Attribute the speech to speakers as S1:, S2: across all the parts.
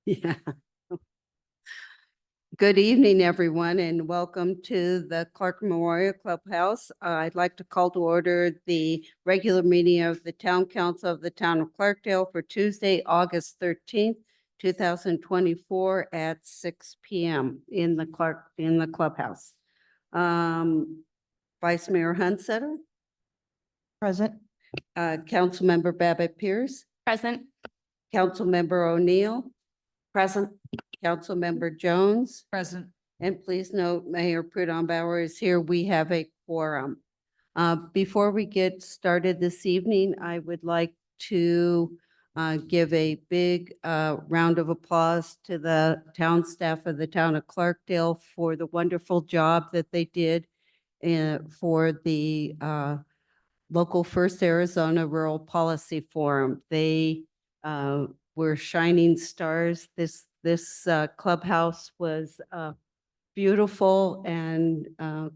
S1: Yeah. Good evening, everyone, and welcome to the Clark Memorial Clubhouse. I'd like to call to order the regular meeting of the Town Council of the Town of Clarkdale for Tuesday, August 13th, 2024 at 6 p.m. in the clubhouse. Vice Mayor Hunsetter,
S2: Present.
S1: Councilmember Babbitt Pierce,
S3: Present.
S1: Councilmember O'Neill,
S3: Present.
S1: Councilmember Jones,
S2: Present.
S1: and please note Mayor Prudhomme-Bauer is here. We have a quorum. Before we get started this evening, I would like to give a big round of applause to the town staff of the town of Clarkdale for the wonderful job that they did for the local First Arizona Rural Policy Forum. They were shining stars. This clubhouse was beautiful and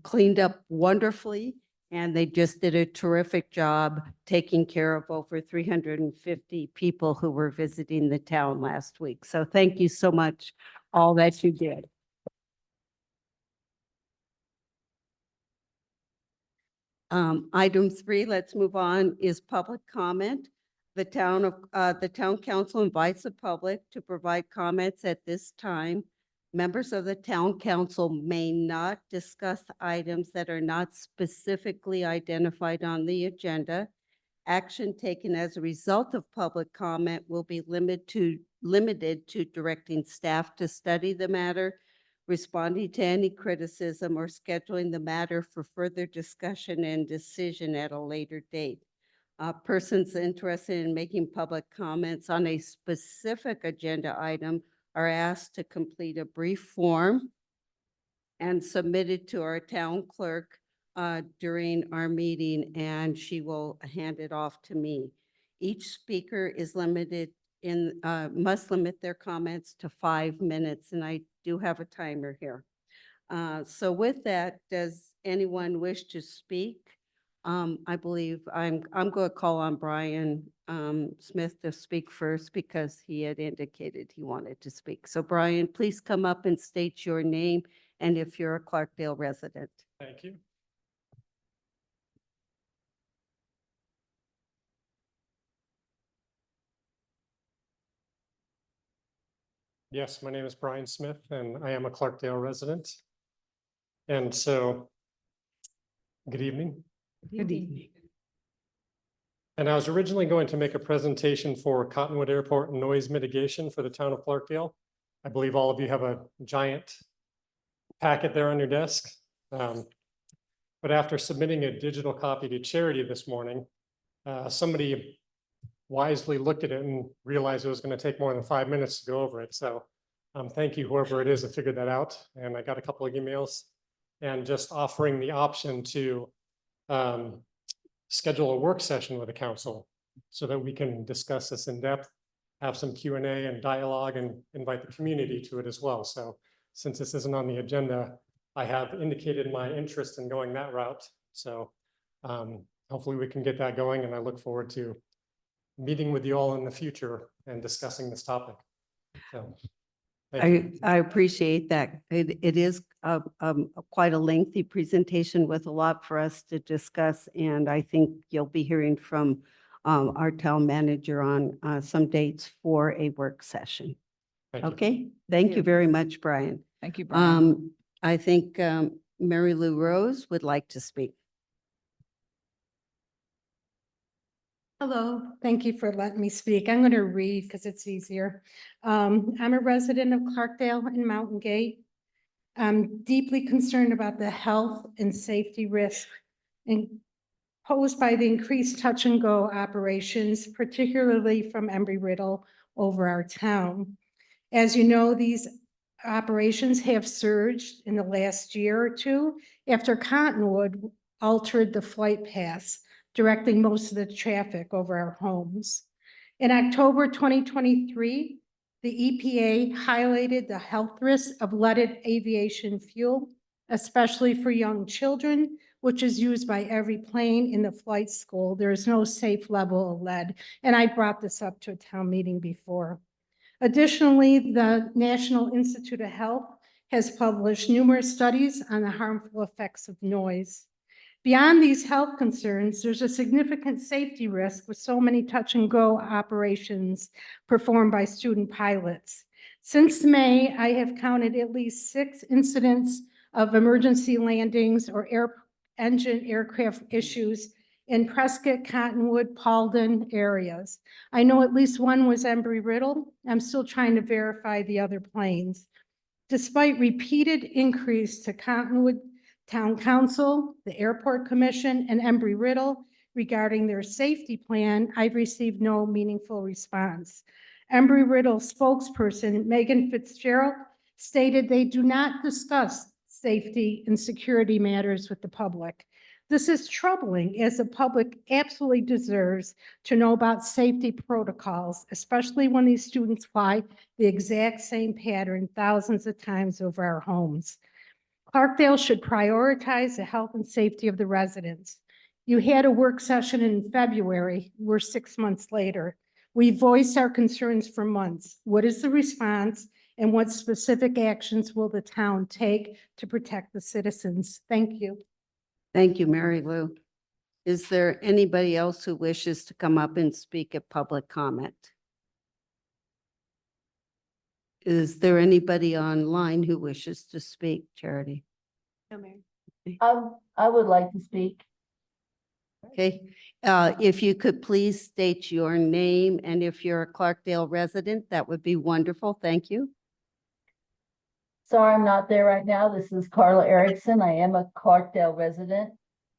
S1: cleaned up wonderfully. And they just did a terrific job taking care of over 350 people who were visiting the town last week. So thank you so much, all that you did. Item 3, let's move on, is public comment. The town council invites the public to provide comments at this time. Members of the town council may not discuss items that are not specifically identified on the agenda. Action taken as a result of public comment will be limited to directing staff to study the matter, responding to any criticism, or scheduling the matter for further discussion and decision at a later date. Persons interested in making public comments on a specific agenda item are asked to complete a brief form and submit it to our town clerk during our meeting, and she will hand it off to me. Each speaker is must limit their comments to 5 minutes, and I do have a timer here. So with that, does anyone wish to speak? I believe I'm going to call on Brian Smith to speak first because he had indicated he wanted to speak. So Brian, please come up and state your name and if you're a Clarkdale resident.
S4: Thank you. Yes, my name is Brian Smith and I am a Clarkdale resident. And so, good evening.
S2: Good evening.
S4: And I was originally going to make a presentation for Cottonwood Airport noise mitigation for the town of Clarkdale. I believe all of you have a giant packet there on your desk. But after submitting a digital copy to Charity this morning, somebody wisely looked at it and realized it was going to take more than 5 minutes to go over it. So thank you, whoever it is that figured that out. And I got a couple of emails and just offering the option to schedule a work session with the council so that we can discuss this in depth, have some Q&A and dialogue, and invite the community to it as well. So since this isn't on the agenda, I have indicated my interest in going that route. So hopefully we can get that going, and I look forward to meeting with you all in the future and discussing this topic. So,
S1: I appreciate that. It is quite a lengthy presentation with a lot for us to discuss, and I think you'll be hearing from our town manager on some dates for a work session.
S4: thank you.
S1: Okay, thank you very much, Brian.
S2: Thank you, Brian.
S1: I think Mary Lou Rose would like to speak.
S5: Hello, thank you for letting me speak. I'm going to read because it's easier. I'm a resident of Clarkdale and Mountain Gate. I'm deeply concerned about the health and safety risk posed by the increased touch and go operations, particularly from Embry-Riddle over our town. As you know, these operations have surged in the last year or two after Cottonwood altered the flight paths, directing most of the traffic over our homes. In October 2023, the EPA highlighted the health risks of leaded aviation fuel, especially for young children, which is used by every plane in the flight school. There is no safe level of lead, and I brought this up to a town meeting before. Additionally, the National Institute of Health has published numerous studies on the harmful effects of noise. Beyond these health concerns, there's a significant safety risk with so many touch-and-go operations performed by student pilots. Since May, I have counted at least 6 incidents of emergency landings or engine aircraft issues in Prescott, Cottonwood, Paulden areas. I know at least one was Embry-Riddle. I'm still trying to verify the other planes. Despite repeated increase to Cottonwood Town Council, the Airport Commission, and Embry-Riddle regarding their safety plan, I've received no meaningful response. Embry-Riddle spokesperson Megan Fitzgerald stated they do not discuss safety and security matters with the public. This is troubling, as the public absolutely deserves to know about safety protocols, especially when these students fly the exact same pattern thousands of times over our homes. Clarkdale should prioritize the health and safety of the residents. You had a work session in February. We're 6 months later. We voiced our concerns for months. What is the response, and what specific actions will the town take to protect the citizens? Thank you.
S1: Thank you, Mary Lou. Is there anybody else who wishes to come up and speak at public comment? Is there anybody online who wishes to speak, Charity?
S3: No, Mary.
S2: I would like to speak.
S1: Okay, if you could please state your name, and if you're a Clarkdale resident, that would be wonderful. Thank you.
S2: Sorry, I'm not there right now. This is Carla Erickson. I am a Clarkdale resident.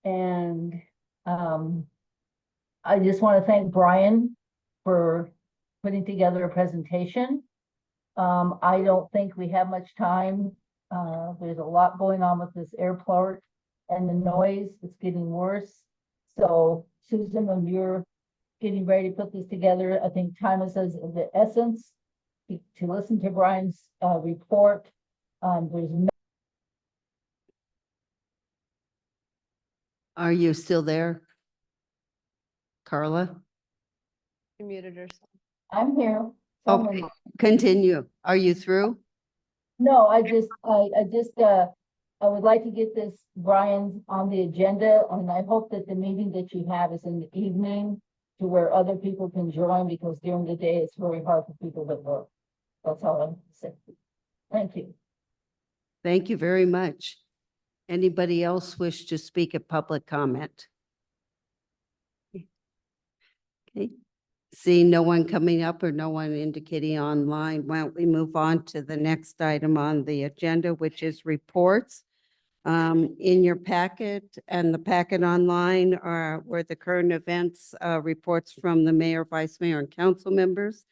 S2: And I just want to thank Brian for putting together a presentation. I don't think we have much time. There's a lot going on with this airport and the noise. It's getting worse. So Susan, when you're getting ready to put this together, I think time is of the essence to listen to Brian's report.
S1: Are you still there? Carla?
S3: She muted herself.
S2: I'm here.
S1: Okay, continue. Are you through?
S2: No, I would like to get this, Brian, on the agenda, and I hope that the meeting that you have is in the evening to where other people can join, because during the day it's very hard for people that work. That's all I'm saying. Thank you.
S1: Thank you very much. Anybody else wish to speak at public comment? Okay, seeing no one coming up or no one indicating online, why don't we move on to the next item on the agenda, which is reports. In your packet and the packet online were the current events reports from the mayor, vice mayor, and council members.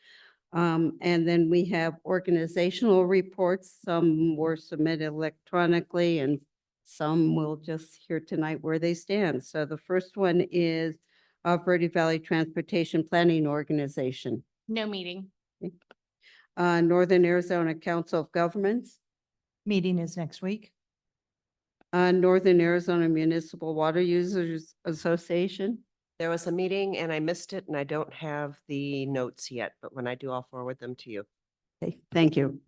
S1: And then we have organizational reports. Some were submitted electronically and some we'll just hear tonight where they stand. So the first one is Verde Valley Transportation Planning Organization.
S3: No meeting.
S1: Northern Arizona Council of Governments.
S2: Meeting is next week.
S1: Northern Arizona Municipal Water Users Association.
S6: There was a meeting and I missed it and I don't have the notes yet, but when I do, I'll forward them to you.
S1: Okay, thank you.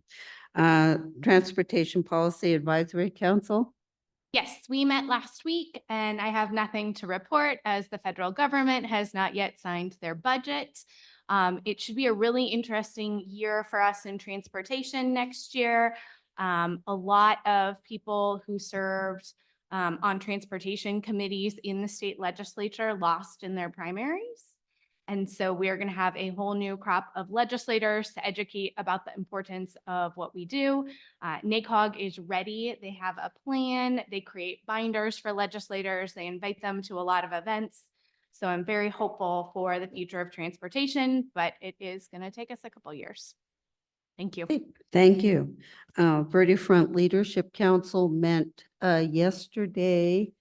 S1: Transportation Policy Advisory Council.
S3: Yes, we met last week and I have nothing to report as the federal government has not yet signed their budget. It should be a really interesting year for us in transportation next year. A lot of people who served on transportation committees in the state legislature lost in their primaries. And so we're going to have a whole new crop of legislators to educate about the importance of what we do. NACOG is ready. They have a plan. They create binders for legislators. They invite them to a lot of events. So I'm very hopeful for the future of transportation, but it is going to take us a couple years. Thank you.
S1: Thank you. Verde Front Leadership Council met yesterday.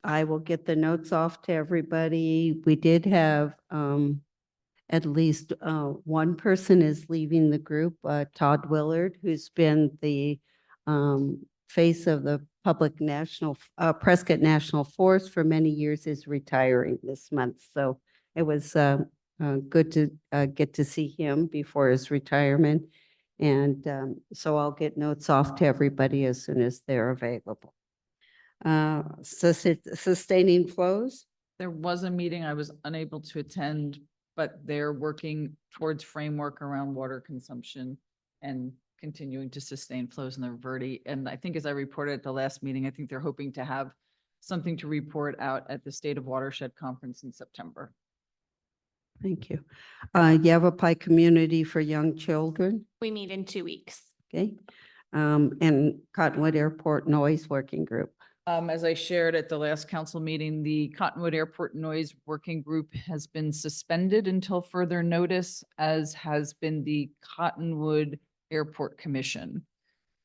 S1: I will get the notes off to everybody. We did have at least one person is leaving the group, Todd Willard, who's been the face of the public national Prescott National Forest for many years, is retiring this month. So it was good to get to see him before his retirement. And so I'll get notes off to everybody as soon as they're available. Sustaining flows?
S7: There was a meeting I was unable to attend, but they're working towards framework around water consumption and continuing to sustain flows in the Verde. And I think as I reported at the last meeting, I think they're hoping to have something to report out at the State of Watershed Conference in September.
S1: Thank you. Yavapai Community for Young Children,
S3: We meet in 2 weeks.
S1: okay? And Cottonwood Airport Noise Working Group.
S7: As I shared at the last council meeting, the Cottonwood Airport Noise Working Group has been suspended until further notice, as has been the Cottonwood Airport Commission.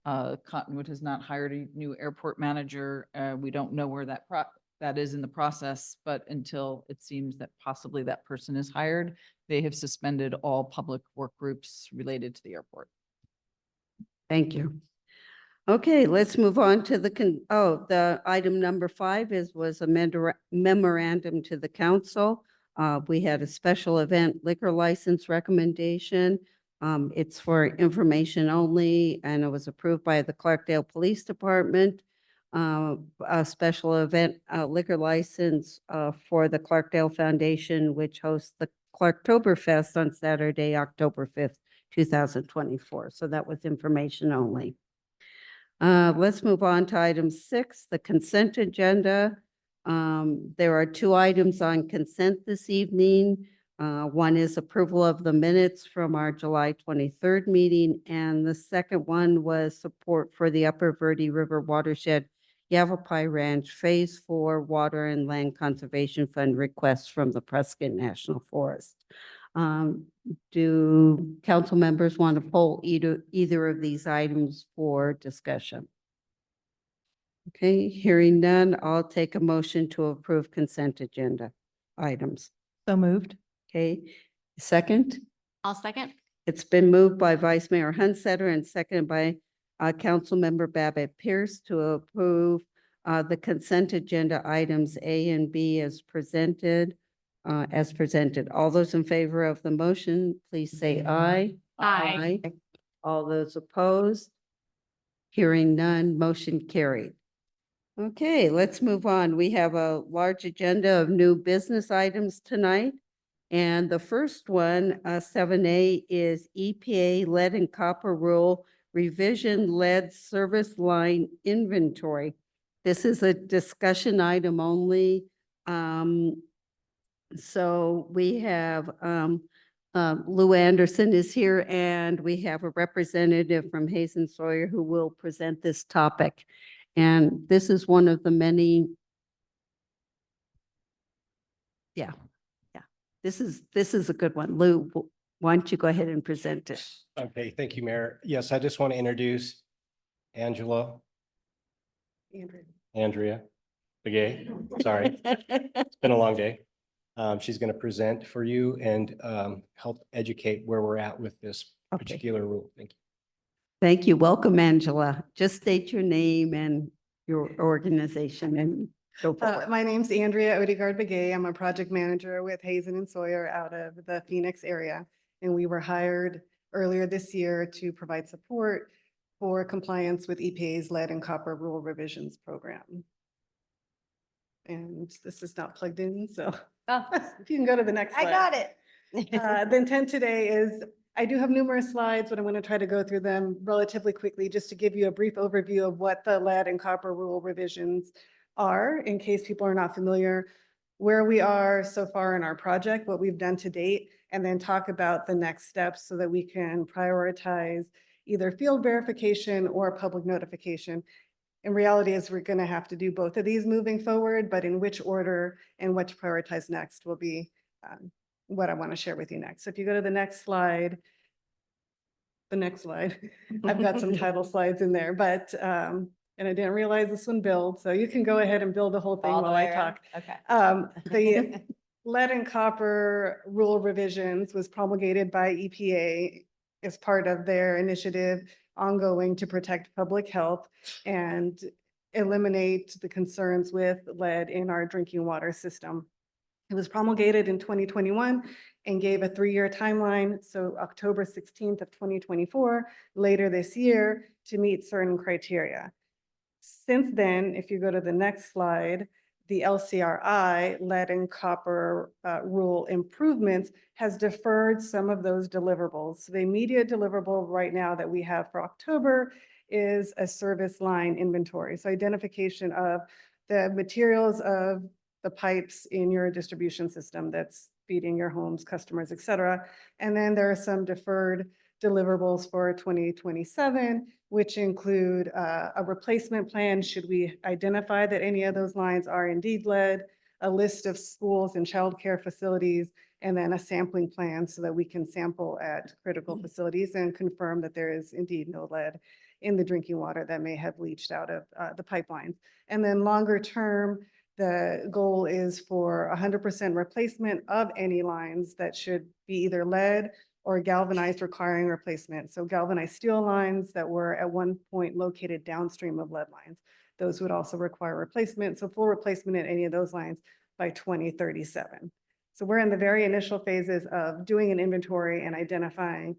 S7: Cottonwood has not hired a new airport manager. We don't know where that is in the process, but until it seems that possibly that person is hired, they have suspended all public work groups related to the airport.
S1: Thank you. Okay, let's move on to the item number 5 was a memorandum to the council. We had a special event liquor license recommendation. It's for information only, and it was approved by the Clarkdale Police Department. A special event liquor license for the Clarkdale Foundation, which hosts the Clarktoberfest on Saturday, October 5th, 2024. So that was information only. Let's move on to item 6, the consent agenda. There are 2 items on consent this evening. One is approval of the minutes from our July 23rd meeting, and the second one was support for the Upper Verde River Watershed Yavapai Ranch Phase 4 Water and Land Conservation Fund requests from the Prescott National Forest. Do council members want to poll either of these items for discussion? Okay, hearing none, I'll take a motion to approve consent agenda items.
S8: So moved.
S1: Okay, second?
S3: I'll second.
S1: It's been moved by Vice Mayor Hunsetter and seconded by Councilmember Babette Pierce to approve the consent agenda items A and B as presented. All those in favor of the motion, please say aye.
S3: Aye.
S1: All those opposed? Hearing none, motion carried. Okay, let's move on. We have a large agenda of new business items tonight. And the first one, 7A, is EPA lead and copper rule revision lead service line inventory. This is a discussion item only. So we have Lou Anderson is here, and we have a representative from Hazen Sawyer who will present this topic. And this is one of the many. Yeah. This is a good one. Lou, why don't you go ahead and present it?
S9: Okay, thank you, Mayor. Yes, I just want to introduce Andrea Begay. Sorry, it's been a long day. She's going to present for you and help educate where we're at with this
S1: Okay.
S9: particular rule. Thank you.
S1: Thank you. Welcome, Angela. Just state your name and your organization and go for it.
S10: My name's Andrea Odegaard Begay. I'm a project manager with Hazen and Sawyer out of the Phoenix area. And we were hired earlier this year to provide support for compliance with EPA's lead and copper rule revisions program. And this is not plugged in, so if you can go to the next slide.
S6: I got it.
S10: The intent today is, I do have numerous slides, but I'm going to try to go through them relatively quickly just to give you a brief overview of what the lead and copper rule revisions are, in case people are not familiar, where we are so far in our project, what we've done to date, and then talk about the next steps so that we can prioritize either field verification or public notification. In reality is we're going to have to do both of these moving forward, but in which order and what to prioritize next will be what I want to share with you next. So if you go to the next slide, I've got some title slides in there, but, and I didn't realize this one build, so you can go ahead and build the whole thing
S6: All the
S10: while
S6: way
S10: I
S6: around?
S10: talk.
S6: Okay.
S10: The lead and copper rule revisions was promulgated by EPA as part of their initiative ongoing to protect public health and eliminate the concerns with lead in our drinking water system. It was promulgated in 2021 and gave a 3-year timeline, so October 16th of 2024, later this year, to meet certain criteria. Since then, if you go to the next slide, the LCRI, lead and copper rule improvements, has deferred some of those deliverables. So the immediate deliverable right now that we have for October is a service line inventory. So identification of the materials of the pipes in your distribution system that's feeding your homes, customers, et cetera. And then there are some deferred deliverables for 2027, which include a replacement plan should we identify that any of those lines are indeed lead, a list of schools and childcare facilities, and then a sampling plan so that we can sample at critical facilities and confirm that there is indeed no lead in the drinking water that may have leached out of the pipelines. And then longer term, the goal is for 100% replacement of any lines that should be either lead or galvanized requiring replacement. So galvanized steel lines that were at one point located downstream of lead lines. Those would also require replacement. So full replacement in any of those lines by 2037. So we're in the very initial phases of doing an inventory and identifying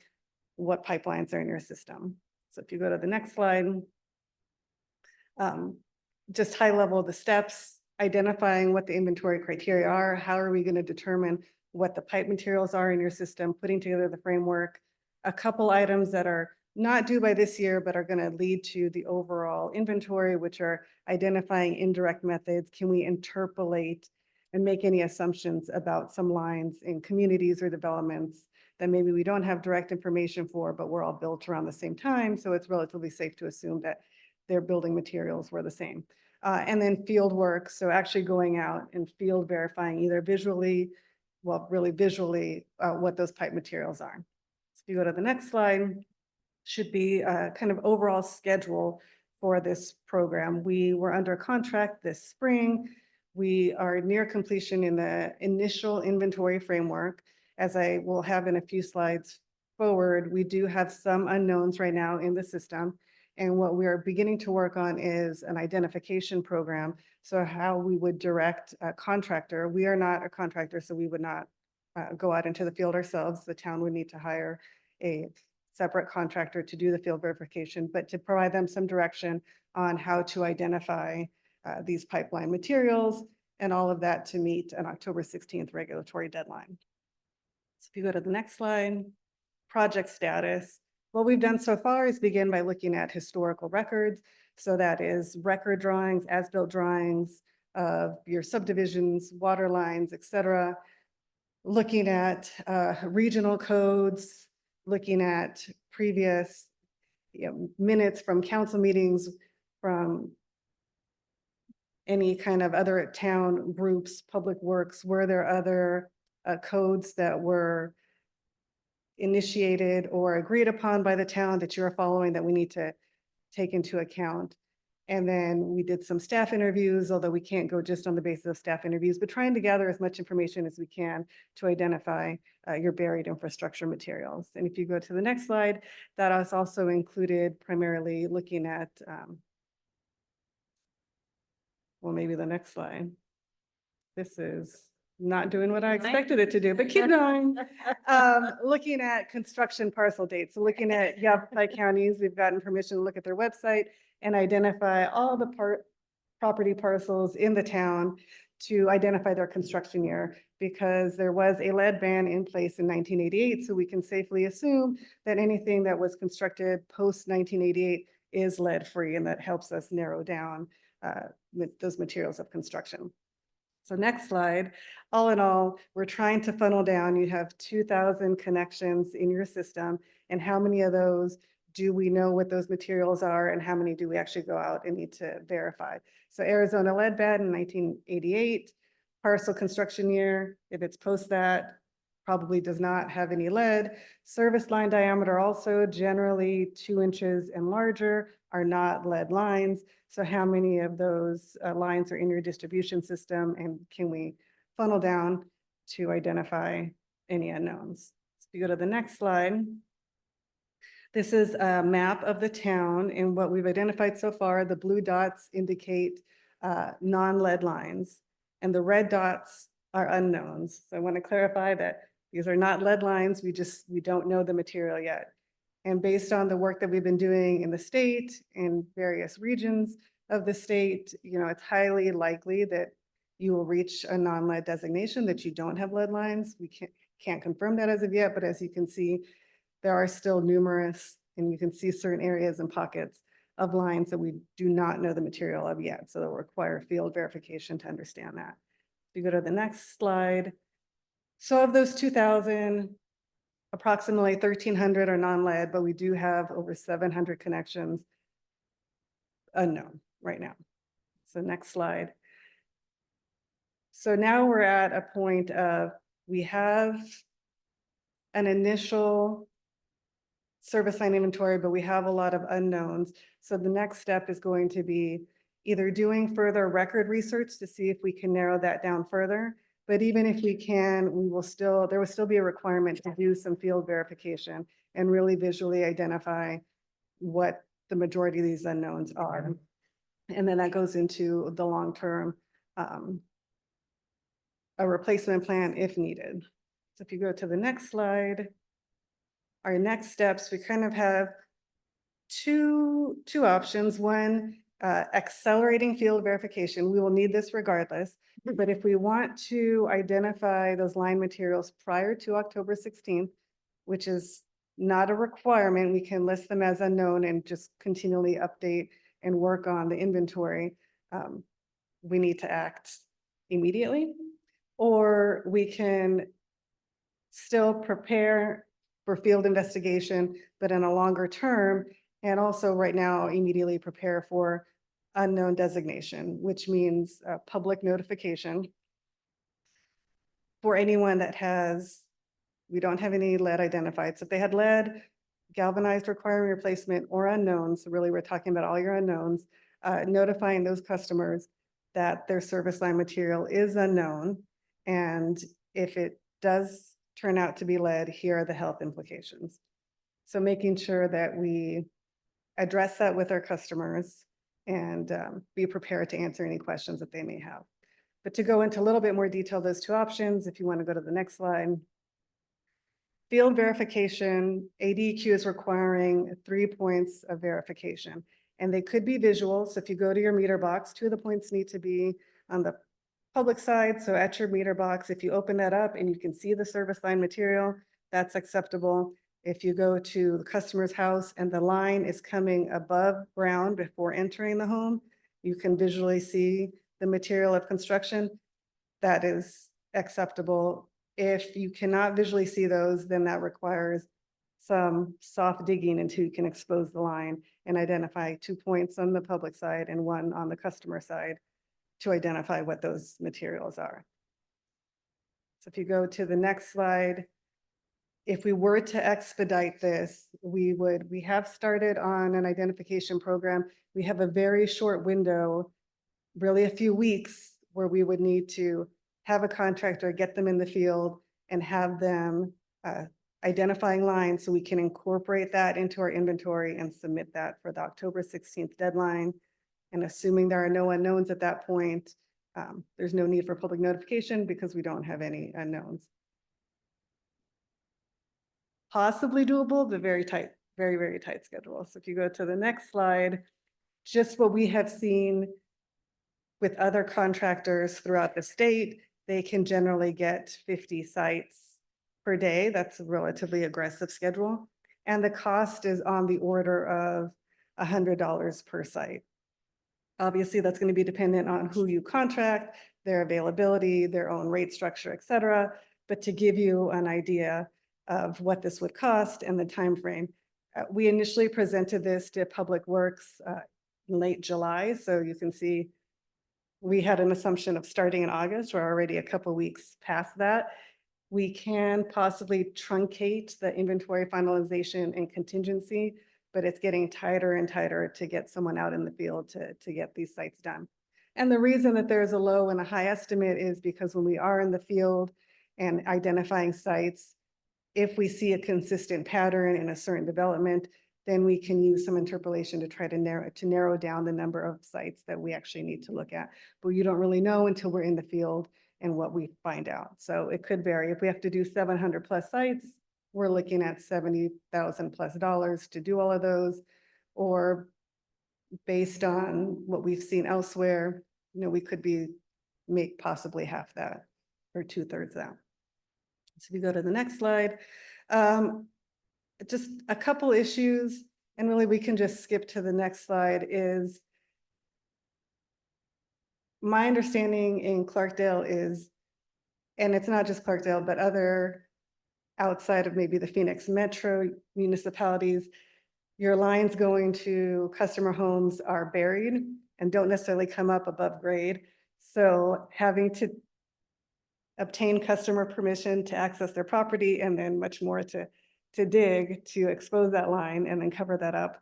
S10: what pipelines are in your system. So if you go to the next slide, just high level, the steps, identifying what the inventory criteria are, how are we going to determine what the pipe materials are in your system, putting together the framework, a couple items that are not due by this year, but are going to lead to the overall inventory, which are identifying indirect methods. Can we interpolate and make any assumptions about some lines in communities or developments that maybe we don't have direct information for, but we're all built around the same time. So it's relatively safe to assume that their building materials were the same. And then field work. So actually going out and field verifying either visually, well, really visually, what those pipe materials are. So if you go to the next slide, should be a kind of overall schedule for this program. We were under contract this spring. We are near completion in the initial inventory framework. As I will have in a few slides forward, we do have some unknowns right now in the system. And what we are beginning to work on is an identification program. So how we would direct a contractor. We are not a contractor, so we would not go out into the field ourselves. The town would need to hire a separate contractor to do the field verification, but to provide them some direction on how to identify these pipeline materials and all of that to meet an October 16th regulatory deadline. So if you go to the next slide, project status. What we've done so far is begin by looking at historical records. So that is record drawings, as-built drawings of your subdivisions, water lines, et cetera. Looking at regional codes, looking at previous minutes from council meetings, from any kind of other town groups, public works. Were there other codes that were initiated or agreed upon by the town that you're following that we need to take into account? And then we did some staff interviews, although we can't go just on the basis of staff interviews, but trying to gather as much information as we can to identify your buried infrastructure materials. And if you go to the next slide, that has also included primarily looking at, well, maybe the next slide. This is not doing what I expected it to do, but keep going. Looking at construction parcel dates. So looking at Yavapai counties, we've gotten permission to look at their website and identify all the property parcels in the town to identify their construction year, because there was a lead ban in place in 1988. So we can safely assume that anything that was constructed post 1988 is lead free, and that helps us narrow down those materials of construction. So next slide. All in all, we're trying to funnel down. You have 2,000 connections in your system, and how many of those do we know what those materials are, and how many do we actually go out and need to verify? So Arizona lead ban in 1988, parcel construction year, if it's post that, probably does not have any lead. Service line diameter also generally 2 inches and larger are not lead lines. So how many of those lines are in your distribution system, and can we funnel down to identify any unknowns? So if you go to the next slide, this is a map of the town, and what we've identified so far, the blue dots indicate non-lead lines, and the red dots are unknowns. So I want to clarify that these are not lead lines. We don't know the material yet. And based on the work that we've been doing in the state, in various regions of the state, it's highly likely that you will reach a non-lead designation, that you don't have lead lines. We can't confirm that as of yet, but as you can see, there are still numerous, and you can see certain areas and pockets of lines that we do not know the material of yet. So they'll require field verification to understand that. If you go to the next slide. So of those 2,000, approximately 1,300 are non-lead, but we do have over 700 connections unknown right now. So next slide. So now we're at a point of, we have an initial service line inventory, but we have a lot of unknowns. So the next step is going to be either doing further record research to see if we can narrow that down further. But even if we can, there will still be a requirement to do some field verification and really visually identify what the majority of these unknowns are. And then that goes into the long-term, a replacement plan if needed. So if you go to the next slide, our next steps, we kind of have two options. One, accelerating field verification. We will need this regardless, but if we want to identify those line materials prior to October 16th, which is not a requirement, we can list them as unknown and just continually update and work on the inventory. We need to act immediately, or we can still prepare for field investigation, but in a longer term, and also right now immediately prepare for unknown designation, which means public notification for anyone that has, we don't have any lead identified. So if they had lead, galvanized requiring replacement, or unknowns, so really we're talking about all your unknowns, notifying those customers that their service line material is unknown. And if it does turn out to be lead, here are the health implications. So making sure that we address that with our customers and be prepared to answer any questions that they may have. But to go into a little bit more detail, those two options, if you want to go to the next slide. Field verification, ADEQ is requiring 3 points of verification, and they could be visual. So if you go to your meter box, 2 of the points need to be on the public side. So at your meter box, if you open that up and you can see the service line material, that's acceptable. If you go to the customer's house and the line is coming above ground before entering the home, you can visually see the material of construction. That is acceptable. If you cannot visually see those, then that requires some soft digging until you can expose the line and identify 2 points on the public side and 1 on the customer side to identify what those materials are. So if you go to the next slide, if we were to expedite this, we have started on an identification program. We have a very short window, really a few weeks, where we would need to have a contractor, get them in the field and have them identifying lines so we can incorporate that into our inventory and submit that for the October 16th deadline. And assuming there are no unknowns at that point, there's no need for public notification because we don't have any unknowns. Possibly doable, but very tight, very, very tight schedule. So if you go to the next slide, just what we have seen with other contractors throughout the state, they can generally get 50 sites per day. That's a relatively aggressive schedule. And the cost is on the order of $100 per site. Obviously, that's going to be dependent on who you contract, their availability, their own rate structure, et cetera. But to give you an idea of what this would cost and the time frame, we initially presented this to Public Works in late July. So you can see we had an assumption of starting in August. We're already a couple weeks past that. We can possibly truncate the inventory finalization and contingency, but it's getting tighter and tighter to get someone out in the field to get these sites done. And the reason that there's a low and a high estimate is because when we are in the field and identifying sites, if we see a consistent pattern in a certain development, then we can use some interpolation to try to narrow down the number of sites that we actually need to look at. But you don't really know until we're in the field and what we find out. So it could vary. If we have to do 700 plus sites, we're looking at $70,000 plus to do all of those. Or based on what we've seen elsewhere, we could make possibly half that or 2/3 that. So if you go to the next slide, just a couple issues, and really we can just skip to the next slide, is my understanding in Clarkdale is, and it's not just Clarkdale, but other outside of maybe the Phoenix metro municipalities, your lines going to customer homes are buried and don't necessarily come up above grade. So having to obtain customer permission to access their property and then much more to dig, to expose that line and then cover that up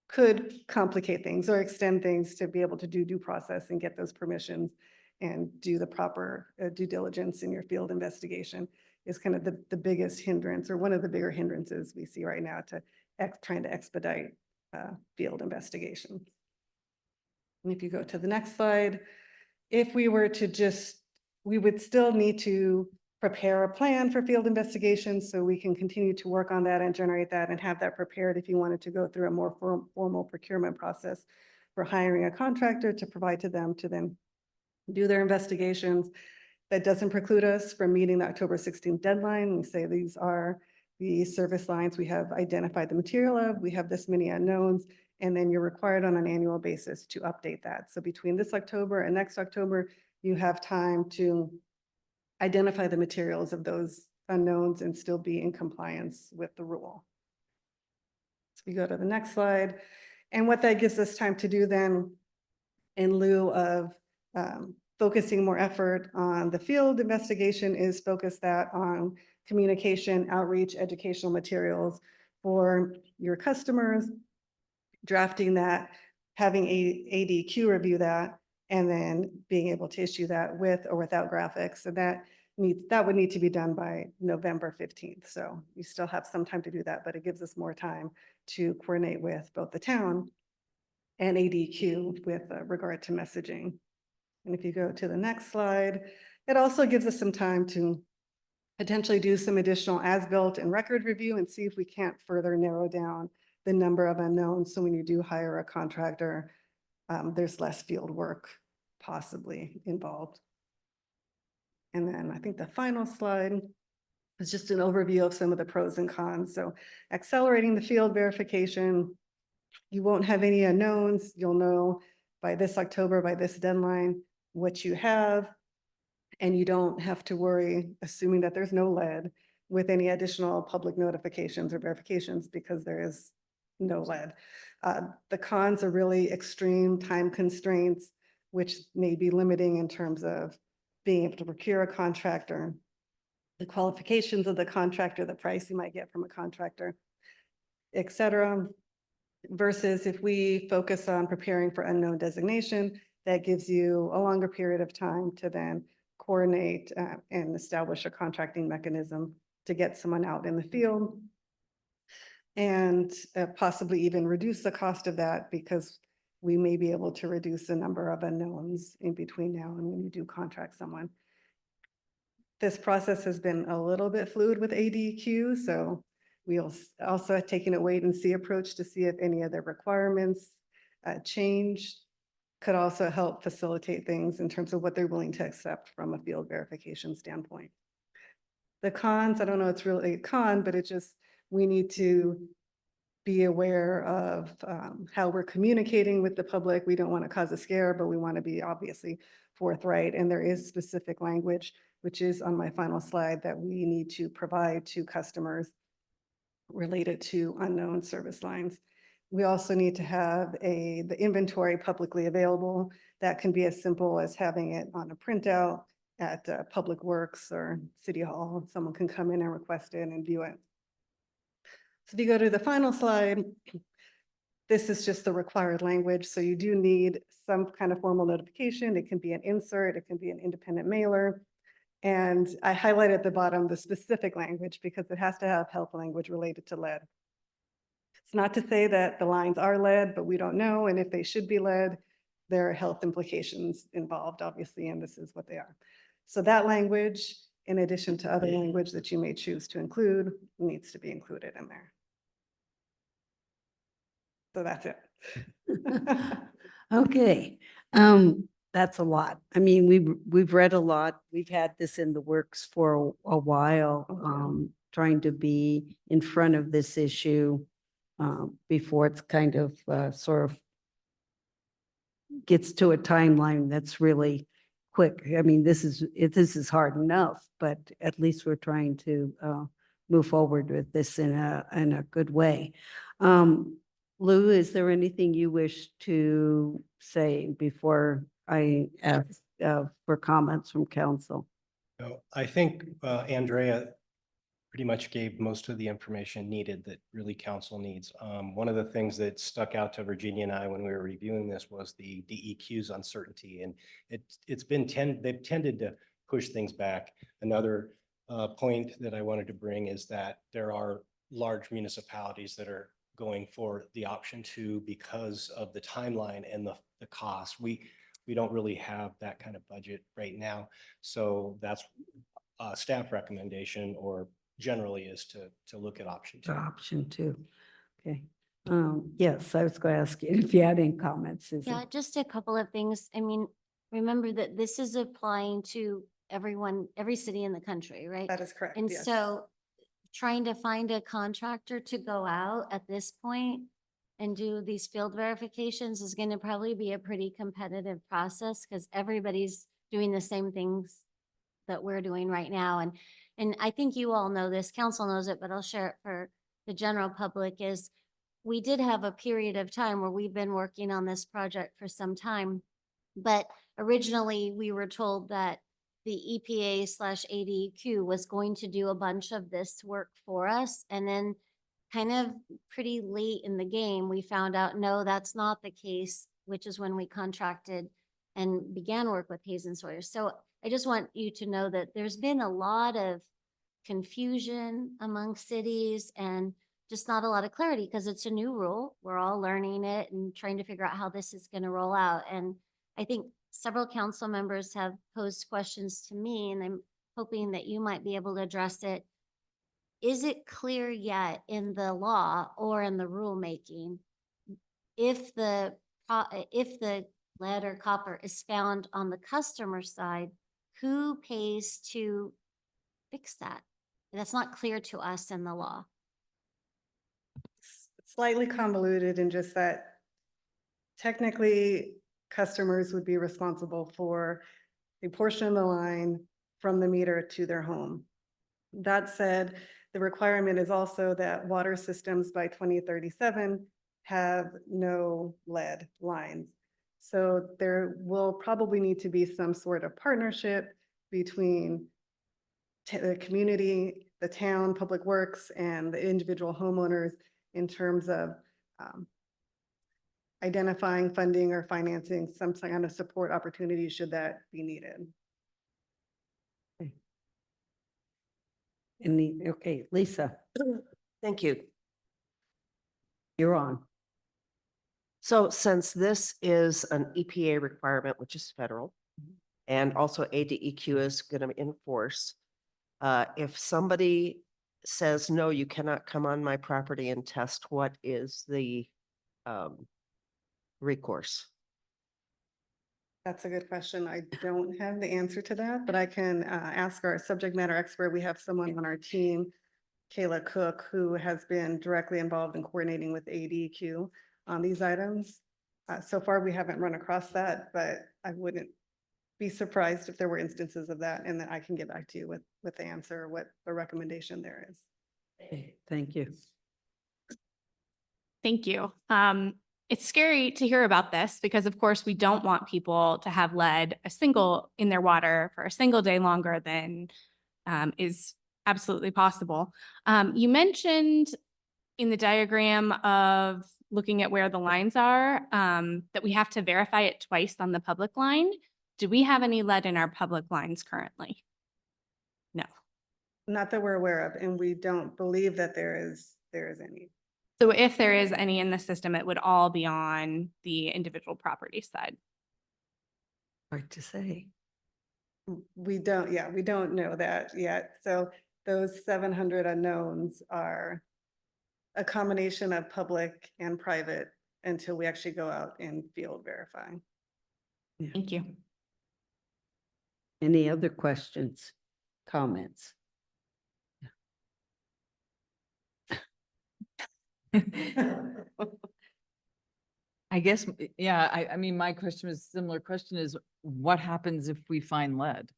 S10: could complicate things or extend things to be able to do due process and get those permissions and do the proper due diligence in your field investigation is kind of the biggest hindrance, or one of the bigger hindrances we see right now to trying to expedite field investigations. And if you go to the next slide, if we were to we would still need to prepare a plan for field investigations so we can continue to work on that and generate that and have that prepared if you wanted to go through a more formal procurement process for hiring a contractor to provide to them to then do their investigations. That doesn't preclude us from meeting the October 16th deadline. We say these are the service lines we have identified the material of, we have this many unknowns, and then you're required on an annual basis to update that. So between this October and next October, you have time to identify the materials of those unknowns and still be in compliance with the rule. So we go to the next slide. And what that gives us time to do then, in lieu of focusing more effort on the field investigation, is focus that on communication, outreach, educational materials for your customers, drafting that, having ADQ review that, and then being able to issue that with or without graphics. So that would need to be done by November 15th. So you still have some time to do that, but it gives us more time to coordinate with both the town and ADQ with regard to messaging. And if you go to the next slide, it also gives us some time to potentially do some additional as-built and record review and see if we can't further narrow down the number of unknowns. So when you do hire a contractor, there's less field work possibly involved. And then I think the final slide is just an overview of some of the pros and cons. So accelerating the field verification, you won't have any unknowns. You'll know by this October, by this deadline, what you have, and you don't have to worry, assuming that there's no lead, with any additional public notifications or verifications because there is no lead. The cons are really extreme time constraints, which may be limiting in terms of being able to procure a contractor, the qualifications of the contractor, the price you might get from a contractor, et cetera. Versus if we focus on preparing for unknown designation, that gives you a longer period of time to then coordinate and establish a contracting mechanism to get someone out in the field, and possibly even reduce the cost of that because we may be able to reduce the number of unknowns in between now and when you do contract someone. This process has been a little bit fluid with ADQ, so we'll also taking a wait and see approach to see if any of the requirements change. Could also help facilitate things in terms of what they're willing to accept from a field verification standpoint. The cons, I don't know it's really a con, but it's just, we need to be aware of how we're communicating with the public. We don't want to cause a scare, but we want to be obviously forthright. And there is specific language, which is on my final slide, that we need to provide to customers related to unknown service lines. We also need to have the inventory publicly available. That can be as simple as having it on a printout at Public Works or City Hall. Someone can come in and request it and view it. So if you go to the final slide, this is just the required language. So you do need some kind of formal notification. It can be an insert, it can be an independent mailer. And I highlighted at the bottom the specific language because it has to have health language related to lead. It's not to say that the lines are lead, but we don't know. And if they should be lead, there are health implications involved, obviously, and this is what they are. So that language, in addition to other language that you may choose to include, needs to be included in there. So that's it.
S1: Okay, that's a lot. I mean, we've read a lot. We've had this in the works for a while, trying to be in front of this issue before it's kind of sort of gets to a timeline that's really quick. I mean, this is hard enough, but at least we're trying to move forward with this in a good way. Lou, is there anything you wish to say before I ask for comments from council?
S9: No, I think Andrea pretty much gave most of the information needed that really council needs. One of the things that stuck out to Virginia and I when we were reviewing this was the DEQ's uncertainty, and they've tended to push things back. Another point that I wanted to bring is that there are large municipalities that are going for the option 2 because of the timeline and the cost. We don't really have that kind of budget right now. So that's a staff recommendation, or generally, is to look at option 2.
S1: Option 2. Okay. Yes, I was going to ask you if you had any comments, Susan.
S8: Yeah, just a couple of things. I mean, remember that this is applying to everyone, every city in the country, right?
S10: That is correct.
S8: And
S10: yes.
S8: so trying to find a contractor to go out at this point and do these field verifications is going to probably be a pretty competitive process because everybody's doing the same things that we're doing right now. And I think you all know this, council knows it, but I'll share it for the general public, is we did have a period of time where we've been working on this project for some time. But originally we were told that the EPA/ADEQ was going to do a bunch of this work for us. And then kind of pretty late in the game, we found out, no, that's not the case, which is when we contracted and began work with Hayes and Sawyer. So I just want you to know that there's been a lot of confusion among cities and just not a lot of clarity because it's a new rule. We're all learning it and trying to figure out how this is going to roll out. And I think several council members have posed questions to me, and I'm hoping that you might be able to address it. Is it clear yet in the law or in the rulemaking if the lead or copper is found on the customer side, who pays to fix that? That's not clear to us in the law.
S10: Slightly convoluted in just that technically customers would be responsible for a portion of the line from the meter to their home. That said, the requirement is also that water systems by 2037 have no lead lines. So there will probably need to be some sort of partnership between the community, the town, Public Works, and the individual homeowners in terms of identifying funding or financing some kind of support opportunity should that be needed.
S1: Okay, Lisa,
S6: Thank you.
S1: you're on.
S6: So since this is an EPA requirement, which is federal, and also ADEQ is going to enforce, if somebody says, no, you cannot come on my property and test, what is the recourse?
S10: That's a good question. I don't have the answer to that, but I can ask our subject matter expert. We have someone on our team, Kayla Cook, who has been directly involved in coordinating with ADEQ on these items. So far, we haven't run across that, but I wouldn't be surprised if there were instances of that, and then I can get back to you with the answer, or what the recommendation there is.
S1: Okay, thank you.
S3: Thank you. It's scary to hear about this because of course we don't want people to have lead in their water for a single day longer than is absolutely possible. You mentioned in the diagram of looking at where the lines are, that we have to verify it twice on the public line. Do we have any lead in our public lines currently? No.
S10: Not that we're aware of, and we don't believe that there is any.
S3: So if there is any in the system, it would all be on the individual property side.
S1: Hard to say.
S10: We don't, yeah, we don't know that yet. So those 700 unknowns are a combination of public and private until we actually go out and field verify.
S3: Thank you.
S1: Any other questions, comments?
S7: I guess, yeah, I mean, my question is similar question is what happens if we find lead?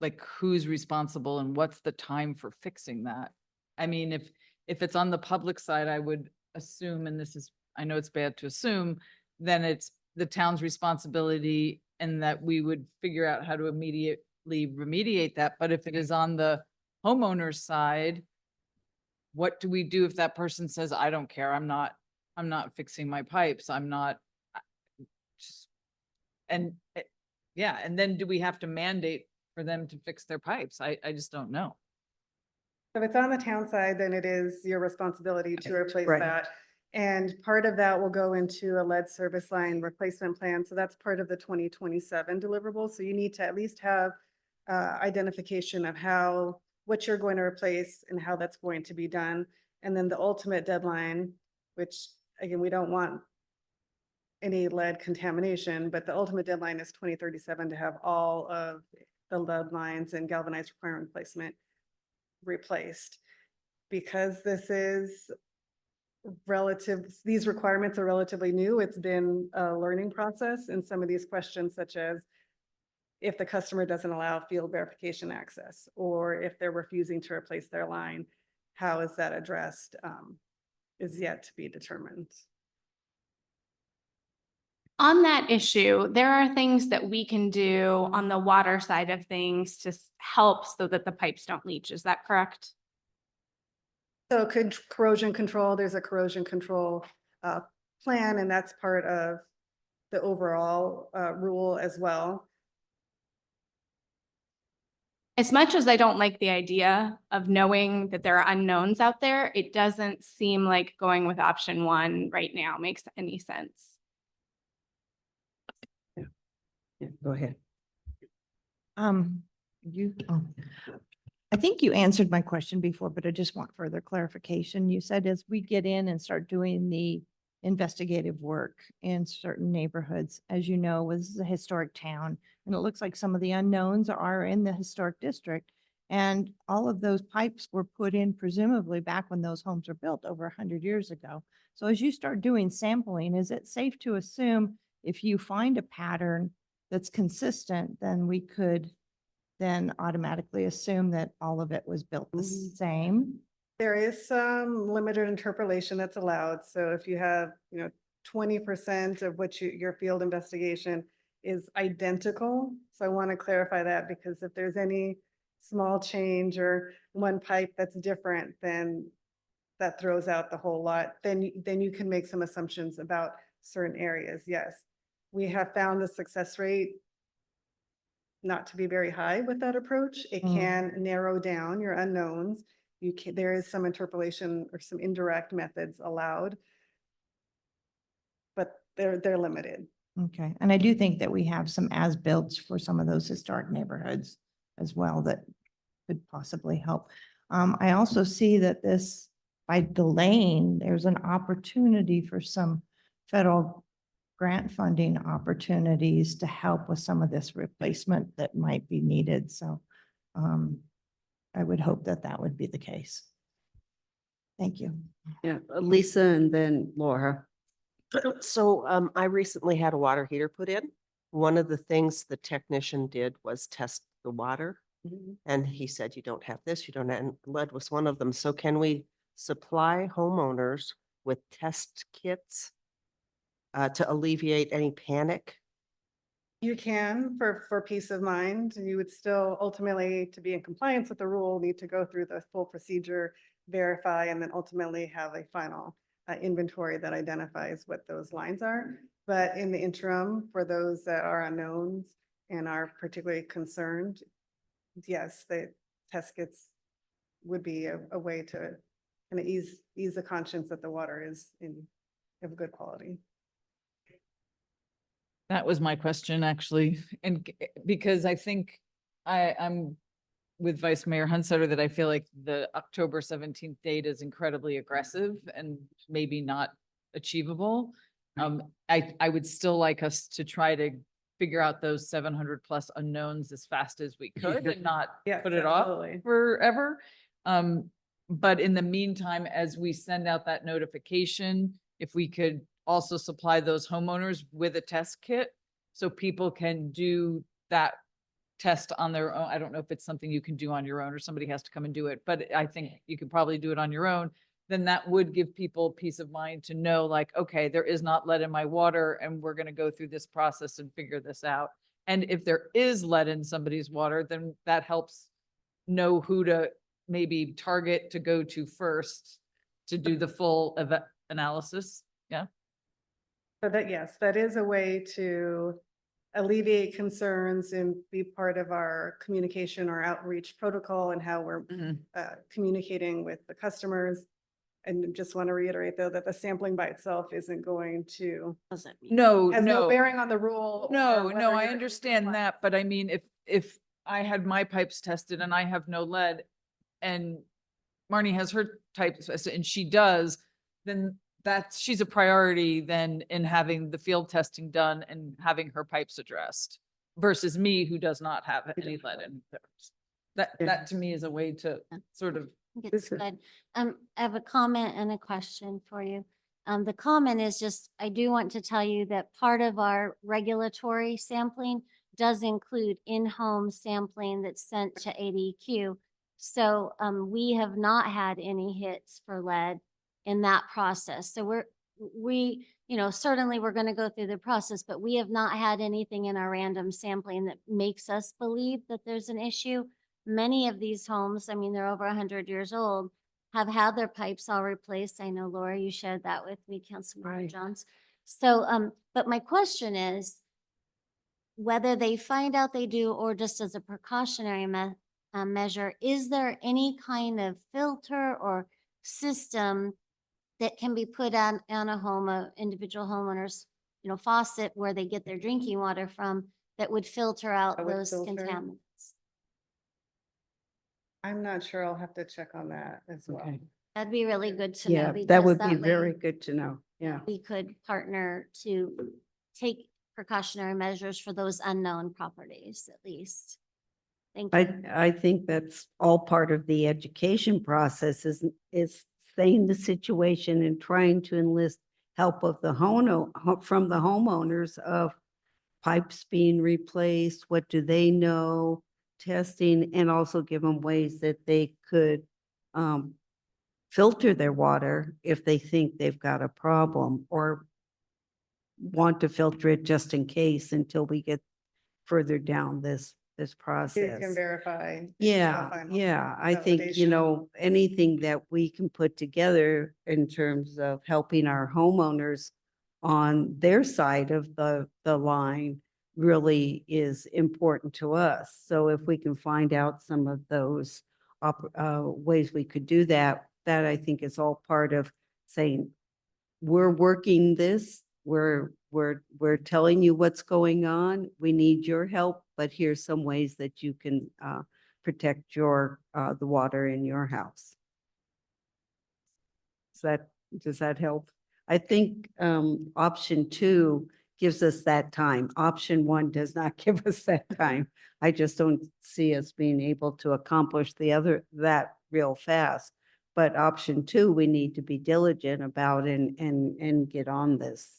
S7: Like who's responsible and what's the time for fixing that? I mean, if it's on the public side, I would assume, and this is, I know it's bad to assume, then it's the town's responsibility and that we would figure out how to immediately remediate that. But if it is on the homeowner's side, what do we do if that person says, I don't care, I'm not fixing my pipes, I'm not. just- And, yeah, and then do we have to mandate for them to fix their pipes? I just don't know.
S10: If it's on the town side, then it is your responsibility to replace
S1: Right.
S10: that. And part of that will go into a lead service line replacement plan. So that's part of the 2027 deliverable. So you need to at least have identification of what you're going to replace and how that's going to be done. And then the ultimate deadline, which again, we don't want any lead contamination, but the ultimate deadline is 2037 to have all of the lead lines and galvanized requirement replacement replaced. Because this is these requirements are relatively new, it's been a learning process, and some of these questions such as if the customer doesn't allow field verification access, or if they're refusing to replace their line, how is that addressed, is yet to be determined.
S3: On that issue, there are things that we can do on the water side of things to help so that the pipes don't leach. Is that correct?
S10: So corrosion control, there's a corrosion control plan, and that's part of the overall rule as well.
S3: As much as I don't like the idea of knowing that there are unknowns out there, it doesn't seem like going with option one right now makes any sense.
S1: Yeah, go ahead.
S11: I think you answered my question before, but I just want further clarification. You said as we get in and start doing the investigative work in certain neighborhoods, as you know, was a historic town, and it looks like some of the unknowns are in the historic district. And all of those pipes were put in presumably back when those homes were built over 100 years ago. So as you start doing sampling, is it safe to assume if you find a pattern that's consistent, then we could then automatically assume that all of it was built the same?
S10: There is some limited interpolation that's allowed. So if you have, 20% of what your field investigation is identical. So I want to clarify that, because if there's any small change or one pipe that's different, then that throws out the whole lot. Then you can make some assumptions about certain areas. Yes, we have found the success rate not to be very high with that approach. It can narrow down your unknowns. There is some interpolation or some indirect methods allowed, but they're limited.
S11: Okay, and I do think that we have some as-builts for some of those historic neighborhoods as well that could possibly help. I also see that by delaying, there's an opportunity for some federal grant funding opportunities to help with some of this replacement that might be needed. So I would hope that that would be the case. Thank you.
S1: Yeah, Lisa and then Laura.
S6: So I recently had a water heater put in. One of the things the technician did was test the water. And he said, you don't have this, you don't have, and lead was one of them. So can we supply homeowners with test kits to alleviate any panic?
S10: You can for peace of mind. You would still ultimately, to be in compliance with the rule, need to go through the full procedure, verify, and then ultimately have a final inventory that identifies what those lines are. But in the interim, for those that are unknowns and are particularly concerned, yes, the test kits would be a way to kind of ease the conscience that the water is of good quality.
S7: That was my question, actually. And because I think I'm with Vice Mayor Hunsutter that I feel like the October 17th date is incredibly aggressive and maybe not achievable. I would still like us to try to figure out those 700 plus unknowns as fast as we could and not
S10: Yes,
S7: put it off
S10: absolutely.
S7: forever. But in the meantime, as we send out that notification, if we could also supply those homeowners with a test kit so people can do that test on their own. I don't know if it's something you can do on your own or somebody has to come and do it, but I think you could probably do it on your own. Then that would give people peace of mind to know like, okay, there is not lead in my water and we're going to go through this process and figure this out. And if there is lead in somebody's water, then that helps know who to maybe target to go to first to do the full analysis. Yeah.
S10: So that, yes, that is a way to alleviate concerns and be part of our communication or outreach protocol and how we're communicating with the customers. And just want to reiterate though, that the sampling by itself isn't going to,
S8: Doesn't mean.
S7: No,
S10: has no
S7: no.
S10: bearing on the rule.
S7: No,
S10: or
S7: no,
S10: whether
S7: I
S10: you're-
S7: understand that, but I mean, if I had my pipes tested and I have no lead and Marnie has her types tested and she does, then she's a priority then in having the field testing done and having her pipes addressed versus me who does not have any lead in theirs. That to me is a way to sort of,
S8: I think it's good. I have a comment and a question for you. The comment is just, I do want to tell you that part of our regulatory sampling does include in-home sampling that's sent to ADQ. So, we have not had any hits for lead in that process. So we, certainly we're going to go through the process, but we have not had anything in our random sampling that makes us believe that there's an issue. Many of these homes, I mean, they're over 100 years old, have had their pipes all replaced. I know, Laura, you shared that with me, Councilmember
S1: Right.
S8: Johns. So, but my question is, whether they find out they do or just as a precautionary measure, is there any kind of filter or system that can be put on a home, individual homeowners, faucet where they get their drinking water from that would filter out
S10: That would
S8: those
S10: filter?
S8: contaminants?
S10: I'm not sure. I'll have to check on that as well.
S1: Okay.
S8: That'd be really good to know.
S1: Yeah, that
S8: because
S1: would be
S8: way
S1: very good to know. Yeah.
S8: We could partner to take precautionary measures for those unknown properties at least. Thank you.
S1: I think that's all part of the education process is saying the situation and trying to enlist help of the from the homeowners of pipes being replaced, what do they know, testing, and also give them ways that they could filter their water if they think they've got a problem or want to filter it just in case until we get further down this
S10: You
S1: process.
S10: can verify.
S1: Yeah,
S10: final
S1: yeah, I think,
S10: validation.
S1: anything that we can put together in terms of helping our homeowners on their side of the line really is important to us. So if we can find out some of those ways we could do that, that I think is all part of saying, we're working this, we're telling you what's going on. We need your help, but here's some ways that you can protect the water in your house. Does that help? I think option 2 gives us that time. Option 1 does not give us that time. I just don't see us being able to accomplish that real fast. But option 2, we need to be diligent about and get on this.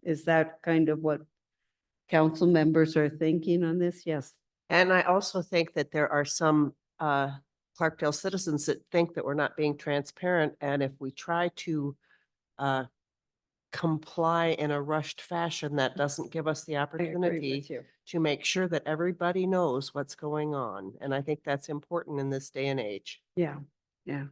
S1: Is that kind of what council members are thinking on this? Yes.
S6: And I also think that there are some Clarkdale citizens that think that we're not being transparent. And if we try to comply in a rushed fashion, that doesn't give us the opportunity to make sure that everybody knows what's going on. And I think that's important in this day and age.
S1: Yeah, yeah,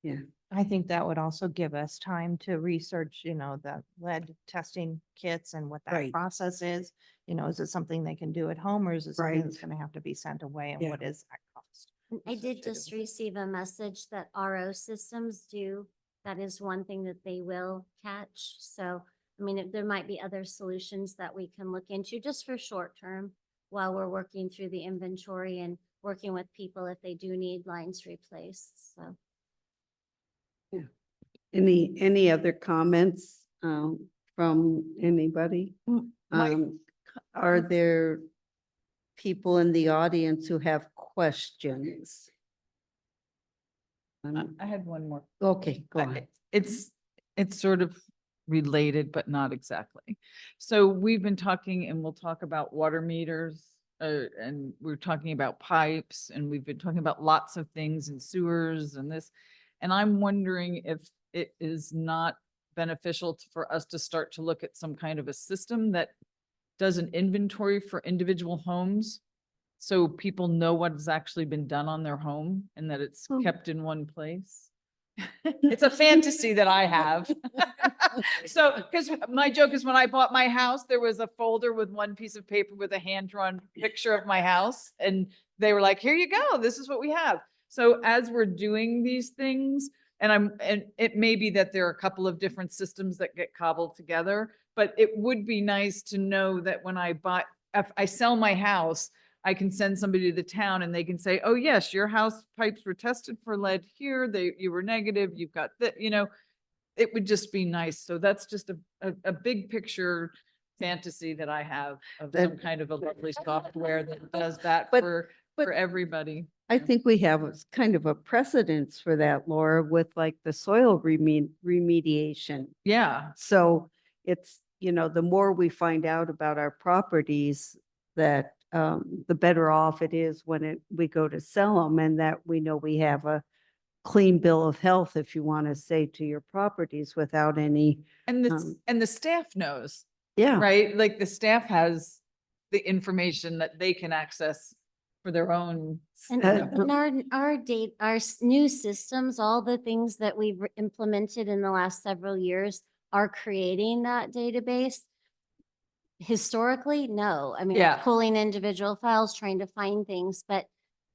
S1: yeah.
S11: I think that would also give us time to research, the lead testing kits and what that
S1: Right.
S11: process is. Is it something they can do at home or is it something that's
S1: Right.
S11: going to have to be sent away and
S1: Yeah.
S11: what is that cost?
S8: And I did just receive a message that RO systems do. That is one thing that they will catch. So I mean, there might be other solutions that we can look into just for short term while we're working through the inventory and working with people if they do need lines replaced, so.
S1: Any other comments from anybody?
S7: My-
S1: Are there people in the audience who have questions?
S7: I had one more.
S1: Okay, go on.
S7: It's sort of related, but not exactly. So we've been talking and we'll talk about water meters. And we're talking about pipes and we've been talking about lots of things and sewers and this. And I'm wondering if it is not beneficial for us to start to look at some kind of a system that does an inventory for individual homes. So people know what has actually been done on their home and that it's
S1: Oh.
S7: kept in one place. It's a fantasy that I have. So, because my joke is when I bought my house, there was a folder with one piece of paper with a hand-drawn picture of my house. And they were like, here you go, this is what we have. So as we're doing these things, and it may be that there are a couple of different systems that get cobbled together, but it would be nice to know that when if I sell my house, I can send somebody to the town and they can say, oh, yes, your house pipes were tested for lead here. You were negative. You've got that, it would just be nice. So that's just a big picture fantasy that I have of some kind of a lovely software that does that
S1: But-
S7: for everybody.
S1: I think we have kind of a precedence for that, Laura, with like the soil remediation.
S7: Yeah.
S1: So it's, the more we find out about our properties, that the better off it is when we go to sell them, and that we know we have a clean bill of health, if you want to say, to your properties without any,
S7: And
S1: Um,
S7: the staff knows,
S1: yeah.
S7: right? Like the staff has the information that they can access for their own.
S8: And our new systems, all the things that we've implemented in the last several years are creating that database. Historically, no. I mean, we're
S7: Yeah.
S8: pulling individual files, trying to find things, but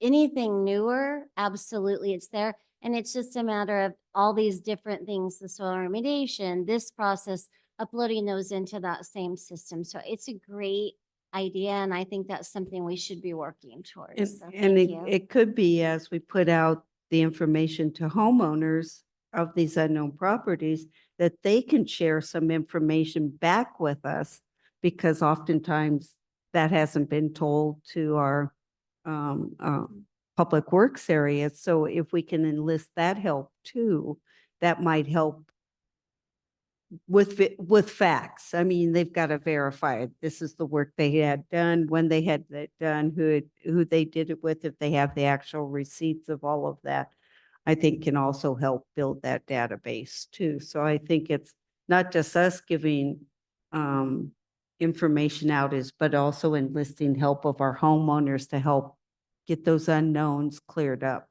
S8: anything newer, absolutely, it's there. And it's just a matter of all these different things, the soil remediation, this process, uploading those into that same system. So it's a great idea, and I think that's something we should be working towards. So
S1: And
S8: thank you.
S1: it could be, as we put out the information to homeowners of these unknown properties, that they can share some information back with us, because oftentimes that hasn't been told to our public works area. So if we can enlist that help too, that might help with facts. I mean, they've got to verify it. This is the work they had done, when they had it done, who they did it with, if they have the actual receipts of all of that, I think can also help build that database too. So I think it's not just us giving information out, but also enlisting help of our homeowners to help get those unknowns cleared up.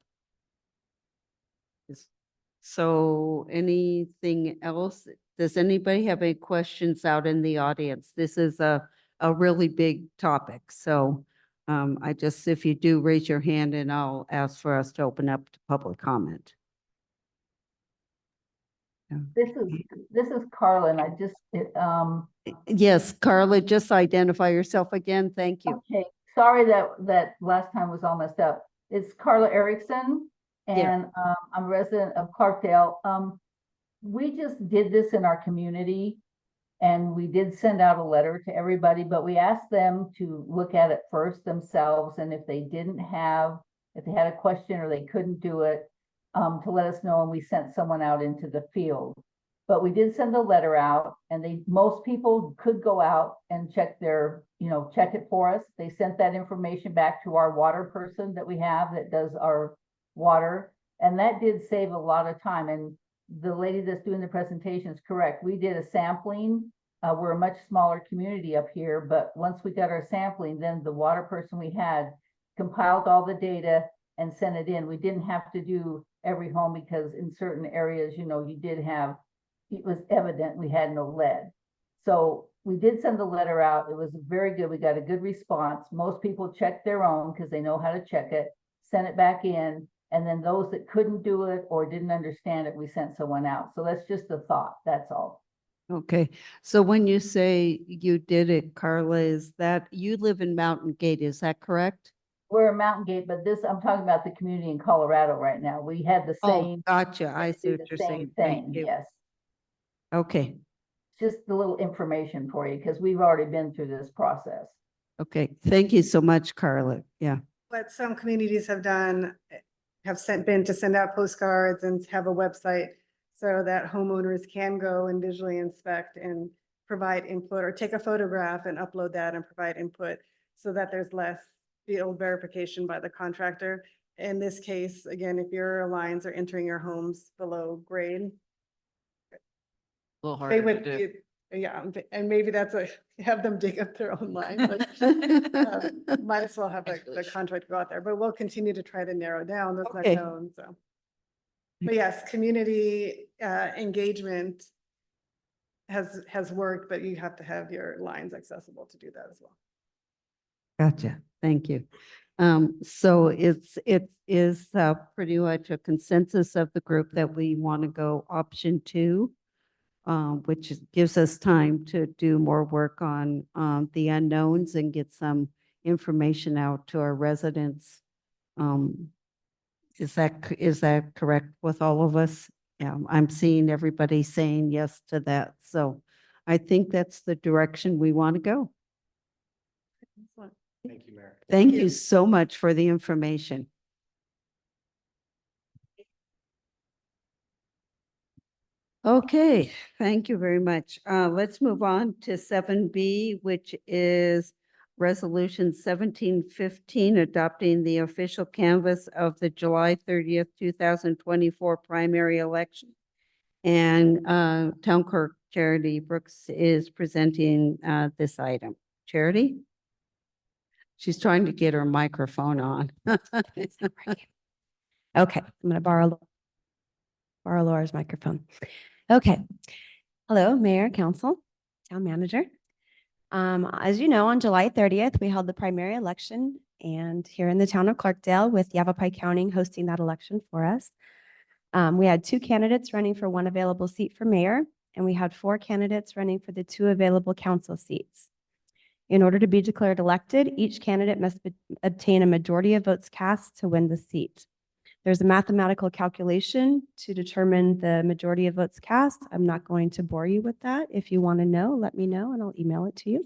S1: So anything else? Does anybody have any questions out in the audience? This is a really big topic. So if you do, raise your hand and I'll ask for us to open up to public comment.
S2: This is Carla, and I just,
S1: Yes, Carla, just identify yourself again. Thank you.
S2: okay, sorry that last time was all messed up. It's Carla Erickson,
S1: Yeah.
S2: and I'm a resident of Clarkdale. We just did this in our community, and we did send out a letter to everybody, but we asked them to look at it first themselves, and if they had a question or they couldn't do it, to let us know, and we sent someone out into the field. But we did send a letter out, and most people could go out and check check it for us. They sent that information back to our water person that we have that does our water, and that did save a lot of time. And the lady that's doing the presentation is correct. We did a sampling. We're a much smaller community up here, but once we got our sampling, then the water person we had compiled all the data and sent it in. We didn't have to do every home, because in certain areas, it was evident we had no lead. So we did send the letter out. It was very good. We got a good response. Most people checked their own because they know how to check it, sent it back in. And then those that couldn't do it or didn't understand it, we sent someone out. So that's just a thought. That's all.
S1: Okay, so when you say you did it, Carla, is that, you live in Mountain Gate, is that correct?
S2: We're a Mountain Gate, but this, I'm talking about the community in Colorado right now. We had the
S1: Oh,
S2: same.
S1: gotcha, I see
S2: do
S1: what
S2: the
S1: you're
S2: same
S1: saying. Thank
S2: thing,
S1: you.
S2: yes.
S1: Okay,
S2: Just a little information for you, because we've already been through this process.
S1: okay, thank you so much, Carla. Yeah,
S10: What some communities have done, have been to send out postcards and have a website so that homeowners can go and visually inspect and provide input, or take a photograph and upload that and provide input so that there's less field verification by the contractor. In this case, again, if your lines are entering your homes below grade,
S7: A little
S10: they
S7: harder to
S10: would,
S7: do.
S10: yeah, and maybe that's a, have them dig up their own line, but might as well have the contract go out there, but we'll continue to try to narrow down those
S1: Okay.
S10: unknowns, so. But yes, community engagement has worked, but you have to have your lines accessible to do that as well.
S1: gotcha, thank you. So it is pretty much a consensus of the group that we want to go option 2. Which gives us time to do more work on the unknowns and get some information out to our residents. Is that correct with all of us? Yeah, I'm seeing everybody saying yes to that. So I think that's the direction we want to go.
S10: Excellent.
S9: Thank you, Mayor.
S1: Thank
S10: you.
S1: you so much for the information. Okay, thank you very much. Let's move on to 7B, which is Resolution 1715, adopting the official canvas of the July 30th, 2024 primary election. And Town Clerk Charity Brooks is presenting this item. Charity? She's trying to get her microphone on.
S12: It's not working. Okay, I'm gonna borrow Laura's microphone. Okay. Hello, Mayor, Council, Town Manager. As you know, on July 30th, we held the primary election, and here in the town of Clarkdale, with Yavapai County hosting that election for us. We had 2 candidates running for 1 available seat for mayor, and we had 4 candidates running for the 2 available council seats. In order to be declared elected, each candidate must obtain a majority of votes cast to win the seat. There's a mathematical calculation to determine the majority of votes cast. I'm not going to bore you with that. If you want to know, let me know and I'll email it to you.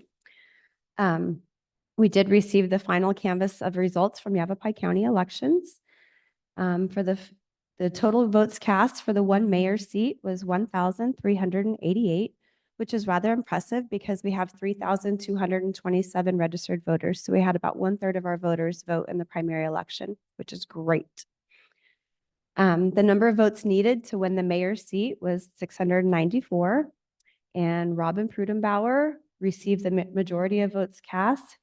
S12: We did receive the final canvas of results from Yavapai County elections. For the total votes cast for the 1 mayor seat was 1,388, which is rather impressive because we have 3,227 registered voters. So we had about 1/3 of our voters vote in the primary election, which is great. The number of votes needed to win the mayor's seat was 694, and Robin Prudenbauer received the majority of votes cast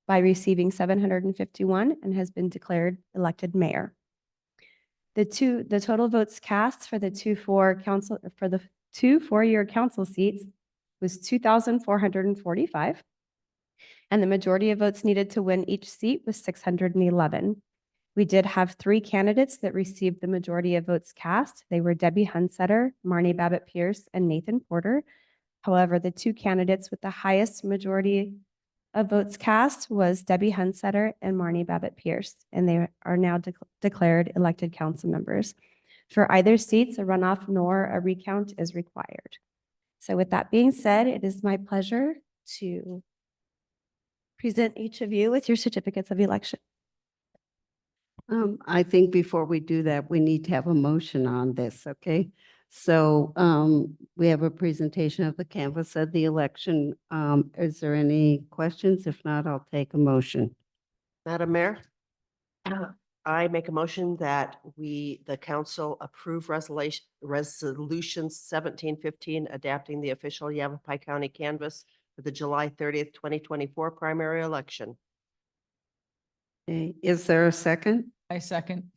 S12: by receiving 751 and has been declared elected mayor. The total votes cast for the 2 4-year council seats was 2,445, and the majority of votes needed to win each seat was 611. We did have 3 candidates that received the majority of votes cast. They were Debbie Hunsetter, Marnie Babbitt Pierce, and Nathan Porter. However, the 2 candidates with the highest majority of votes cast was Debbie Hunsetter and Marnie Babbitt Pierce, and they are now declared elected council members. For either seats, a runoff nor a recount is required. So with that being said, it is my pleasure to present each of you with your certificates of election.
S1: I think before we do that, we need to have a motion on this, okay? So we have a presentation of the canvas of the election. Is there any questions? If not, I'll take a motion.
S6: Madam Mayor, I make a motion that the council approve resolution 1715, adapting the official Yavapai County canvas for the July 30th, 2024 primary election.
S1: Okay, is there a second?
S7: I second.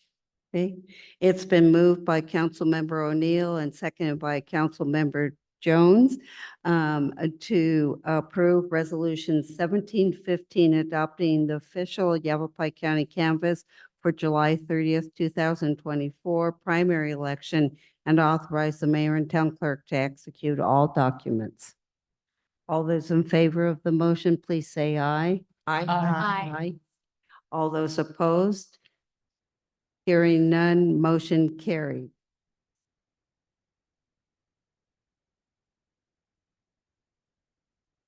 S1: Okay, it's been moved by Councilmember O'Neill and seconded by Councilmember Jones to approve Resolution 1715, adopting the official Yavapai County canvas for July 30th, 2024 primary election and authorize the mayor and town clerk to execute all documents. All those in favor of the motion, please say aye.
S3: Aye.
S1: All those opposed? Hearing none, motion carried.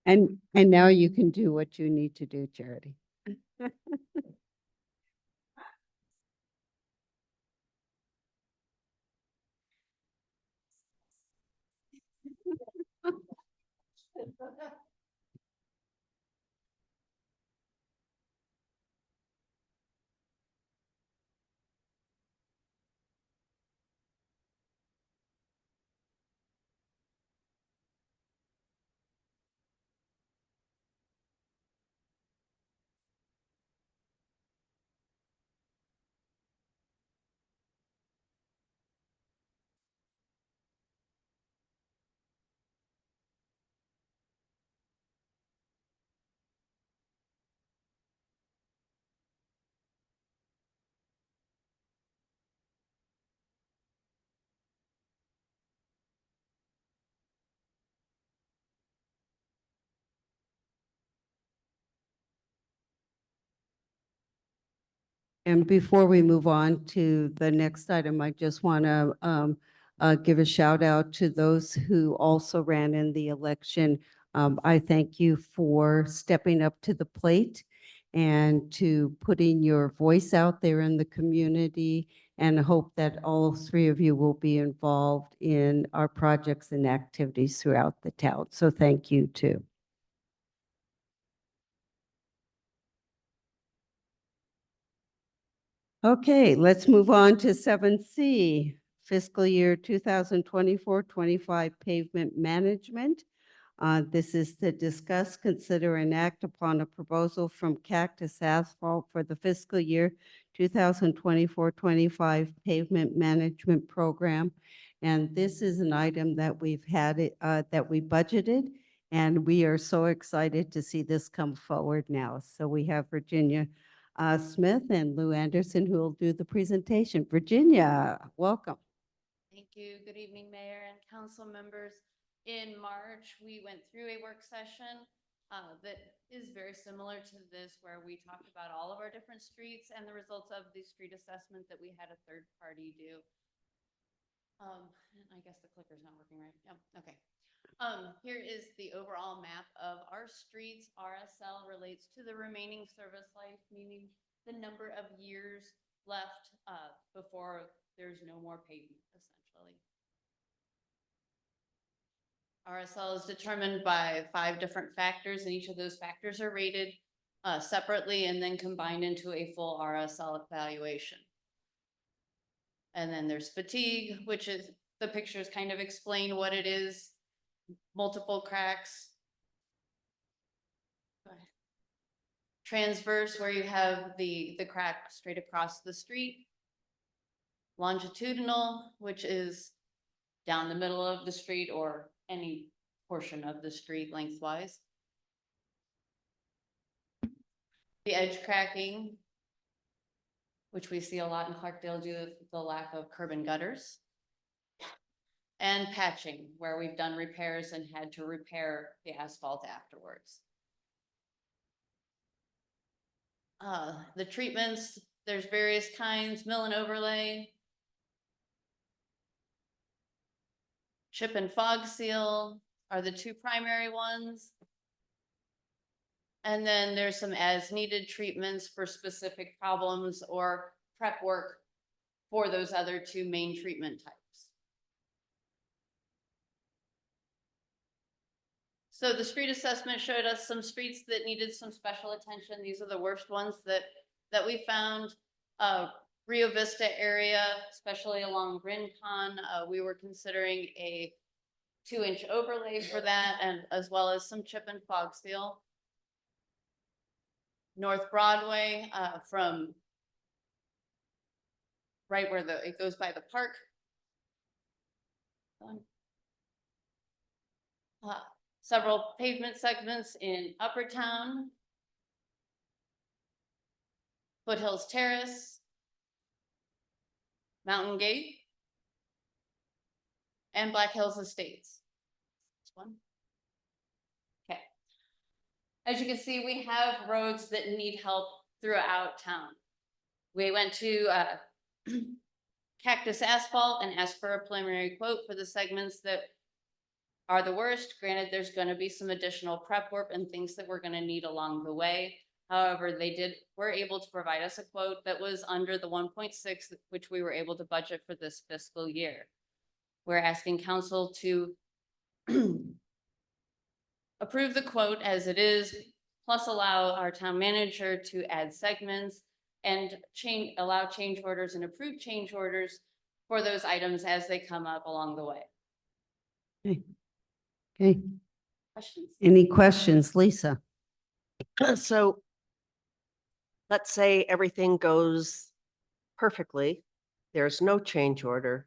S1: And now you can do what you need to do, Charity. And before we move on to the next item, I just want to give a shout out to those who also ran in the election. I thank you for stepping up to the plate and to putting your voice out there in the community, and hope that all three of you will be involved in our projects and activities throughout the town. So thank you too. Okay, let's move on to 7C, fiscal year 2024-25 pavement management. This is to discuss, consider, and act upon a proposal from Cactus Asphalt for the fiscal year 2024-25 pavement management program. And this is an item that we've had, that we budgeted, and we are so excited to see this come forward now. So we have Virginia Smith and Lou Anderson who will do the presentation. Virginia, welcome.
S13: Thank you. Good evening, Mayor and council members. In March, we went through a work session that is very similar to this, where we talked about all of our different streets and the results of the street assessment that we had a third party do. I guess the clicker's not working right. Yep. Okay. Here is the overall map of our streets. RSL relates to the remaining service life, meaning the number of years left before there's no more pavement, essentially. RSL is determined by 5 different factors, and each of those factors are rated separately and then combined into a full RSL evaluation. And then there's fatigue, which is the pictures kind of explain what it is. Multiple cracks. Transverse, where you have the crack straight across the street. Longitudinal, which is down the middle of the street or any portion of the street lengthwise. The edge cracking, which we see a lot in Clarkdale due to the lack of curb and gutters. And patching, where we've done repairs and had to repair the asphalt afterwards. The treatments, there's various kinds: mill and overlay, chip and fog seal are the 2 primary ones. And then there's some as needed treatments for specific problems or prep work for those other 2 main treatment types. So the street assessment showed us some streets that needed some special attention. These are the worst ones that we found. Rio Vista area, especially along Rincon, we were considering a 2-inch overlay for that, and as well as some chip and fog seal. North Broadway, from right where it goes by the park. Several pavement segments in Upper Town, Foothills Terrace, Mountain Gate, and Black Hills Estates. This one. Okay. As you can see, we have roads that need help throughout town. We went to Cactus Asphalt and asked for a preliminary quote for the segments that are the worst. Granted, there's going to be some additional prep work and things that we're going to need along the way. However, were able to provide us a quote that was under the 1.6, which we were able to budget for this fiscal year. We're asking council to approve the quote as it is, plus allow our town manager to add segments and allow change orders and approve change orders for those items as they come up along the way.
S1: Okay,
S13: Questions?
S1: any questions, Lisa?
S6: So let's say everything goes perfectly. There's no change order.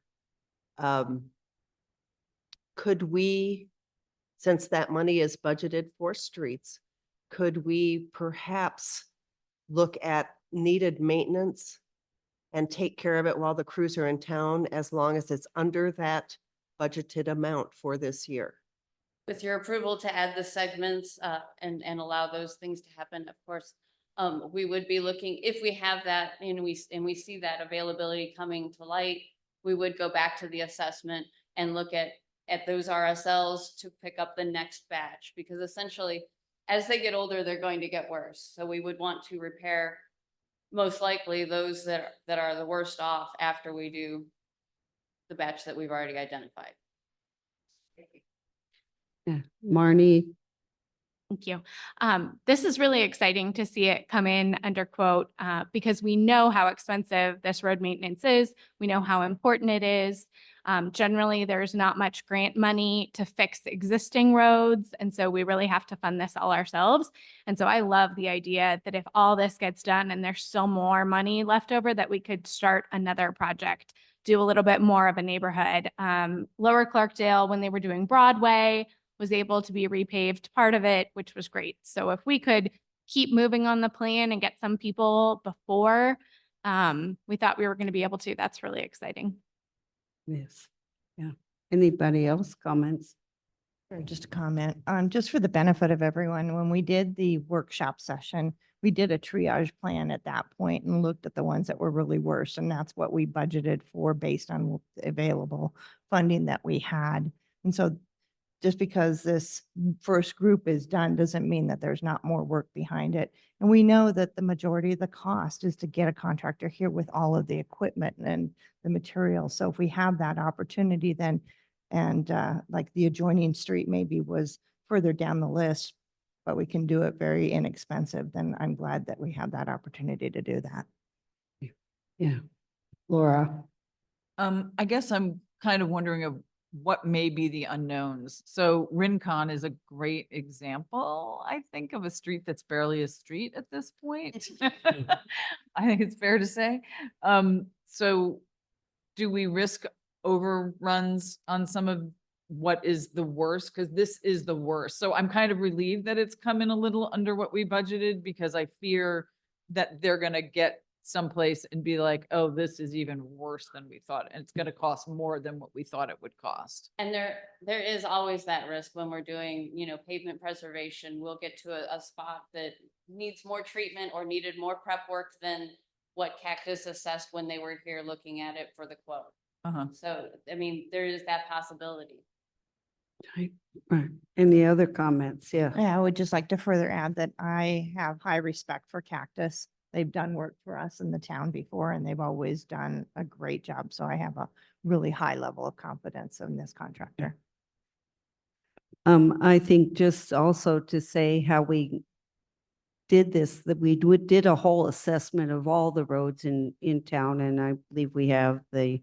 S6: Could we, since that money is budgeted for streets, could we perhaps look at needed maintenance and take care of it while the crews are in town, as long as it's under that budgeted amount for this year?
S13: With your approval to add the segments and allow those things to happen, of course, we would be looking, if we have that and we see that availability coming to light, we would go back to the assessment and look at those RSLs to pick up the next batch, because essentially as they get older, they're going to get worse. So we would want to repair most likely those that are the worst off after we do the batch that we've already identified.
S1: Yeah, Marnie,
S3: Thank you. This is really exciting to see it come in under quote because we know how expensive this road maintenance is. We know how important it is. Generally, there's not much grant money to fix existing roads. And so we really have to fund this all ourselves. And so I love the idea that if all this gets done and there's still more money left over, that we could start another project, do a little bit more of a neighborhood. Lower Clarkdale, when they were doing Broadway, was able to be repaved part of it, which was great. So if we could keep moving on the plan and get some people before we thought we were going to be able to, that's really exciting.
S1: yes, yeah. Anybody else comments?
S11: Or just a comment, just for the benefit of everyone, when we did the workshop session, we did a triage plan at that point and looked at the ones that were really worse. And that's what we budgeted for based on the available funding that we had. And so just because this first group is done doesn't mean that there's not more work behind it. And we know that the majority of the cost is to get a contractor here with all of the equipment and the material. So if we have that opportunity, then, and like the adjoining street maybe was further down the list, but we can do it very inexpensive, then I'm glad that we have that opportunity to do that.
S1: Yeah, Laura.
S7: I guess I'm kind of wondering of what may be the unknowns. So Rincon is a great example, I think, of a street that's barely a street at this point. I think it's fair to say. So do we risk overruns on some of what is the worst? Because this is the worst. So I'm kind of relieved that it's come in a little under what we budgeted, because I fear that they're going to get someplace and be like, oh, this is even worse than we thought. And it's going to cost more than what we thought it would cost.
S13: And there is always that risk when we're doing, pavement preservation. We'll get to a spot that needs more treatment or needed more prep work than what Cactus assessed when they were here looking at it for the quote. So, I mean, there is that possibility.
S1: Right. Any other comments? Yeah.
S11: Yeah, I would just like to further add that I have high respect for Cactus. They've done work for us in the town before, and they've always done a great job. So I have a really high level of confidence in this contractor.
S1: I think just also to say how we did this, that we did a whole assessment of all the roads in town, and I believe we have the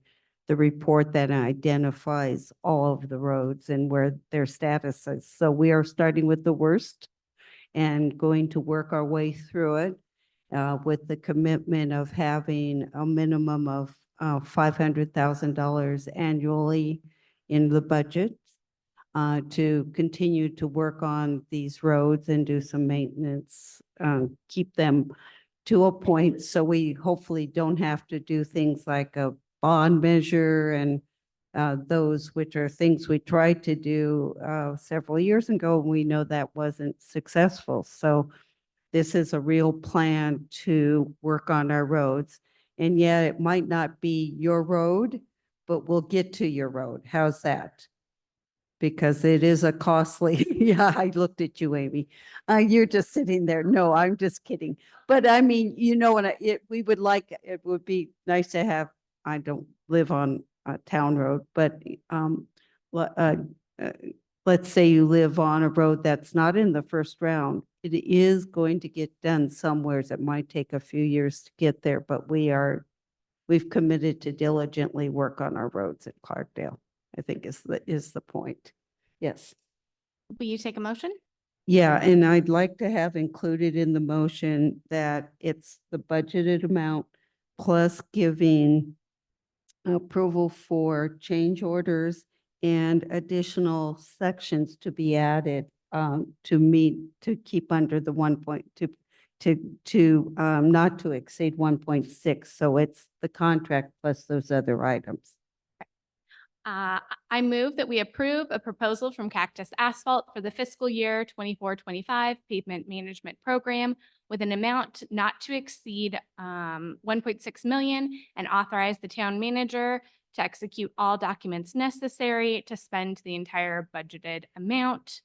S1: report that identifies all of the roads and where their status is. So we are starting with the worst and going to work our way through it with the commitment of having a minimum of $500,000 annually in the budget to continue to work on these roads and do some maintenance, keep them to a point so we hopefully don't have to do things like a bond measure and those which are things we tried to do several years ago. We know that wasn't successful. So this is a real plan to work on our roads. And yet it might not be your road, but we'll get to your road. How's that? Because it is a costly, yeah, I looked at you, Amy. You're just sitting there. No, I'm just kidding. But I mean, you know, we would like, it would be nice to have, I don't live on a town road, but le- uh, uh, let's say you live on a road that's not in the first round. It is going to get done somewheres. It might take a few years to get there, but we've committed to diligently work on our roads at Clarkdale, I think is the point. Yes.
S3: Will you take a motion?
S1: Yeah, and I'd like to have included in the motion that it's the budgeted amount plus giving approval for change orders and additional sections to be added to keep under the 1.2 not to exceed 1.6. So it's the contract plus those other items.
S3: I move that we approve a proposal from Cactus Asphalt for the fiscal year 24-25 pavement management program with an amount not to exceed 1.6 million and authorize the town manager to execute all documents necessary to spend the entire budgeted amount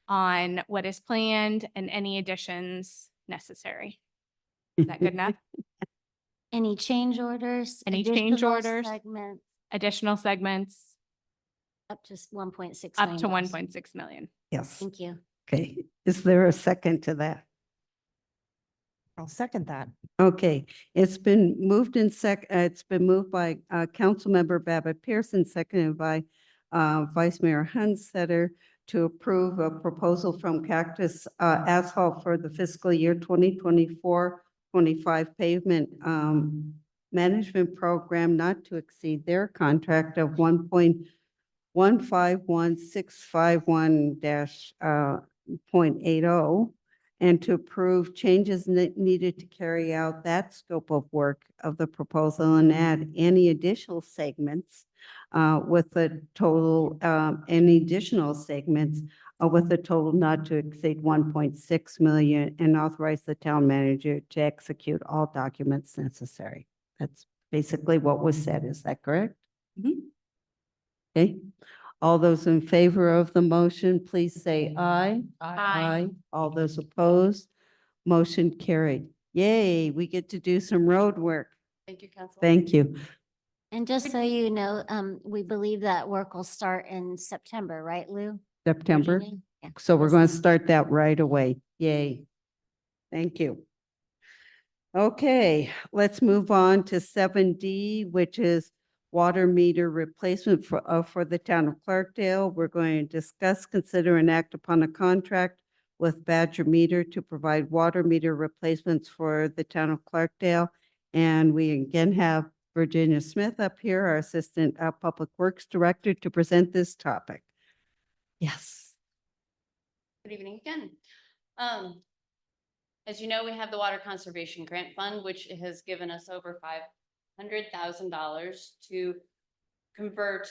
S3: on what is planned and any additions necessary. Is that good enough?
S8: Any change orders?
S3: Any change
S8: additional
S3: orders?
S8: segments,
S3: Additional segments
S8: up to 1.6
S3: up to
S8: million.
S3: 1.6 million.
S1: Yes.
S8: Thank you.
S1: Okay. Is there a second to that?
S11: I'll second that.
S1: Okay, it's been moved it's been moved by Councilmember Babbitt Pearson, seconded by Vice Mayor Hunsetter to approve a proposal from Cactus Asphalt for the fiscal year 2024-25 pavement management program not to exceed their contract of 1.151651-0.80 and to approve changes needed to carry out that scope of work of the proposal and add any additional segments with a total, any additional segments with a total not to exceed 1.6 million and authorize the town manager to execute all documents necessary. That's basically what was said. Is that correct? Okay. All those in favor of the motion, please say aye.
S3: Aye.
S1: All those opposed, motion carried. Yay, we get to do some road work.
S13: Thank you, Council.
S1: Thank you.
S8: And just so you know, we believe that work will start in September, right, Lou?
S1: September.
S8: Virginia? Yeah.
S1: So we're
S8: Yes,
S1: going to
S8: ma'am.
S1: start that right away. Yay. Thank you. Okay, let's move on to 7D, which is water meter replacement for the town of Clarkdale. We're going to discuss, consider, and act upon a contract with Badger Meter to provide water meter replacements for the town of Clarkdale. And we again have Virginia Smith up here, our Assistant Public Works Director, to present this topic. Yes.
S13: Good evening again. As you know, we have the Water Conservation Grant Fund, which has given us over $500,000 to convert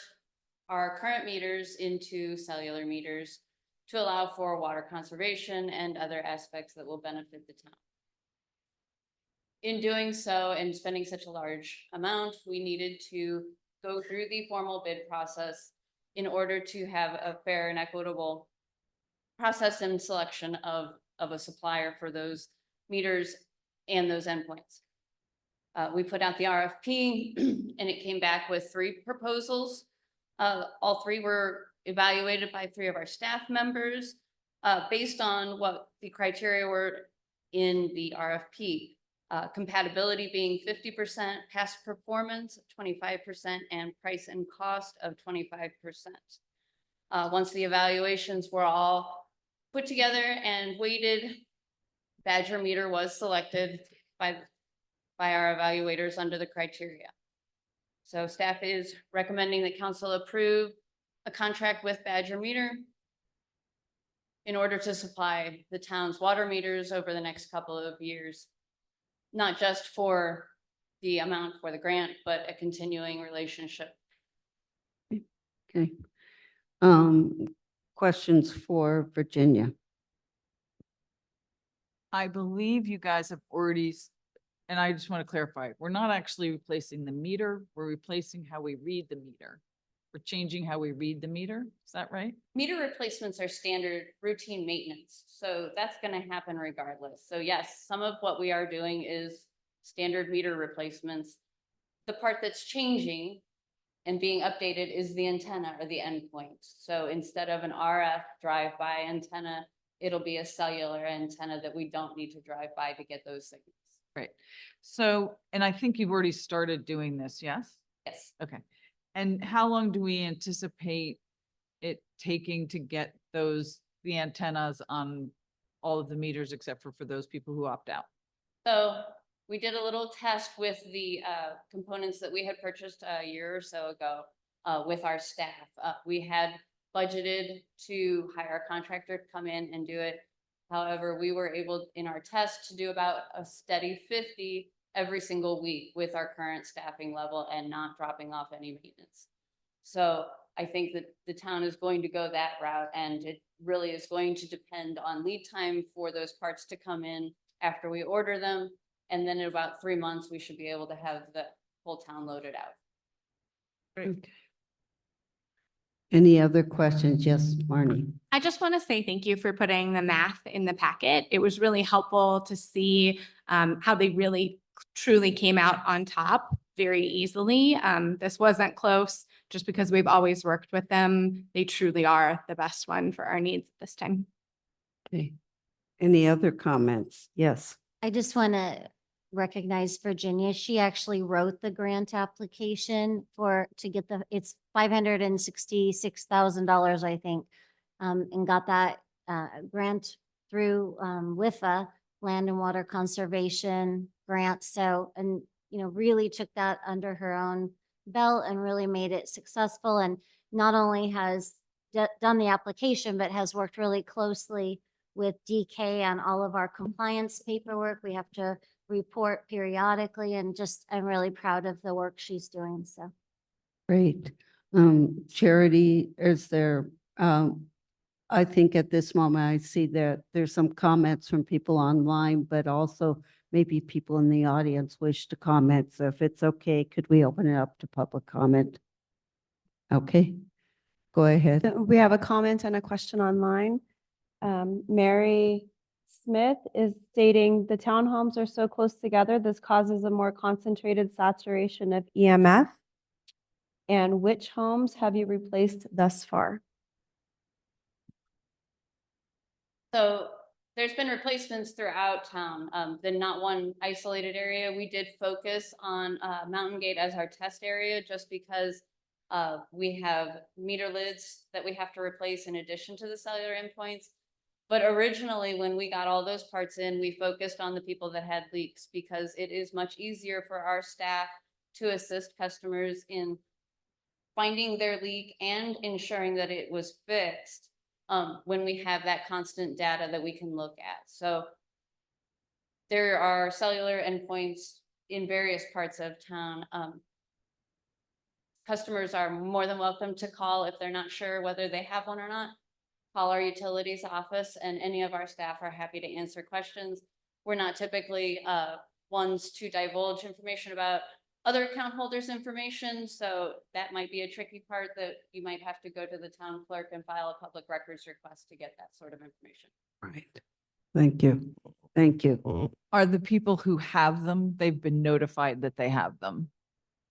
S13: our current meters into cellular meters to allow for water conservation and other aspects that will benefit the town. In doing so and spending such a large amount, we needed to go through the formal bid process in order to have a fair and equitable process and selection of a supplier for those meters and those endpoints. We put out the RFP and it came back with 3 proposals. All 3 were evaluated by 3 of our staff members based on what the criteria were in the RFP. Compatibility being 50%, past performance 25%, and price and cost of 25%. Once the evaluations were all put together and weighted, Badger Meter was selected by our evaluators under the criteria. So staff is recommending that council approve a contract with Badger Meter in order to supply the town's water meters over the next couple of years, not just for the amount for the grant, but a continuing relationship.
S1: Okay. Questions for Virginia?
S7: I believe you guys have already, and I just want to clarify, we're not actually replacing the meter, we're replacing how we read the meter. We're changing how we read the meter, is that right?
S13: Meter replacements are standard routine maintenance, so that's gonna happen regardless. So yes, some of what we are doing is standard meter replacements. The part that's changing and being updated is the antenna or the endpoint. So instead of an RF drive-by antenna, it'll be a cellular antenna that we don't need to drive by to get those signals.
S7: Right. So, and I think you've already started doing this, yes?
S13: Yes.
S7: Okay. And how long do we anticipate it taking to get the antennas on all of the meters except for those people who opt out?
S13: So we did a little test with the components that we had purchased a year or so ago with our staff. We had budgeted to hire a contractor to come in and do it. However, we were able in our test to do about a steady 50 every single week with our current staffing level and not dropping off any maintenance. So I think that the town is going to go that route, and it really is going to depend on lead time for those parts to come in after we order them. And then in about 3 months, we should be able to have the whole town loaded out.
S1: Okay. Any other questions? Yes, Marnie.
S3: I just want to say thank you for putting the math in the packet. It was really helpful to see how they really truly came out on top very easily. This wasn't close just because we've always worked with them. They truly are the best one for our needs at this time.
S1: Okay. Any other comments? Yes.
S8: I just want to recognize Virginia. She actually wrote the grant application to get it's $566,000, I think, and got that grant through WIFA, Land and Water Conservation Grant. So, and, really took that under her own belt and really made it successful. And not only has done the application, but has worked really closely with DK on all of our compliance paperwork. We have to report periodically, and I'm really proud of the work she's doing, so.
S1: Great. Charity, is there, I think at this moment I see that there's some comments from people online, but also maybe people in the audience wish to comment. So if it's okay, could we open it up to public comment? Okay, go ahead.
S12: We have a comment and a question online. Mary Smith is stating the townhomes are so close together, this causes a more concentrated saturation of EMF. And which homes have you replaced thus far?
S13: So there's been replacements throughout town. Then not one isolated area. We did focus on Mountain Gate as our test area just because we have meter lids that we have to replace in addition to the cellular endpoints. But originally, when we got all those parts in, we focused on the people that had leaks because it is much easier for our staff to assist customers in finding their leak and ensuring that it was fixed when we have that constant data that we can look at. So there are cellular endpoints in various parts of town. Customers are more than welcome to call if they're not sure whether they have one or not. Call our utilities office, and any of our staff are happy to answer questions. We're not typically ones to divulge information about other account holders' information, so that might be a tricky part that you might have to go to the town clerk and file a public records request to get that sort of information.
S1: Right. Thank you. Thank you.
S7: Are the people who have them, they've been notified that they have them?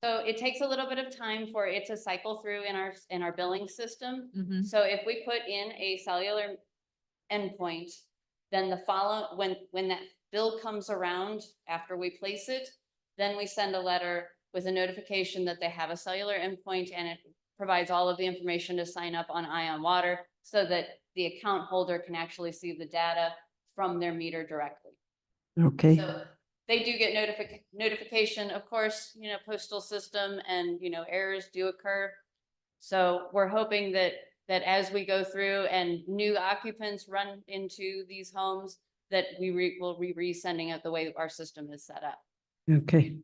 S13: So it takes a little bit of time for it to cycle through in our billing system.
S7: Mhm.
S13: So if we put in a cellular endpoint, then when that bill comes around after we place it, then we send a letter with a notification that they have a cellular endpoint, and it provides all of the information to sign up on Ion Water so that the account holder can actually see the data from their meter directly.
S1: Okay.
S13: So they do get notification, of course, postal system and, errors do occur. So we're hoping that as we go through and new occupants run into these homes, that we will be resending it the way our system is set up.
S1: Okay.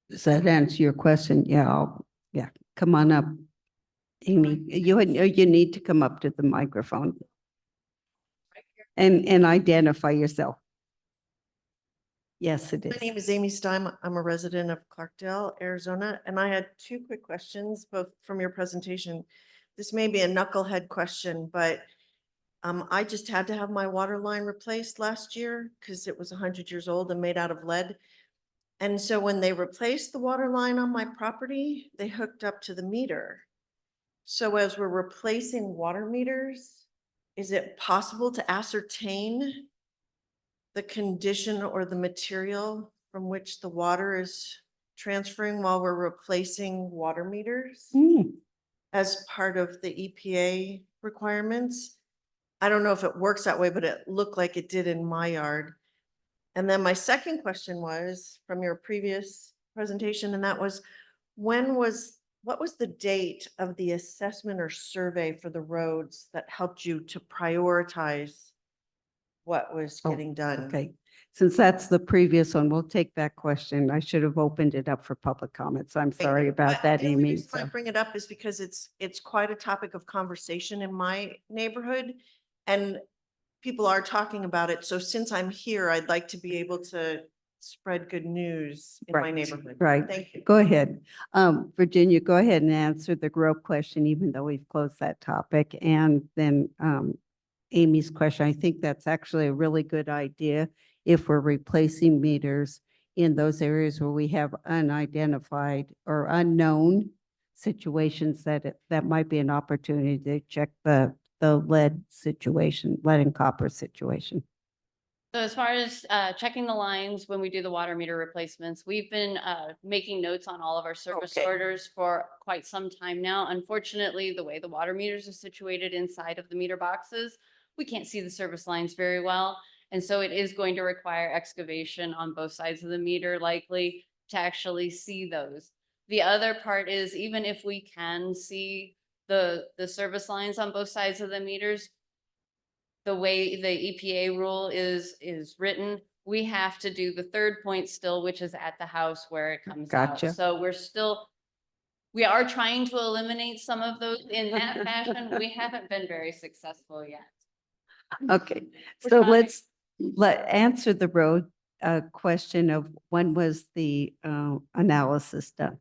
S1: Does that answer your question? Yeah, yeah, come on up. Amy, you need to come up to the microphone and identify yourself. Yes, it
S14: My
S1: is.
S14: name is Amy Stein. I'm a resident of Clarkdale, Arizona, and I had two quick questions, both from your presentation. This may be a knucklehead question, but I just had to have my water line replaced last year because it was 100 years old and made out of lead. And so when they replaced the water line on my property, they hooked up to the meter. So as we're replacing water meters, is it possible to ascertain the condition or the material from which the water is transferring while we're replacing water meters
S1: Hmm.
S14: as part of the EPA requirements? I don't know if it works that way, but it looked like it did in my yard. And then my second question was from your previous presentation, and that was, what was the date of the assessment or survey for the roads that helped you to prioritize what was
S1: Oh,
S14: getting done?
S1: Okay, since that's the previous one, we'll take that question. I should have opened it up for public comments. I'm sorry about that,
S14: The only
S1: Amy.
S14: reason I
S1: So-
S14: bring it up is because it's quite a topic of conversation in my neighborhood. And people are talking about it. So since I'm here, I'd like to be able to spread good news in my
S1: Right,
S14: neighborhood.
S1: right.
S14: Thank you.
S1: Go ahead. Virginia, go ahead and answer the growth question, even though we've closed that topic. And then Amy's question, I think that's actually a really good idea if we're replacing meters in those areas where we have unidentified or unknown situations that might be an opportunity to check the lead situation, lead and copper situation.
S13: So as far as checking the lines when we do the water meter replacements, we've been making notes on all of our service
S1: Okay.
S13: orders for quite some time now. Unfortunately, the way the water meters are situated inside of the meter boxes, we can't see the service lines very well. And so it is going to require excavation on both sides of the meter likely to actually see those. The other part is even if we can see the service lines on both sides of the meters, the way the EPA rule is written, we have to do the third point still, which is at the house where it comes out.
S1: Gotcha.
S13: So we are trying to eliminate some of those in that fashion. We haven't been very successful yet.
S1: Okay,
S13: We're
S1: so
S13: trying.
S1: let answer the road question of when was the analysis done?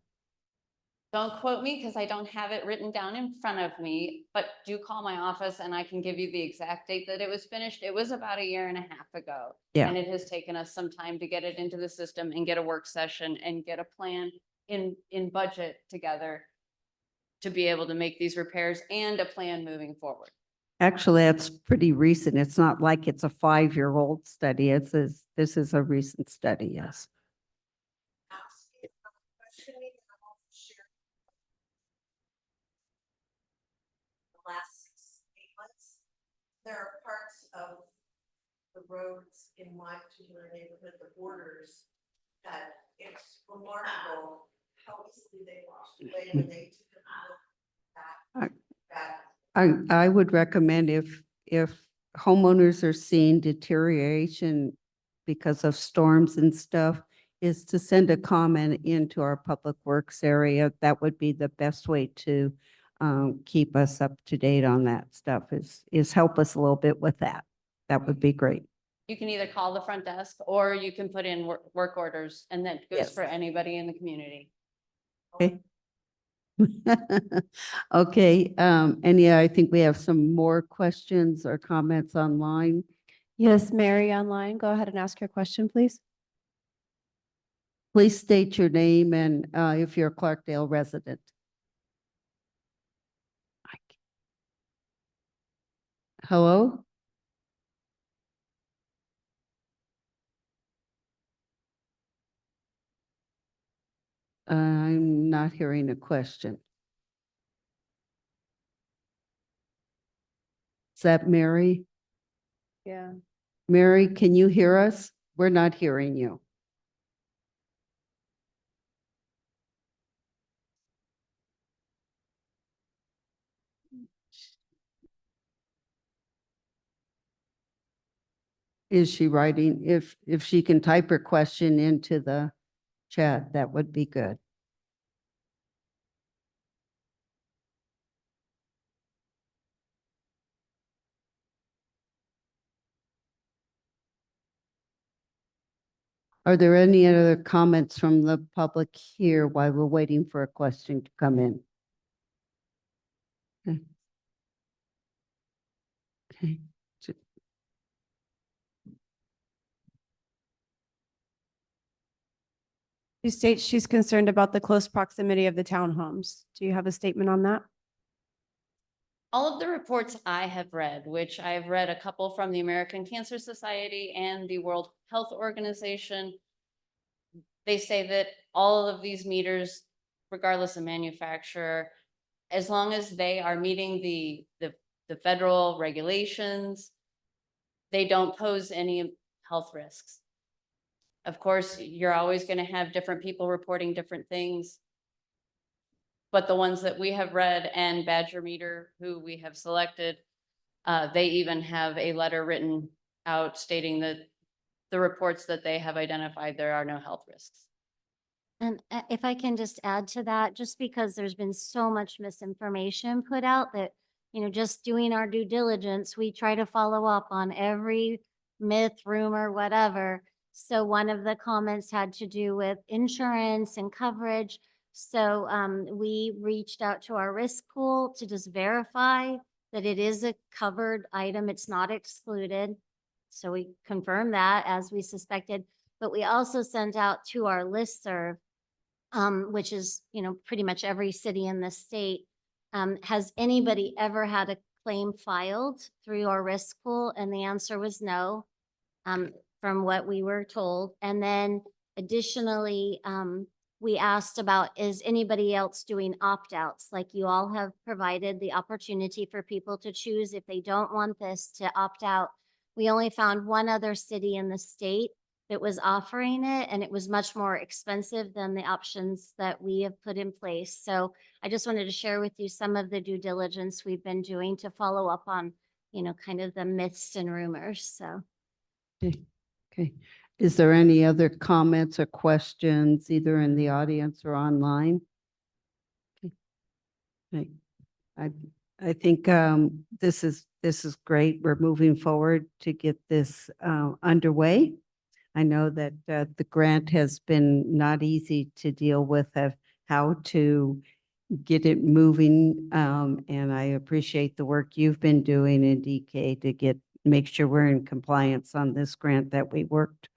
S13: Don't quote me because I don't have it written down in front of me, but do call my office and I can give you the exact date that it was finished. It was about 1.5 years ago.
S1: Yeah.
S13: And it has taken us some time to get it into the system and get a work session and get a plan in budget together to be able to make these repairs and a plan moving forward.
S1: Actually, that's pretty recent. It's not like it's a 5-year-old study. This is a recent study, yes.
S14: Last 8 months, there are parts of the roads in my particular neighborhood, the borders, that it's remarkable how easily they washed away when they took a look at that.
S1: I would recommend if homeowners are seeing deterioration because of storms and stuff, is to send a comment into our public works area. That would be the best way to keep us up to date on that stuff, is help us a little bit with that. That would be great.
S13: You can either call the front desk or you can put in work orders, and that goes
S1: Yes.
S13: for anybody in the community.
S1: Okay. Okay, I think we have some more questions or comments online.
S12: Yes, Mary online, go ahead and ask your question, please.
S1: Please state your name and if you're a Clarkdale resident. Hello? I'm not hearing a question. Is that Mary?
S12: Yeah.
S1: Mary, can you hear us? We're not hearing you. Is she writing? If she can type her question into the chat, that would be good. Are there any other comments from the public here while we're waiting for a question to come in? Okay. Okay.
S12: She states she's concerned about the close proximity of the townhomes. Do you have a statement on that?
S13: All of the reports I have read, which I've read a couple from the American Cancer Society and the World Health Organization, they say that all of these meters, regardless of manufacturer, as long as they are meeting the federal regulations, they don't pose any health risks. Of course, you're always going to have different people reporting different things. But the ones that we have read and Badger Meter, who we have selected, they even have a letter written out stating that the reports that they have identified, there are no health risks.
S8: And if I can just add to that, just because there's been so much misinformation put out that, you know, just doing our due diligence, we try to follow up on every myth, rumor, whatever. So one of the comments had to do with insurance and coverage. So we reached out to our risk pool to just verify that it is a covered item. It's not excluded. So we confirmed that as we suspected, but we also sent out to our listserv, which is, you know, pretty much every city in the state. Has anybody ever had a claim filed through our risk pool? And the answer was no, from what we were told. And then additionally, we asked about, is anybody else doing opt-outs? Like you all have provided the opportunity for people to choose if they don't want this to opt out. We only found one other city in the state that was offering it, and it was much more expensive than the options that we have put in place. So I just wanted to share with you some of the due diligence we've been doing to follow up on, you know, kind of the myths and rumors, so.
S1: Okay. Is there any other comments or questions, either in the audience or online? Okay. I think this is great. We're moving forward to get this underway. I know that the grant has been not easy to deal with of how to get it moving. And I appreciate the work you've been doing in DK to make sure we're in compliance on this grant that we worked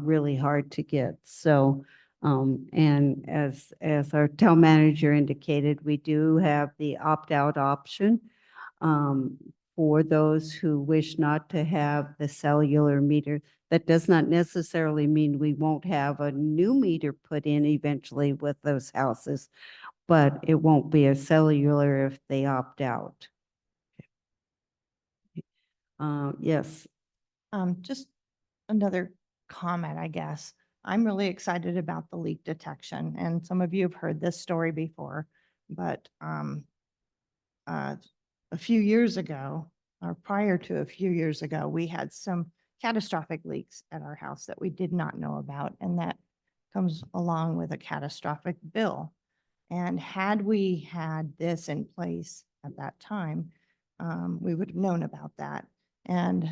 S1: really hard to get. So, and as our town manager indicated, we do have the opt-out option for those who wish not to have the cellular meter. That does not necessarily mean we won't have a new meter put in eventually with those houses, but it won't be a cellular if they opt out. Yes.
S11: Just another comment, I guess. I'm really excited about the leak detection, and some of you have heard this story before, but a few years ago, or prior to a few years ago, we had some catastrophic leaks at our house that we did not know about, and that comes along with a catastrophic bill. And had we had this in place at that time, we would have known about that. And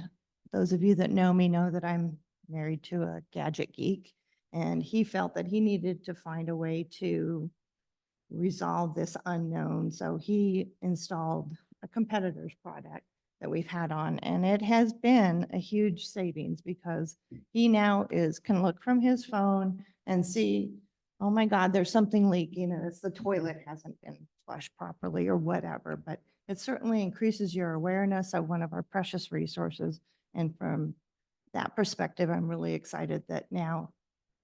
S11: those of you that know me know that I'm married to a gadget geek, and he felt that he needed to find a way to resolve this unknown. So he installed a competitor's product that we've had on, and it has been a huge savings because he now can look from his phone and see, oh my God, there's something leaking and it's the toilet hasn't been flushed properly or whatever, but it certainly increases your awareness of one of our precious resources. And from that perspective, I'm really excited that now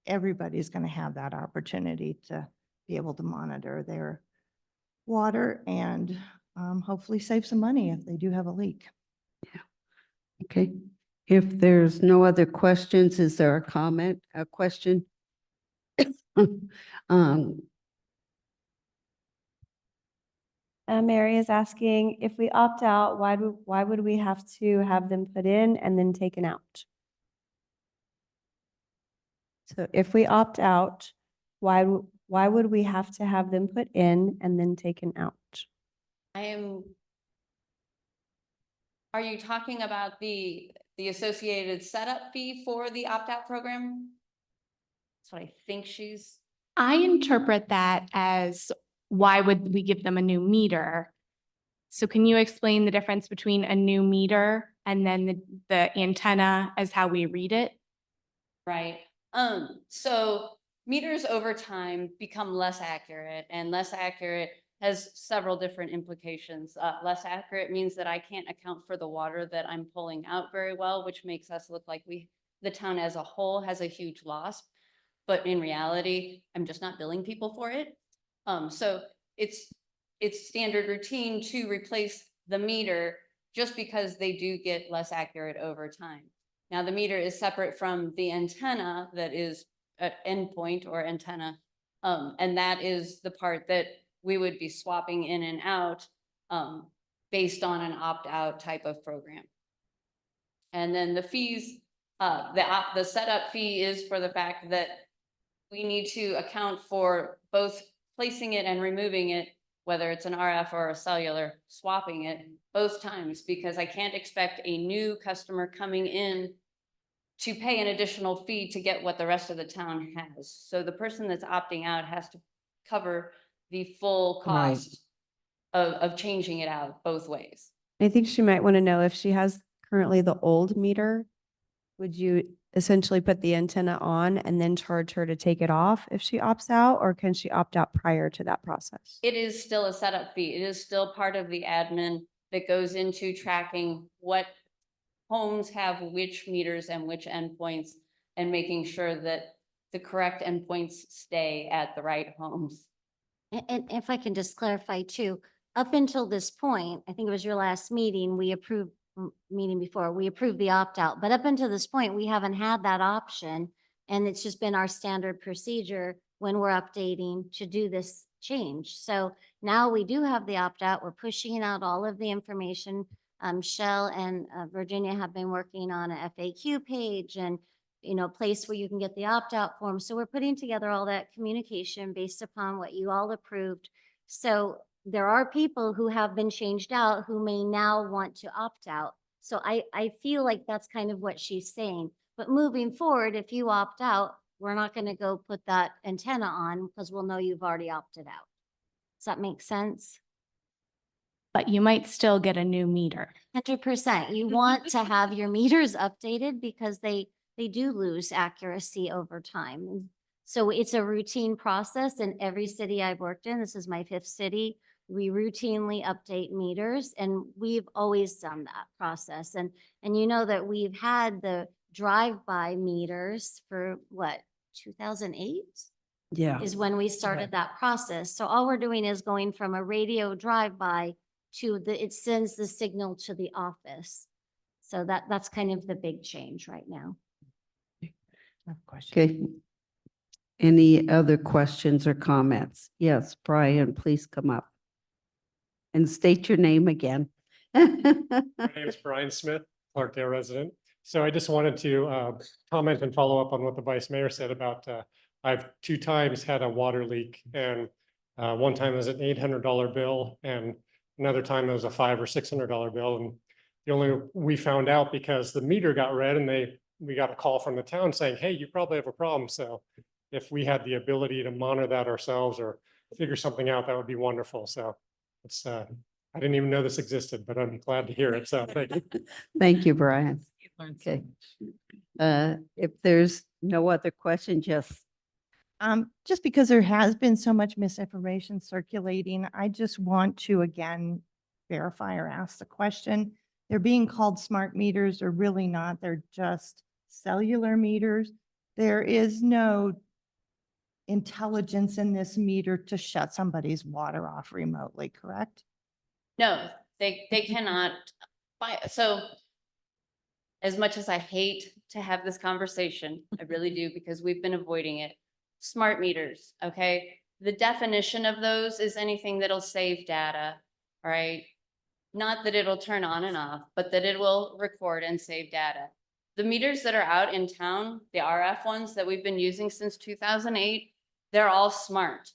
S11: everybody's going to have that opportunity to be able to monitor their water and hopefully save some money if they do have a leak.
S1: Okay. If there's no other questions, is there a question?
S12: Mary is asking, if we opt out, why would we have to have them put in and then taken out? So if we opt out, Why would we have to have them put in and then taken out?
S13: Are you talking about the associated setup fee for the opt-out program? That's what I think she's.
S3: I interpret that as why would we give them a new meter? So can you explain the difference between a new meter and then the antenna as how we read it?
S13: Right. So meters over time become less accurate, and less accurate has several different implications. Less accurate means that I can't account for the water that I'm pulling out very well, which makes us look like the town as a whole has a huge loss. But in reality, I'm just not billing people for it. So it's standard routine to replace the meter just because they do get less accurate over time. Now, the meter is separate from the antenna that is an endpoint or antenna. And that is the part that we would be swapping in and out based on an opt-out type of program. And then the fees, the setup fee is for the fact that we need to account for both placing it and removing it, whether it's an RF or a cellular, swapping it both times, because I can't expect a new customer coming in to pay an additional fee to get what the rest of the town has. So the person that's opting out has to cover the full cost of changing it out both ways.
S12: I think she might want to know if she has currently the old meter, would you essentially put the antenna on and then charge her to take it off if she opts out, or can she opt out prior to that process?
S13: It is still a setup fee. It is still part of the admin that goes into tracking what homes have which meters and which endpoints, and making sure that the correct endpoints stay at the right homes.
S8: And if I can just clarify too, up until this point, I think it was your last meeting, we approved, meeting before, we approved the opt-out, but up until this point, we haven't had that option. And it's just been our standard procedure when we're updating to do this change. So now we do have the opt-out, we're pushing out all of the information. Shell and Virginia have been working on a FAQ page and, place where you can get the opt-out form. So we're putting together all that communication based upon what you all approved. So there are people who have been changed out who may now want to opt out. So I feel like that's kind of what she's saying. But moving forward, if you opt out, we're not going to go put that antenna on because we'll know you've already opted out. Does that make sense?
S3: But you might still get a new meter.
S8: 100%. You want to have your meters updated because they do lose accuracy over time. And so it's a routine process in every city I've worked in. This is my 5th city. We routinely update meters, and we've always done that process. And you know that we've had the drive-by meters for what, 2008?
S1: Yeah.
S8: Is when we started that process. So all we're doing is going from a radio drive-by to it sends the signal to the office. So that's kind of the big change right now.
S1: Okay. Any other questions or comments? Yes, Brian, please come up. And state your name again.
S4: My name is Brian Smith, Clarkdale resident. So I just wanted to comment and follow up on what the vice mayor said about, I've 2 times had a water leak, and one time it was an $800 bill, and another time it was a $500 or $600 bill. And we found out because the meter got read, and we got a call from the town saying, hey, you probably have a problem. So if we had the ability to monitor that ourselves or figure something out, that would be wonderful. So it's, I didn't even know this existed, but I'm glad to hear it. So thank you.
S1: Thank you, Brian.
S7: Learned so
S1: Okay.
S7: much.
S1: If there's no other question, just
S11: Just because there has been so much misinformation circulating, I just want to again verify or ask the question. They're being called smart meters. They're really not. They're just cellular meters. There is no intelligence in this meter to shut somebody's water off remotely, correct?
S13: No, they cannot buy. So as much as I hate to have this conversation, I really do, because we've been avoiding it. Smart meters, okay? The definition of those is anything that'll save data, all right? Not that it'll turn on and off, but that it will record and save data. The meters that are out in town, the RF ones that we've been using since 2008, They're all smart.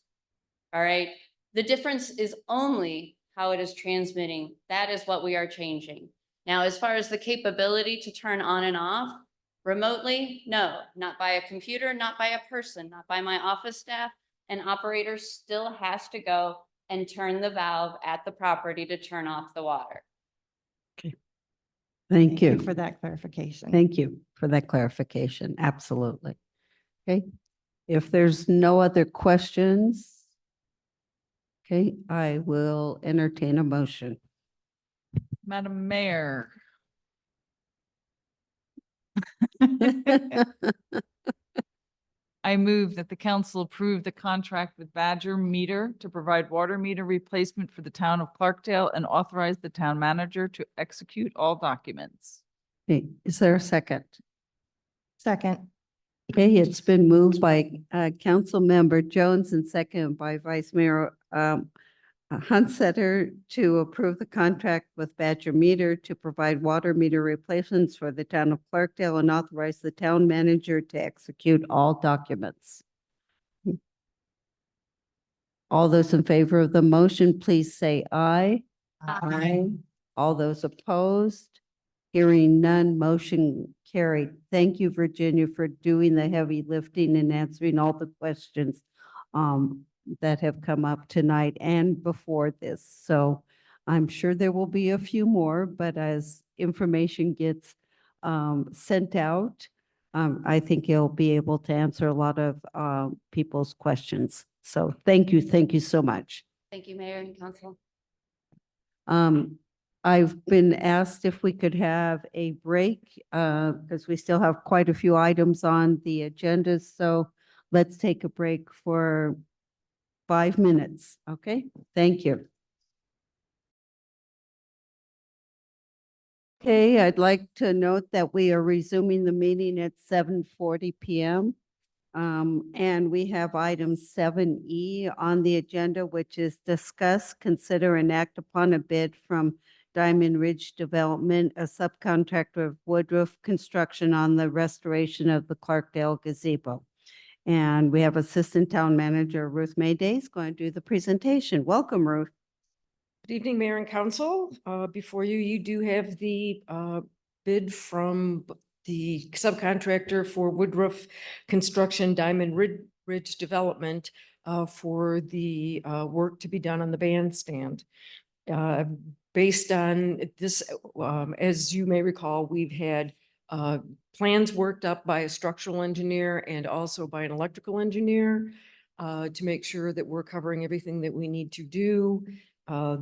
S13: All right. The difference is only how it is transmitting. That is what we are changing. Now, as far as the capability to turn on and off remotely, no, not by a computer, not by a person, not by my office staff. An operator still has to go and turn the valve at the property to turn off the water.
S1: Thank you.
S11: For that clarification.
S1: Thank you for that clarification. Absolutely. Okay. If there's no other questions, okay, I will entertain a motion.
S7: Madam Mayor. I move that the council approve the contract with Badger Meter to provide water meter replacement for the town of Clarkdale and authorize the town manager to execute all documents.
S1: Okay, is there a second?
S11: Second.
S1: Okay, it's been moved by Councilmember Jones and second by Vice Mayor Hunsetter to approve the contract with Badger Meter to provide water meter replacements for the town of Clarkdale and authorize the town manager to execute all documents. All those in favor of the motion, please say aye. Aye. All those opposed? Hearing none, motion carried. Thank you, Virginia, for doing the heavy lifting and answering all the questions that have come up tonight and before this. So I'm sure there will be a few more, but as information gets sent out, I think you'll be able to answer a lot of people's questions. So thank you so much.
S13: Thank you, Mayor and Council.
S1: I've been asked if we could have a break because we still have quite a few items on the agenda. So let's take a break for 5 minutes. Okay, thank you. Okay, I'd like to note that we are resuming the meeting at 7:40 p.m. And we have item 7E on the agenda, which is discuss, consider, and act upon a bid from Diamond Ridge Development, a subcontractor of Woodruff Construction on the restoration of the Clarkdale gazebo. And we have Assistant Town Manager Ruth Mayday is going to do the presentation. Welcome, Ruth.
S15: Good evening, Mayor and Council. Before you, you do have the bid from the subcontractor for Woodruff Construction Diamond Ridge Development for the work to be done on the bandstand. Based on this, as you may recall, we've had plans worked up by a structural engineer and also by an electrical engineer to make sure that we're covering everything that we need to do.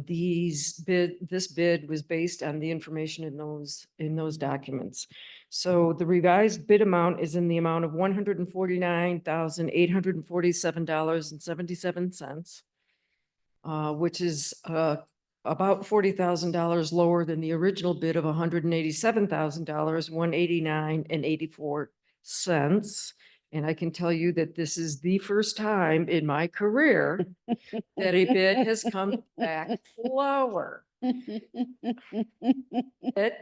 S15: This bid was based on the information in those documents. So the revised bid amount is in the amount of $149,847.77, which is about $40,000 lower than the original bid of $187,000, $189.84. And I can tell you that this is the first time in my career that a bid has come back lower. It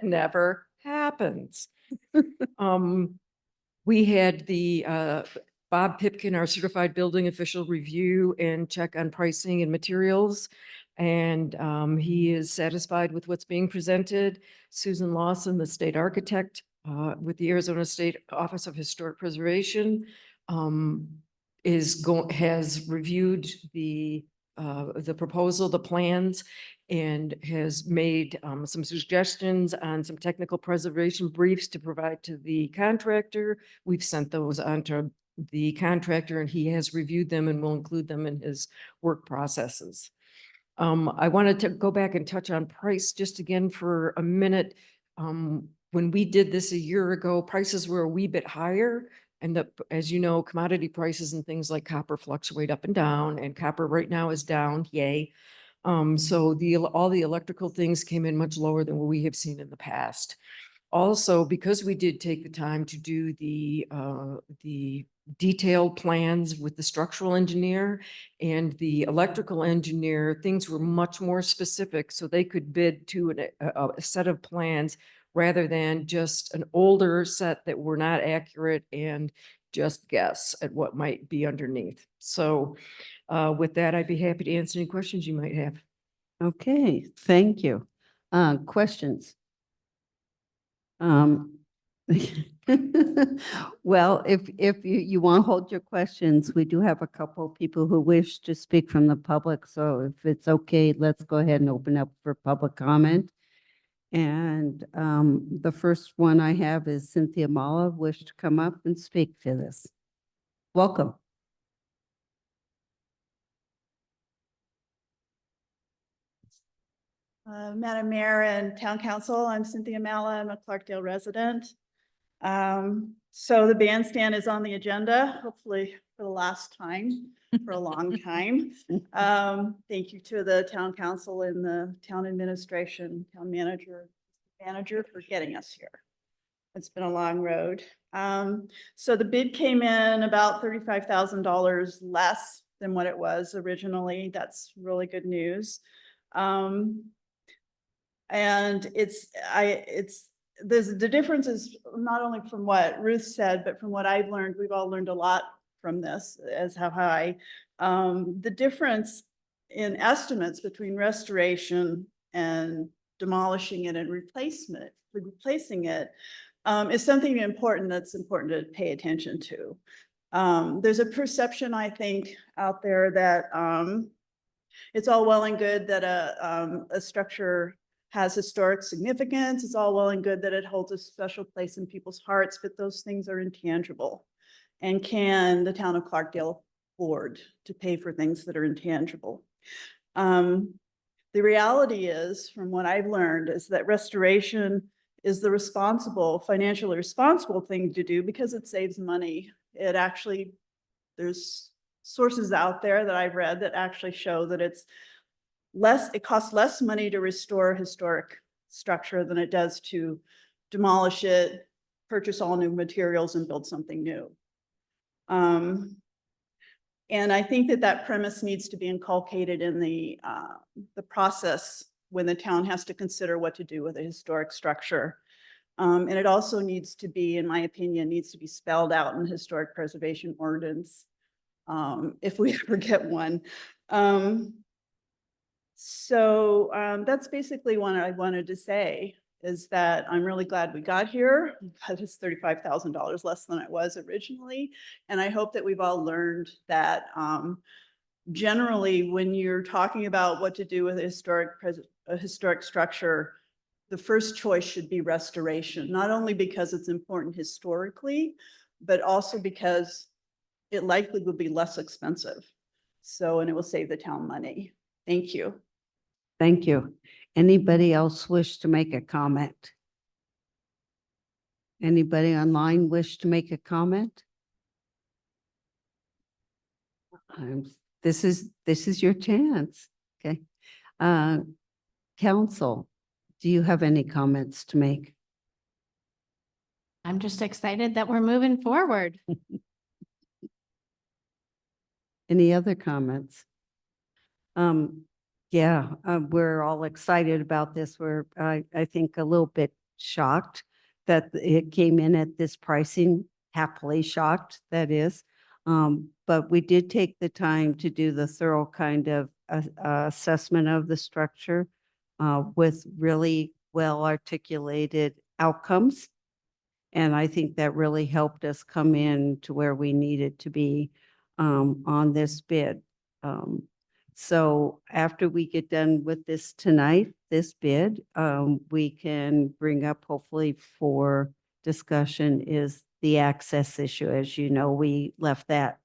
S15: never happens. We had the Bob Pipkin, our certified building official, review and check on pricing and materials. And he is satisfied with what's being presented. Susan Lawson, the state architect with the Arizona State Office of Historic Preservation, has reviewed the proposal, the plans, and has made some suggestions on some technical preservation briefs to provide to the contractor. We've sent those on to the contractor and he has reviewed them and will include them in his work processes. I wanted to go back and touch on price just again for a minute. When we did this a year ago, prices were a wee bit higher. And as you know, commodity prices and things like copper fluctuate up and down, and copper right now is down, yay. So all the electrical things came in much lower than what we have seen in the past. Also, because we did take the time to do the detailed plans with the structural engineer and the electrical engineer, things were much more specific, so they could bid to a set of plans rather than just an older set that were not accurate and just guess at what might be underneath. So with that, I'd be happy to answer any questions you might have.
S1: Okay, thank you. Questions? Well, if you want to hold your questions, we do have a couple people who wish to speak from the public. So if it's okay, let's go ahead and open up for public comment. And the first one I have is Cynthia Mala, wish to come up and speak to this. Welcome.
S16: Madam Mayor and Town Council, I'm Cynthia Mala. I'm a Clarkdale resident. So the bandstand is on the agenda, hopefully for the last time, for a long time. Thank you to the Town Council and the Town Administration, Town Manager for getting us here. It's been a long road. So the bid came in about $35,000 less than what it was originally. That's really good news. And the difference is not only from what Ruth said, but from what I've learned. We've all learned a lot from this, as have I. The difference in estimates between restoration and demolishing it and replacing it is something important that's important to pay attention to. There's a perception, I think, out there that it's all well and good that a structure has historic significance. It's all well and good that it holds a special place in people's hearts, but those things are intangible. And can the town of Clarkdale afford to pay for things that are intangible? The reality is, from what I've learned, is that restoration is the financially responsible thing to do because it saves money. It actually, there's sources out there that I've read that actually show that it costs less money to restore a historic structure than it does to demolish it, purchase all new materials and build something new. And I think that premise needs to be inculcated in the process when the town has to consider what to do with a historic structure. And it also needs to be, in my opinion, needs to be spelled out in the historic preservation ordinance, if we ever get one. So that's basically what I wanted to say, is that I'm really glad we got here. That is $35,000 less than it was originally. And I hope that we've all learned that generally when you're talking about what to do with a historic structure, the first choice should be restoration, not only because it's important historically, but also because it likely will be less expensive. So, and it will save the town money. Thank you.
S1: Thank you. Anybody else wish to make a comment? Anybody online wish to make a comment? This is your chance. Okay. Council, do you have any comments to make?
S3: I'm just excited that we're moving forward.
S1: Any other comments? Yeah, we're all excited about this. We're, I think, a little bit shocked that it came in at this pricing, happily shocked, that is. But we did take the time to do the thorough kind of assessment of the structure with really well articulated outcomes. And I think that really helped us come in to where we needed to be on this bid. So after we get done with this tonight, this bid, we can bring up hopefully for discussion is the access issue. As you know, we left that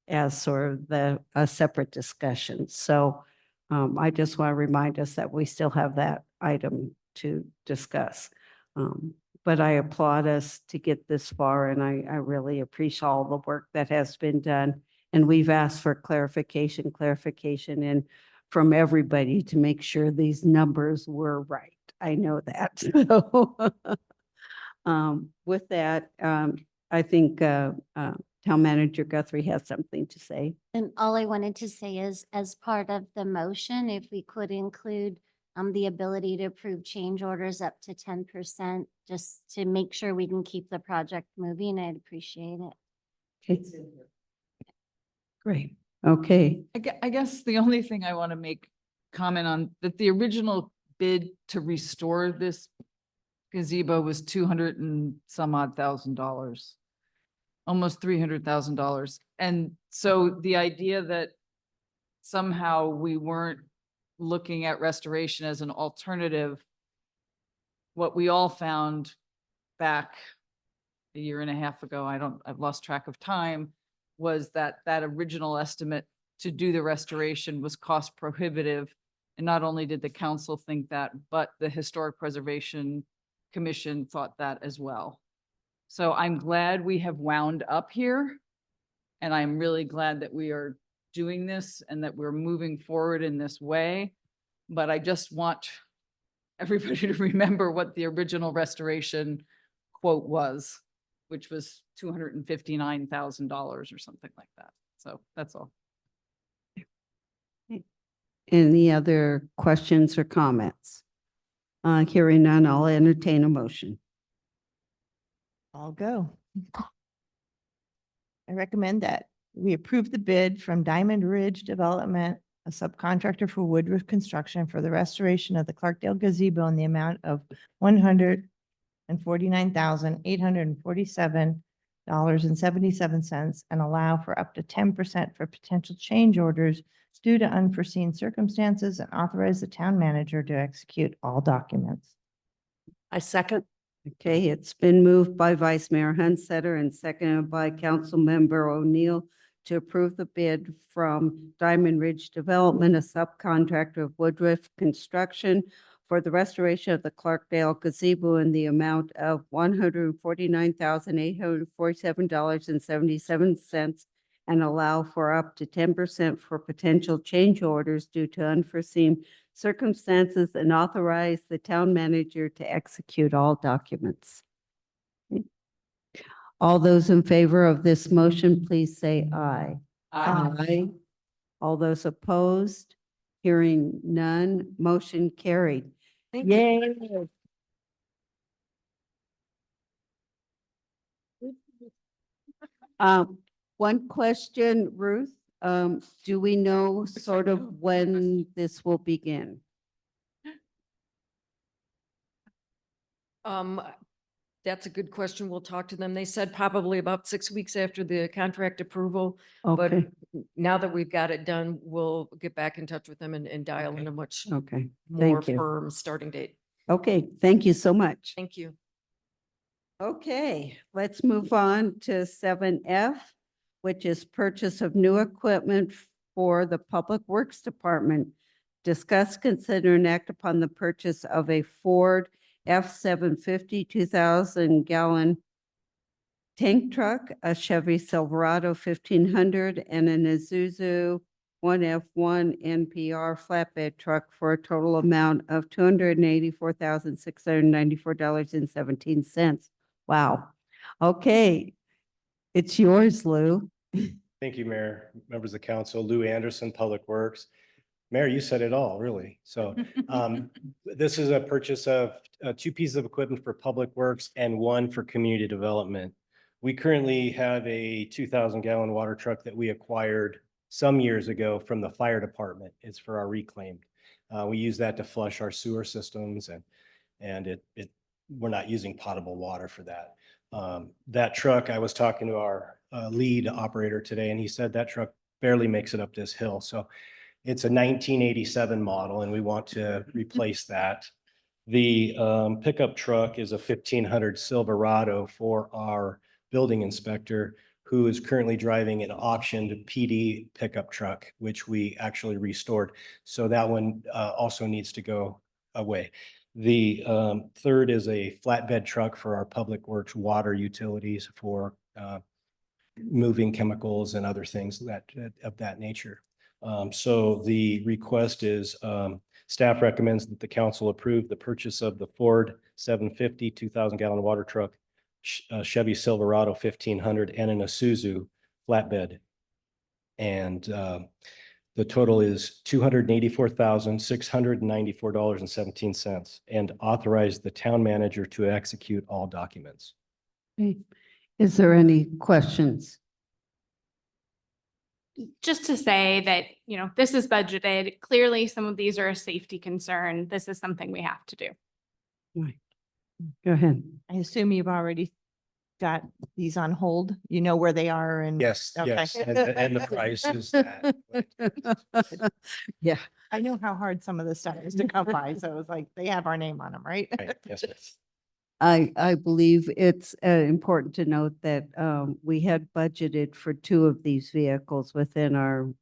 S1: as sort of a separate discussion. So I just want to remind us that we still have that item to discuss. But I applaud us to get this far, and I really appreciate all the work that has been done. And we've asked for clarification, and from everybody to make sure these numbers were right. I know that. So with that, I think Town Manager Guthrie has something to say.
S8: And all I wanted to say is, as part of the motion, if we could include the ability to approve change orders up to 10%, just to make sure we can keep the project moving. I'd appreciate it.
S1: Okay.
S7: Great.
S1: Okay,
S7: I guess the only thing I want to make comment on, that the original bid to restore this gazebo was 200 and some odd $1,000, almost $300,000. And so the idea that somehow we weren't looking at restoration as an alternative, what we all found back a year and a half ago, I've lost track of time, was that that original estimate to do the restoration was cost prohibitive. And not only did the council think that, but the Historic Preservation Commission thought that as well. So I'm glad we have wound up here. And I'm really glad that we are doing this and that we're moving forward in this way. But I just want everybody to remember what the original restoration quote was, which was $259,000 or something like that. So that's all.
S1: any other questions or comments? Hearing none, I'll entertain a motion.
S11: I'll go. I recommend that we approve the bid from Diamond Ridge Development, a subcontractor for Woodruff Construction, for the restoration of the Clarkdale gazebo in the amount of $149,847.77 and allow for up to 10% for potential change orders due to unforeseen circumstances, and authorize the town manager to execute all documents.
S6: I second.
S1: Okay, it's been moved by Vice Mayor Hunsetter and seconded by Councilmember O'Neill to approve the bid from Diamond Ridge Development, a subcontractor of Woodruff Construction, for the restoration of the Clarkdale gazebo in the amount of $149,847.77 and allow for up to 10% for potential change orders due to unforeseen circumstances, and authorize the town manager to execute all documents. All those in favor of this motion, please say aye. Aye. All those opposed? Hearing none, motion carried. Yay. One question, Ruth, do we know sort of when this will begin?
S15: That's a good question. We'll talk to them. They said probably about 6 weeks after the contract approval. But
S1: Okay,
S15: now that we've got it done, we'll get back in touch with them and dial in a much
S1: okay,
S15: more
S1: thank you.
S15: firm starting date.
S1: Okay, thank you so much.
S15: Thank you.
S1: Okay, let's move on to 7F, which is purchase of new equipment for the Public Works Department. Discuss, consider, and act upon the purchase of a Ford F-750 2,000-gallon tank truck, a Chevy Silverado 1500, and an Isuzu 1F1 NPR flatbed truck for a total amount of $284,694.17. Wow. Okay, it's yours, Lou.
S9: Thank you, Mayor, members of council. Lou Anderson, Public Works. Mayor, you said it all, really. So this is a purchase of two pieces of equipment for Public Works and one for community development. We currently have a 2,000-gallon water truck that we acquired some years ago from the fire department. It's for our reclaimed. We use that to flush our sewer systems, and we're not using potable water for that. That truck, I was talking to our lead operator today, and he said that truck barely makes it up this hill. So it's a 1987 model, and we want to replace that. The pickup truck is a 1500 Silverado for our building inspector, who is currently driving an auctioned PD pickup truck, which we actually restored. So that one also needs to go away. The third is a flatbed truck for our Public Works water utilities for moving chemicals and other things of that nature. So the request is, staff recommends that the council approve the purchase of the Ford 750 2,000-gallon water truck, Chevy Silverado 1500, and an Isuzu flatbed. And The total is $284,694.17 and authorize the town manager to execute all documents.
S1: Okay. Is there any questions?
S3: Just to say that, this is budgeted. Clearly, some of these are a safety concern. This is something we have to do.
S1: Right. Go ahead.
S11: I assume you've already got these on hold. You know where they are and.
S9: Yes,
S11: Okay.
S9: yes, and the price is that.
S1: Yeah.
S11: I know how hard some of this stuff is to come by, so it's like, they have our name on them, right?
S9: Right, yes, yes.
S1: I believe it's important to note that we had budgeted for 2 of these vehicles within our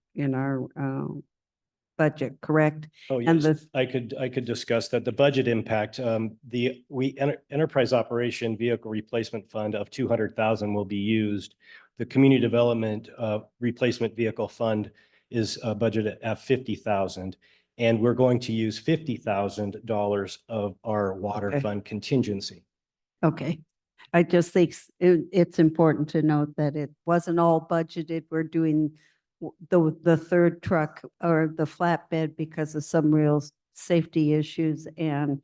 S1: budget, correct?
S9: Oh,
S1: And
S9: yes, I could discuss that. The budget impact, enterprise operation vehicle replacement fund of 200,000 will be used. The community development replacement vehicle fund is budgeted at 50,000. And we're going to use $50,000 of our water
S1: Okay.
S9: fund contingency.
S1: Okay. I just think it's important to note that it wasn't all budgeted. We're doing the third truck or the flatbed because of some real safety issues, and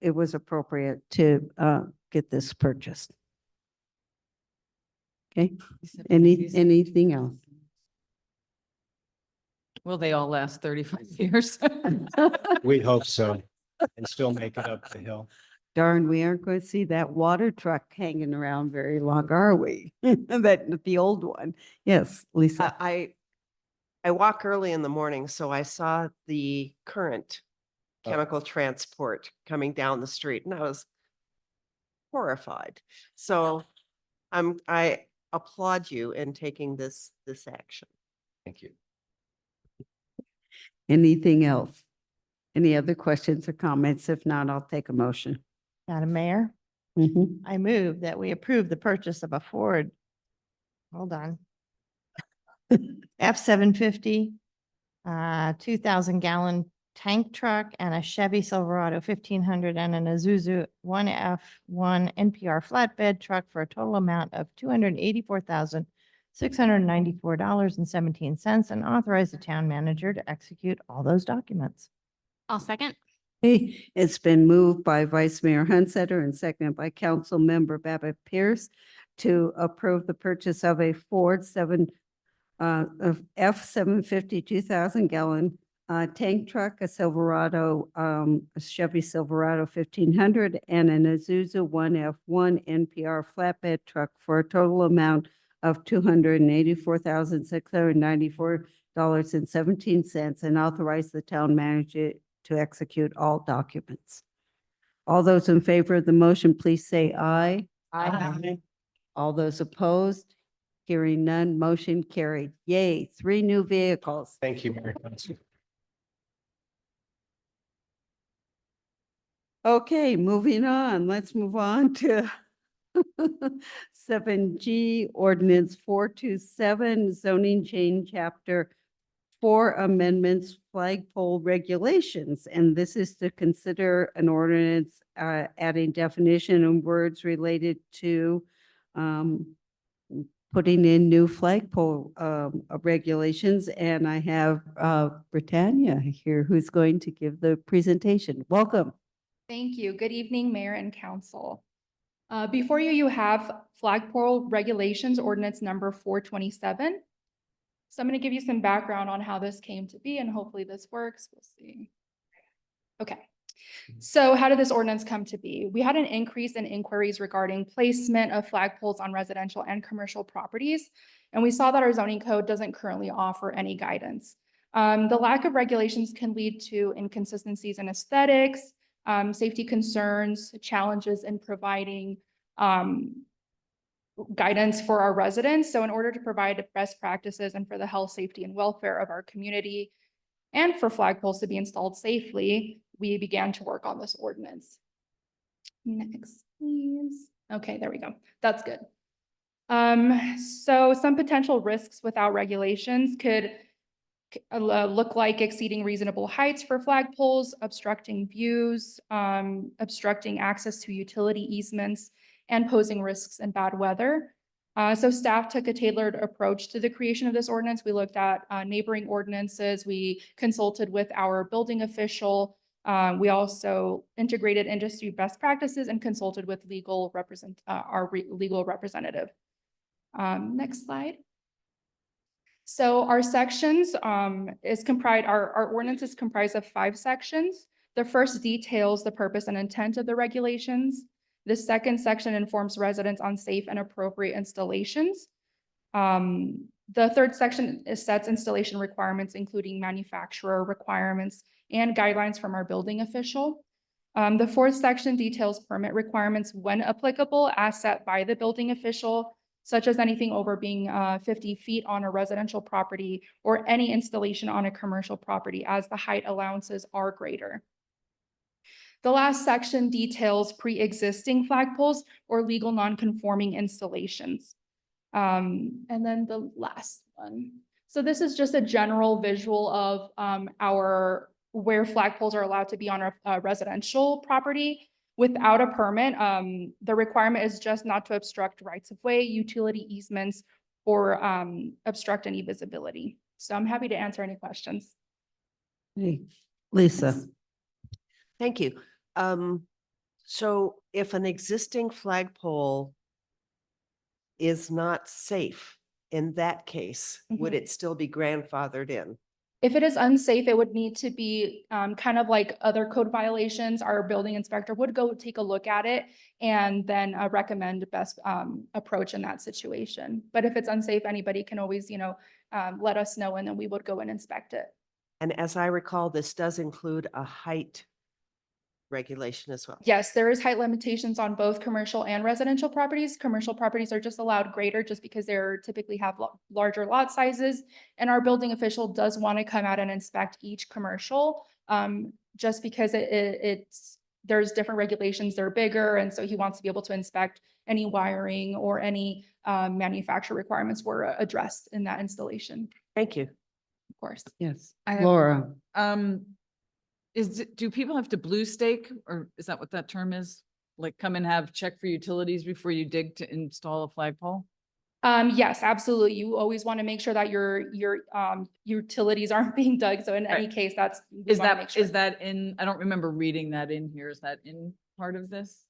S1: it was appropriate to get this purchased. Okay, anything else?
S7: Will they all last 35 years?
S9: We hope so, and still make it up the hill.
S1: Darn, we aren't going to see that water truck hanging around very long, are we? The old one. Yes, Lisa.
S6: I walk early in the morning, so I saw the current chemical transport coming down the street and I was horrified. So I applaud you in taking this action.
S9: Thank you.
S1: Anything else? Any other questions or comments? If not, I'll take a motion.
S11: Madam Mayor,
S1: Mhm.
S11: I move that we approve the purchase of a Ford. Hold on. F-750, 2,000-gallon tank truck and a Chevy Silverado 1500 and an Isuzu 1F1 NPR flatbed truck for a total amount of $284,694.17 and authorize the town manager to execute all those documents.
S3: I'll second.
S1: Okay, it's been moved by Vice Mayor Hunsetter and seconded by Council Member Babbitt Pierce to approve the purchase of a Ford F-750 2,000-gallon tank truck, a Silverado, a Chevy Silverado 1500, and an Isuzu 1F1 NPR flatbed truck for a total amount of $284,694.17 and authorize the town manager to execute all documents. All those in favor of the motion, please say aye.
S11: Aye.
S1: All those opposed? Hearing none, motion carried. Yay, 3 new vehicles.
S9: Thank you, Mayor Council.
S1: Okay, moving on. Let's move on to 7G Ordinance 427 Zoning Change Chapter 4 Amendments Flagpole Regulations. And this is to consider an ordinance adding definition and words related to putting in new flagpole regulations. And I have Britannia here who's going to give the presentation. Welcome.
S17: Thank you. Good evening, Mayor and Council. Before you, you have flagpole regulations ordinance number 427. So I'm going to give you some background on how this came to be and hopefully this works. We'll see. Okay. So how did this ordinance come to be? We had an increase in inquiries regarding placement of flagpoles on residential and commercial properties. And we saw that our zoning code doesn't currently offer any guidance. The lack of regulations can lead to inconsistencies in aesthetics, safety concerns, challenges in providing guidance for our residents. So in order to provide best practices and for the health, safety, and welfare of our community, and for flagpoles to be installed safely, we began to work on this ordinance. Next, please. Okay, there we go. That's good. So some potential risks without regulations could look like exceeding reasonable heights for flagpoles, obstructing views, obstructing access to utility easements, and posing risks in bad weather. So staff took a tailored approach to the creation of this ordinance. We looked at neighboring ordinances. We consulted with our building official. We also integrated industry best practices and consulted with legal legal representative. Next slide. So our sections our ordinance is comprised of 5 sections. The first details the purpose and intent of the regulations. The second section informs residents on safe and appropriate installations. The third section sets installation requirements, including manufacturer requirements and guidelines from our building official. The fourth section details permit requirements when applicable as set by the building official, such as anything over being 50 feet on a residential property or any installation on a commercial property, as the height allowances are greater. The last section details pre-existing flagpoles or legal non-conforming installations. And then the last one. So this is just a general visual of where flagpoles are allowed to be on a residential property without a permit. The requirement is just not to obstruct rights of way, utility easements, or obstruct any visibility. So I'm happy to answer any questions.
S1: Hey, Lisa.
S6: Thank you. So if an existing flagpole is not safe, in that case, would it still be grandfathered in?
S17: If it is unsafe, it would need to be kind of like other code violations. Our building inspector would go take a look at it and then recommend best approach in that situation. But if it's unsafe, anybody can always, let us know, and then we would go and inspect it.
S6: And as I recall, this does include a height regulation as well.
S17: Yes, there is height limitations on both commercial and residential properties. Commercial properties are just allowed greater just because they're typically have larger lot sizes. And our building official does want to come out and inspect each commercial just because there's different regulations, they're bigger. And so he wants to be able to inspect any wiring or any manufacturer requirements were addressed in that installation.
S6: Thank you.
S17: Of course.
S1: Yes,
S7: I have-
S1: Laura.
S7: Do people have to blue stake, or is that what that term is? Like come and check for utilities before you dig to install a flagpole?
S17: Yes, absolutely. You always want to make sure that your utilities aren't being dug. So in any case,
S7: Is that in, I don't remember reading that in here. Is that in part of this?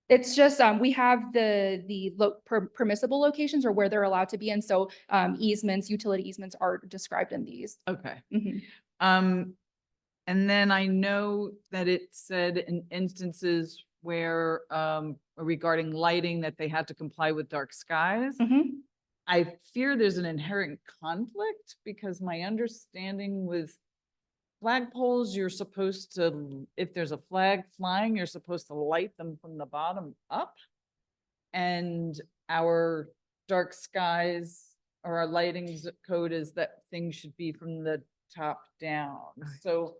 S17: It's just, we have the permissible locations or where they're allowed to be. And so easements, utility easements are described in these.
S7: Okay.
S17: Mhm.
S7: And then I know that it said in instances where regarding lighting that they had to comply with dark skies.
S17: Mhm.
S7: I fear there's an inherent conflict because my understanding with flagpoles, you're supposed to, if there's a flag flying, you're supposed to light them from the bottom up. And our dark skies or our lighting code is that things should be from the top down. So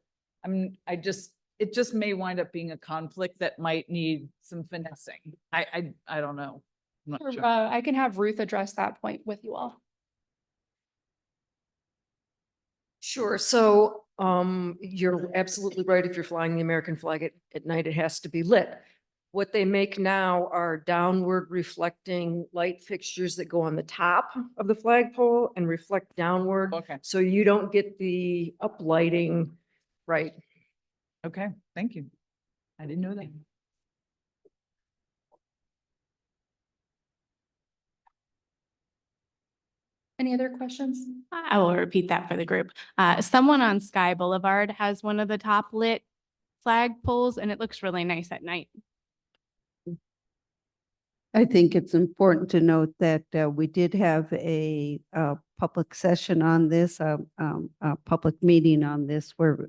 S7: it just may wind up being a conflict that might need some finessing. I don't know. I'm not sure.
S17: I can have Ruth address that point with you all.
S15: Sure. So you're absolutely right. If you're flying the American flag at night, it has to be lit. What they make now are downward reflecting light fixtures that go on the top of the flagpole and reflect downward.
S7: Okay.
S15: So you don't get the uplighting, right?
S7: Okay, thank you. I didn't know that.
S17: Any other questions?
S3: I will repeat that for the group. Someone on Sky Boulevard has one of the top lit flag poles and it looks really nice at night.
S1: I think it's important to note that we did have a public session on this, a public meeting on this where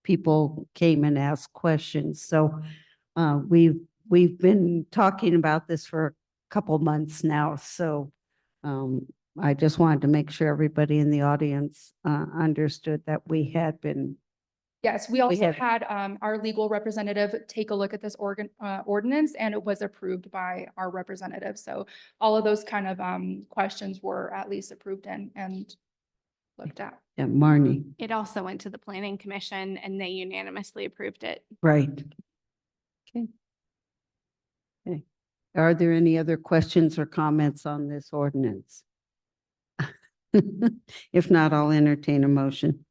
S1: people came and asked questions. So we've been talking about this for a couple months now. So I just wanted to make sure everybody in the audience understood that we had been.
S17: Yes, we also had our legal representative take a look at this ordinance and it was approved by our representative. So all of those kind of questions were at least approved and looked at.
S1: Yeah, Marnie.
S3: It also went to the planning commission and they unanimously approved it.
S1: Right. Okay. Are there any other questions or comments on this ordinance? If not, I'll entertain a motion.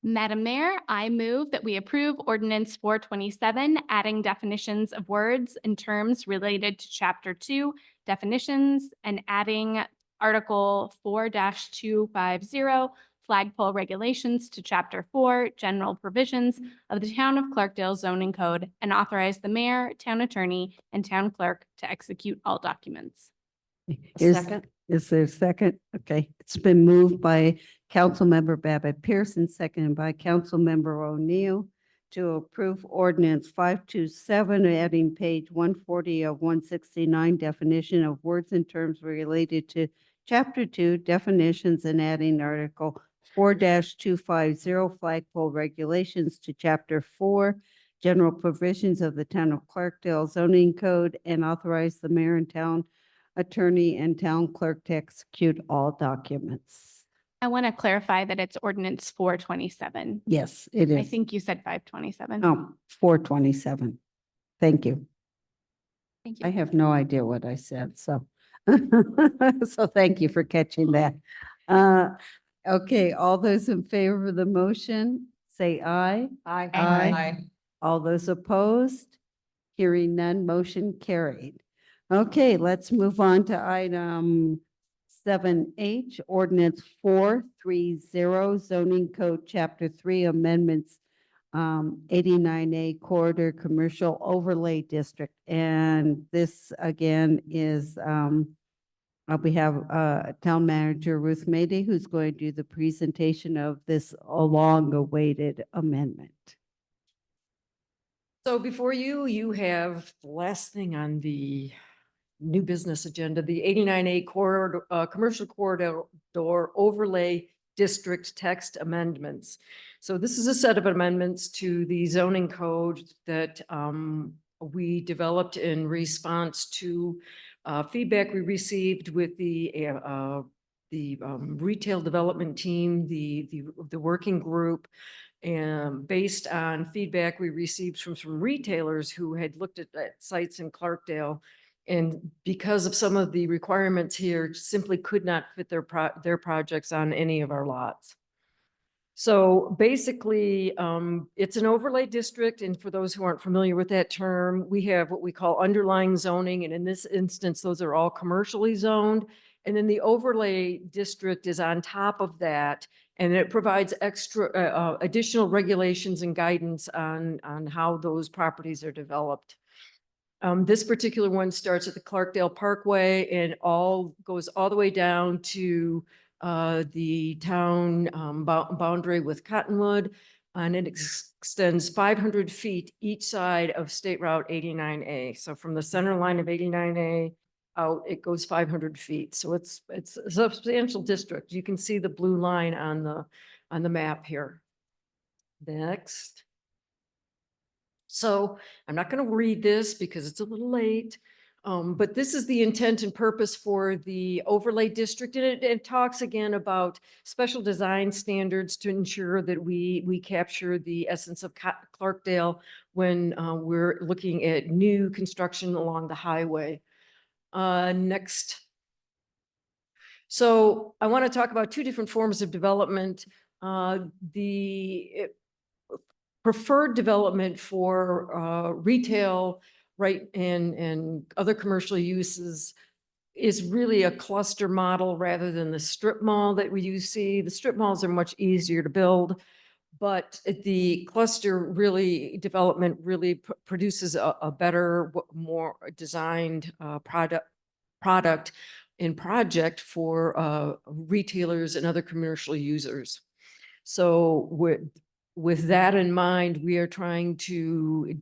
S3: Madam Mayor, I move that we approve ordinance 427, adding definitions of words and terms related to Chapter 2 definitions and adding Article 4-250 flagpole regulations to Chapter 4 general provisions of the Town of Clarkdale zoning code and authorize the mayor, town attorney, and town clerk to execute all documents.
S1: Is there a second? Okay, it's been moved by Councilmember Babbitt Pearson, seconded by Councilmember O'Neill to approve ordinance 527, adding page 140 of 169 definition of words and terms related to Chapter 2 definitions and adding Article 4-250 flagpole regulations to Chapter 4 general provisions of the Town of Clarkdale zoning code and authorize the mayor and town attorney and town clerk to execute all documents.
S3: I want to clarify that it's ordinance 427.
S1: Yes, it
S3: I
S1: is.
S3: think you said 527.
S1: Oh, 427. Thank you.
S3: Thank
S1: I
S3: you.
S1: have no idea what I said, so. So thank you for catching that. Okay, all those in favor of the motion, say aye.
S11: Aye.
S1: Aye. All those opposed? Hearing none, motion carried. Okay, let's move on to item 7H, ordinance 430, zoning code chapter 3 amendments, 89A corridor commercial overlay district. And this again is, we have town manager Ruth Mady, who's going to do the presentation of this long-awaited amendment.
S15: So before you, you have the last thing on the new business agenda, the 89A corridor, commercial corridor overlay district text amendments. So this is a set of amendments to the zoning code that we developed in response to feedback we received with the retail development team, the working group, and based on feedback we received from some retailers who had looked at sites in Clarkdale. And because of some of the requirements here, simply could not fit their projects on any of our lots. So basically, it's an overlay district. And for those who aren't familiar with that term, we have what we call underlying zoning. And in this instance, those are all commercially zoned. And then the overlay district is on top of that. And it provides extra additional regulations and guidance on how those properties are developed. This particular one starts at the Clarkdale Parkway and goes all the way down to the town boundary with Cottonwood. And it extends 500 feet each side of State Route 89A. So from the center line of 89A out, it goes 500 feet. So it's a substantial district. You can see the blue line on the map here. Next. So I'm not going to read this because it's a little late, but this is the intent and purpose for the overlay district. And it talks again about special design standards to ensure that we capture the essence of Clarkdale when we're looking at new construction along the highway. Next. So I want to talk about two different forms of development. The preferred development for retail, right, and other commercial uses is really a cluster model rather than the strip mall that we see. The strip malls are much easier to build, but the cluster development really produces a better, more designed product and project for retailers and other commercial users. So with that in mind, we try to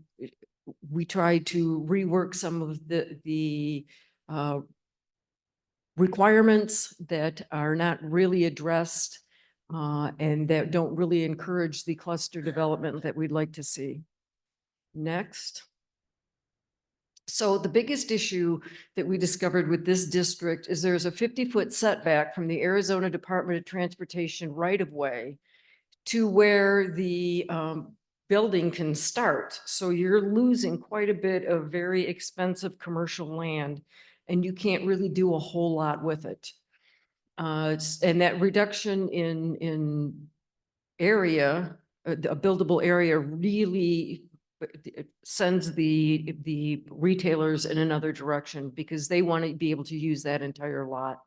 S15: rework some of the requirements that are not really addressed and that don't really encourage the cluster development that we'd like to see. Next. So the biggest issue that we discovered with this district is there's a 50-foot setback from the Arizona Department of Transportation right-of-way to where the building can start. So you're losing quite a bit of very expensive commercial land, and you can't really do a whole lot with it. And that reduction in area, the buildable area really sends the retailers in another direction because they want to be able to use that entire lot.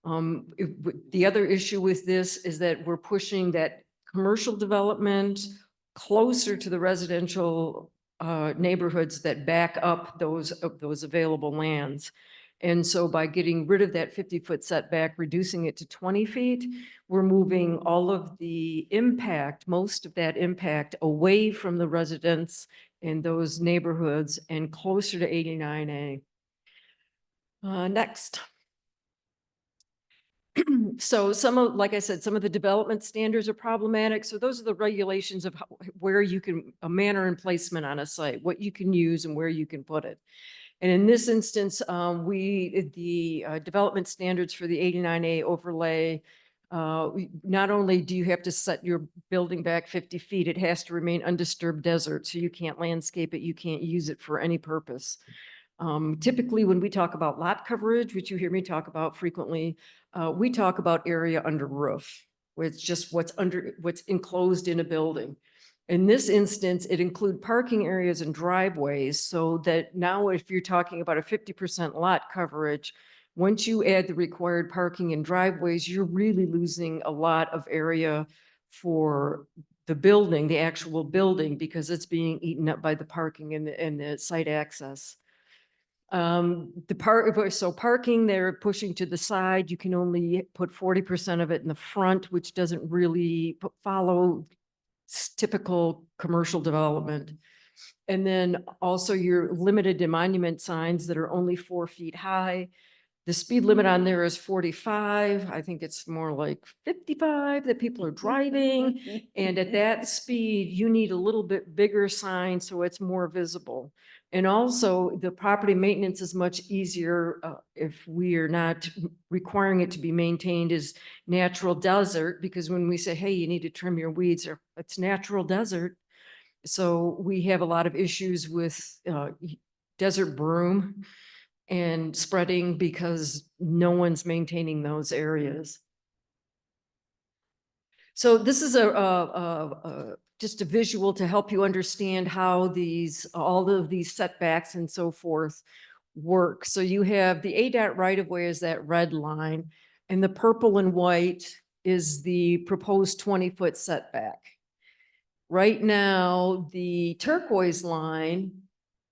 S15: The other issue with this is that we're pushing that commercial development closer to the residential neighborhoods that back up those available lands. And so by getting rid of that 50-foot setback, reducing it to 20 feet, we're moving all of the impact, most of that impact away from the residents in those neighborhoods and closer to 89A. Next. So like I said, some of the development standards are problematic. So those are the regulations of where you can, a manner and placement on a site, what you can use and where you can put it. And in this instance, the development standards for the 89A overlay, not only do you have to set your building back 50 feet, it has to remain undisturbed desert. So you can't landscape it, you can't use it for any purpose. Typically, when we talk about lot coverage, which you hear me talk about frequently, we talk about area under roof, where it's just what's enclosed in a building. In this instance, it includes parking areas and driveways, so that now if you're talking about a 50% lot coverage, once you add the required parking and driveways, you're really losing a lot of area for the building, the actual building, because it's being eaten up by the parking and the site access. So parking, they're pushing to the side. You can only put 40% of it in the front, which doesn't really follow typical commercial development. And then also you're limited to monument signs that are only 4 feet high. The speed limit on there is 45. I think it's more like 55 that people are driving. And at that speed, you need a little bit bigger sign so it's more visible. And also the property maintenance is much easier if we are not requiring it to be maintained as natural desert, because when we say, hey, you need to trim your weeds, or it's natural desert. So we have a lot of issues with desert broom and spreading because no one's maintaining those areas. So this is just a visual to help you understand how all of these setbacks and so forth work. So you have the ADOT right-of-way is that red line, and the purple and white is the proposed 20-foot setback. Right now, the turquoise line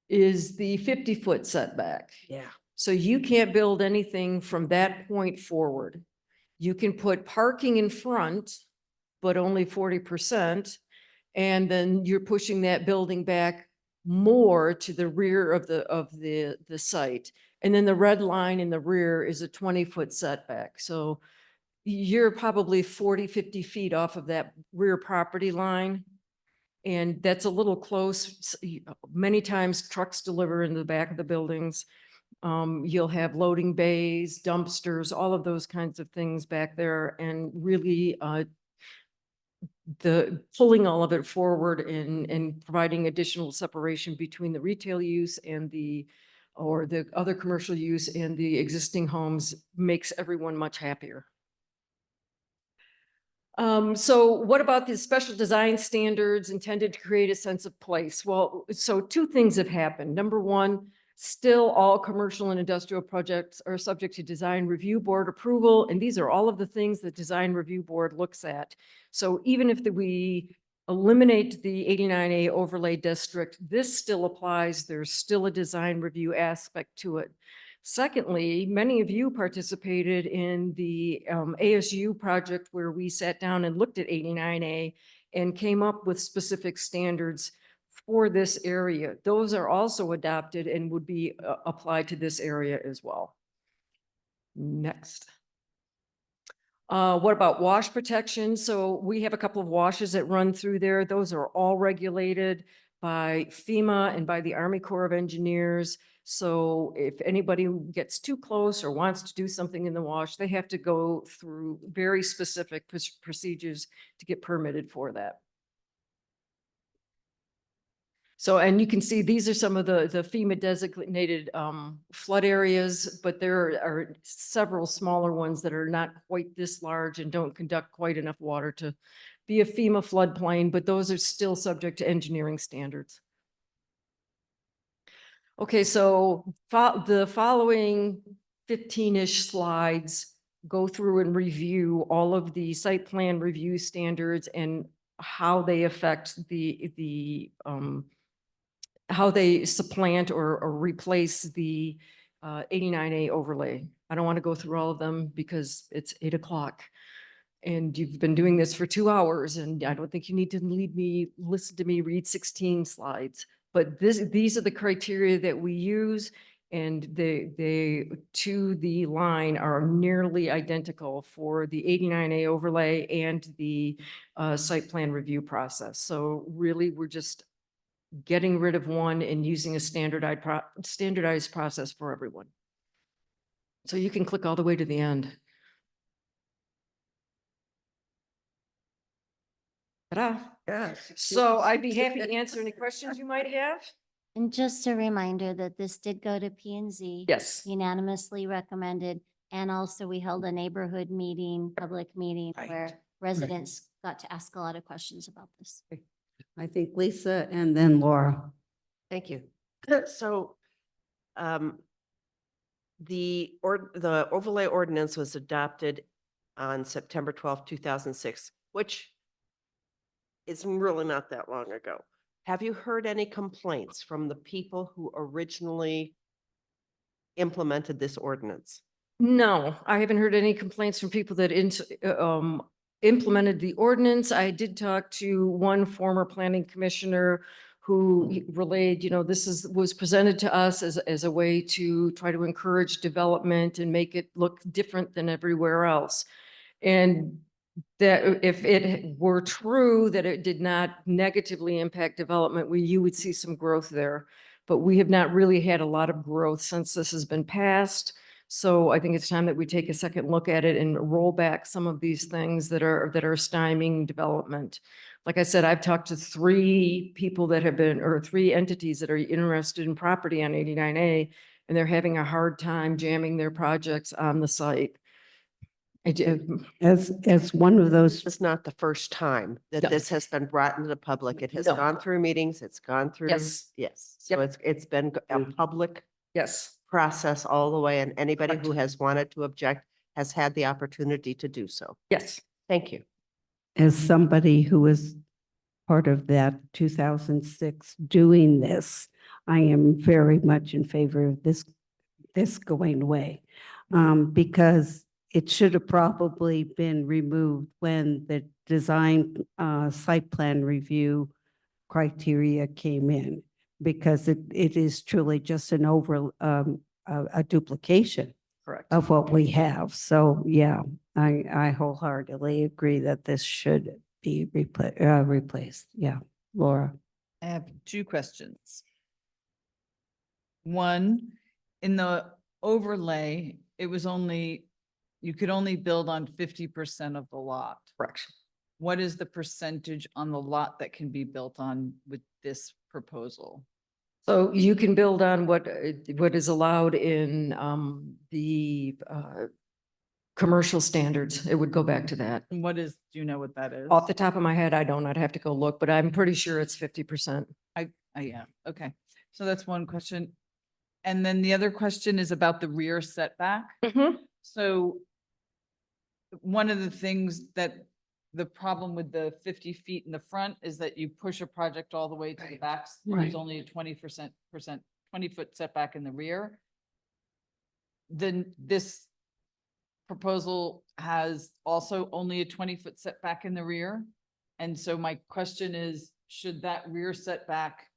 S15: is the 50-foot setback.
S6: Yeah.
S15: So you can't build anything from that point forward. You can put parking in front, but only 40%. And then you're pushing that building back more to the rear of the site. And then the red line in the rear is a 20-foot setback. So you're probably 40, 50 feet off of that rear property line. And that's a little close. Many times trucks deliver in the back of the buildings. You'll have loading bays, dumpsters, all of those kinds of things back there, and really the pulling all of it forward and providing additional separation between the retail use and the other commercial use and the existing homes makes everyone much happier. So what about the special design standards intended to create a sense of place? Well, so two things have happened. Number one, still all commercial and industrial projects are subject to design review board approval. And these are all of the things that design review board looks at. So even if we eliminate the 89A overlay district, this still applies. There's still a design review aspect to it. Secondly, many of you participated in the ASU project where we sat down and looked at 89A and came up with specific standards for this area. Those are also adopted and would be applied to this area as well. Next. What about wash protection? So we have a couple of washes that run through there. Those are all regulated by FEMA and by the Army Corps of Engineers. So if anybody gets too close or wants to do something in the wash, they have to go through very specific procedures to get permitted for that. So, and you can see, these are some of the FEMA designated flood areas, but there are several smaller ones that are not quite this large and don't conduct quite enough water to be a FEMA floodplain, but those are still subject to engineering standards. Okay, so the following 15-ish slides go through and review all of the site plan review standards and how they affect how they supplant or replace the 89A overlay. I don't want to go through all of them because it's 8 o'clock. And you've been doing this for 2 hours, and I don't think you need to listen to me read 16 slides. But these are the criteria that we use, and they to the line are nearly identical for the 89A overlay and the site plan review process. So really, we're just getting rid of one and using a standardized process for everyone. So you can click all the way to the end. Ta-da.
S6: Yes.
S15: So I'd be happy to answer any questions you might have.
S8: And just a reminder that this did go to P and Z.
S15: Yes.
S8: Unanimously recommended. And also we held a neighborhood meeting, public meeting where residents got to ask a lot of questions about this.
S1: I think Lisa and then Laura.
S6: Thank you. So, the overlay ordinance was adopted on September 12th, 2006, which is really not that long ago. Have you heard any complaints from the people who originally implemented this ordinance?
S15: No, I haven't heard any complaints from people that implemented the ordinance. I did talk to one former planning commissioner who relayed, this was presented to us as a way to try to encourage development and make it look different than everywhere else. And that if it were true that it did not negatively impact development, you would see some growth there. But we have not really had a lot of growth since this has been passed. So I think it's time that we take a second look at it and roll back some of these things that are stymieing development. Like I said, I've talked to 3 people that have been, or 3 entities that are interested in property on 89A, and they're having a hard time jamming their projects on the site.
S1: As one of those,
S6: It's not the first time that
S15: No.
S6: this has been brought into the public. It has
S15: No.
S6: gone through meetings, it's gone through.
S15: Yes.
S6: Yes. So
S15: Yep.
S6: it's been a public
S15: Yes.
S6: process all the way, and anybody
S15: Correct.
S6: who has wanted to object has had the opportunity to do so.
S15: Yes.
S6: Thank you.
S1: as somebody who was part of that 2006 doing this, I am very much in favor of this going away. Because it should have probably been removed when the design site plan review criteria came in, because it is truly just an a duplication
S15: Correct.
S1: of what we have. So yeah, I wholeheartedly agree that this should be replaced. Yeah, Laura.
S7: I have 2 questions. One, in the overlay, it was you could only build on 50% of the lot.
S15: Correct.
S7: What is the percentage on the lot that can be built on with this proposal?
S15: So you can build on what is allowed in the commercial standards. It would go back to that.
S7: And do you know what that is?
S15: Off the top of my head, I don't. I'd have to go look, but I'm pretty sure it's 50%.
S7: Yeah, okay. So that's one question. And then the other question is about the rear setback. So one of the things that the problem with the 50 feet in the front is that you push a project all the way to the back.
S1: Right.
S7: There's only a 20-foot setback in the rear. Then this proposal has also only a 20-foot setback in the rear. And so my question is, should that rear setback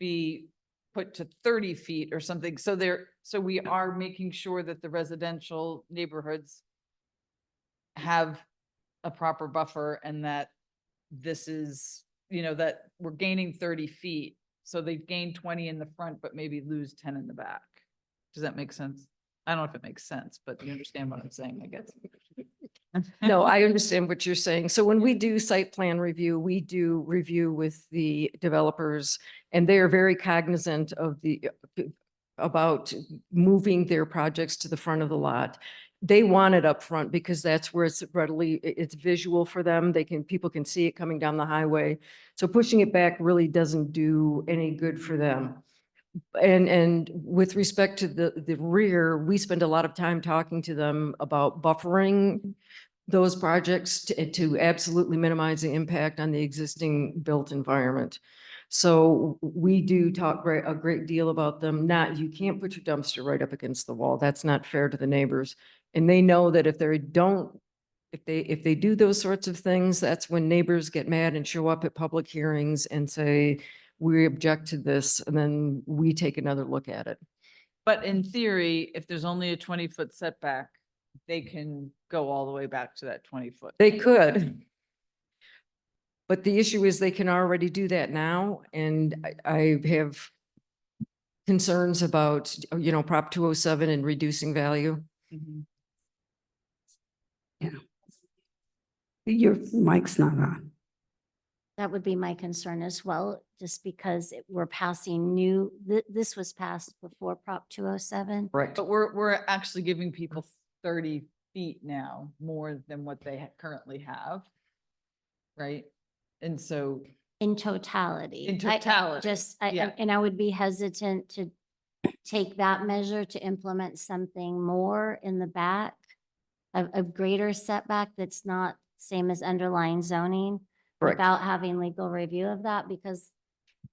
S7: be put to 30 feet or something? So we are making sure that the residential neighborhoods have a proper buffer, and that this is, that we're gaining 30 feet. So they gain 20 in the front, but maybe lose 10 in the back. Does that make sense? I don't know if it makes sense, but you understand what I'm saying, I guess.
S15: No, I understand what you're saying. So when we do site plan review, we do review with the developers and they are very cognizant of about moving their projects to the front of the lot. They want it up front because that's where it's it's visual for them. People can see it coming down the highway. So pushing it back really doesn't do any good for them. And with respect to the rear, we spend a lot of time talking to them about buffering those projects to absolutely minimize the impact on the existing built environment. So we do talk a great deal about them. You can't put your dumpster right up against the wall. That's not fair to the neighbors. And they know that if they do those sorts of things, that's when neighbors get mad and show up at public hearings and say, we object to this, and then we take another look at it.
S7: But in theory, if there's only a 20-foot setback, they can go all the way back to that 20-foot.
S15: They could. But the issue is they can already do that now, and I have concerns about, Prop 207 and reducing value.
S1: Yeah. Your mic's not on.
S8: That would be my concern as well, just because we're passing this was passed before Prop 207.
S15: Right.
S7: But we're actually giving people 30 feet now, more than what they currently have. Right? And so.
S8: In totality.
S7: In totality, yeah.
S8: And I would be hesitant to take that measure to implement something more in the back, a greater setback that's not same as underlying zoning.
S15: Correct.
S8: Without having legal review of that, because,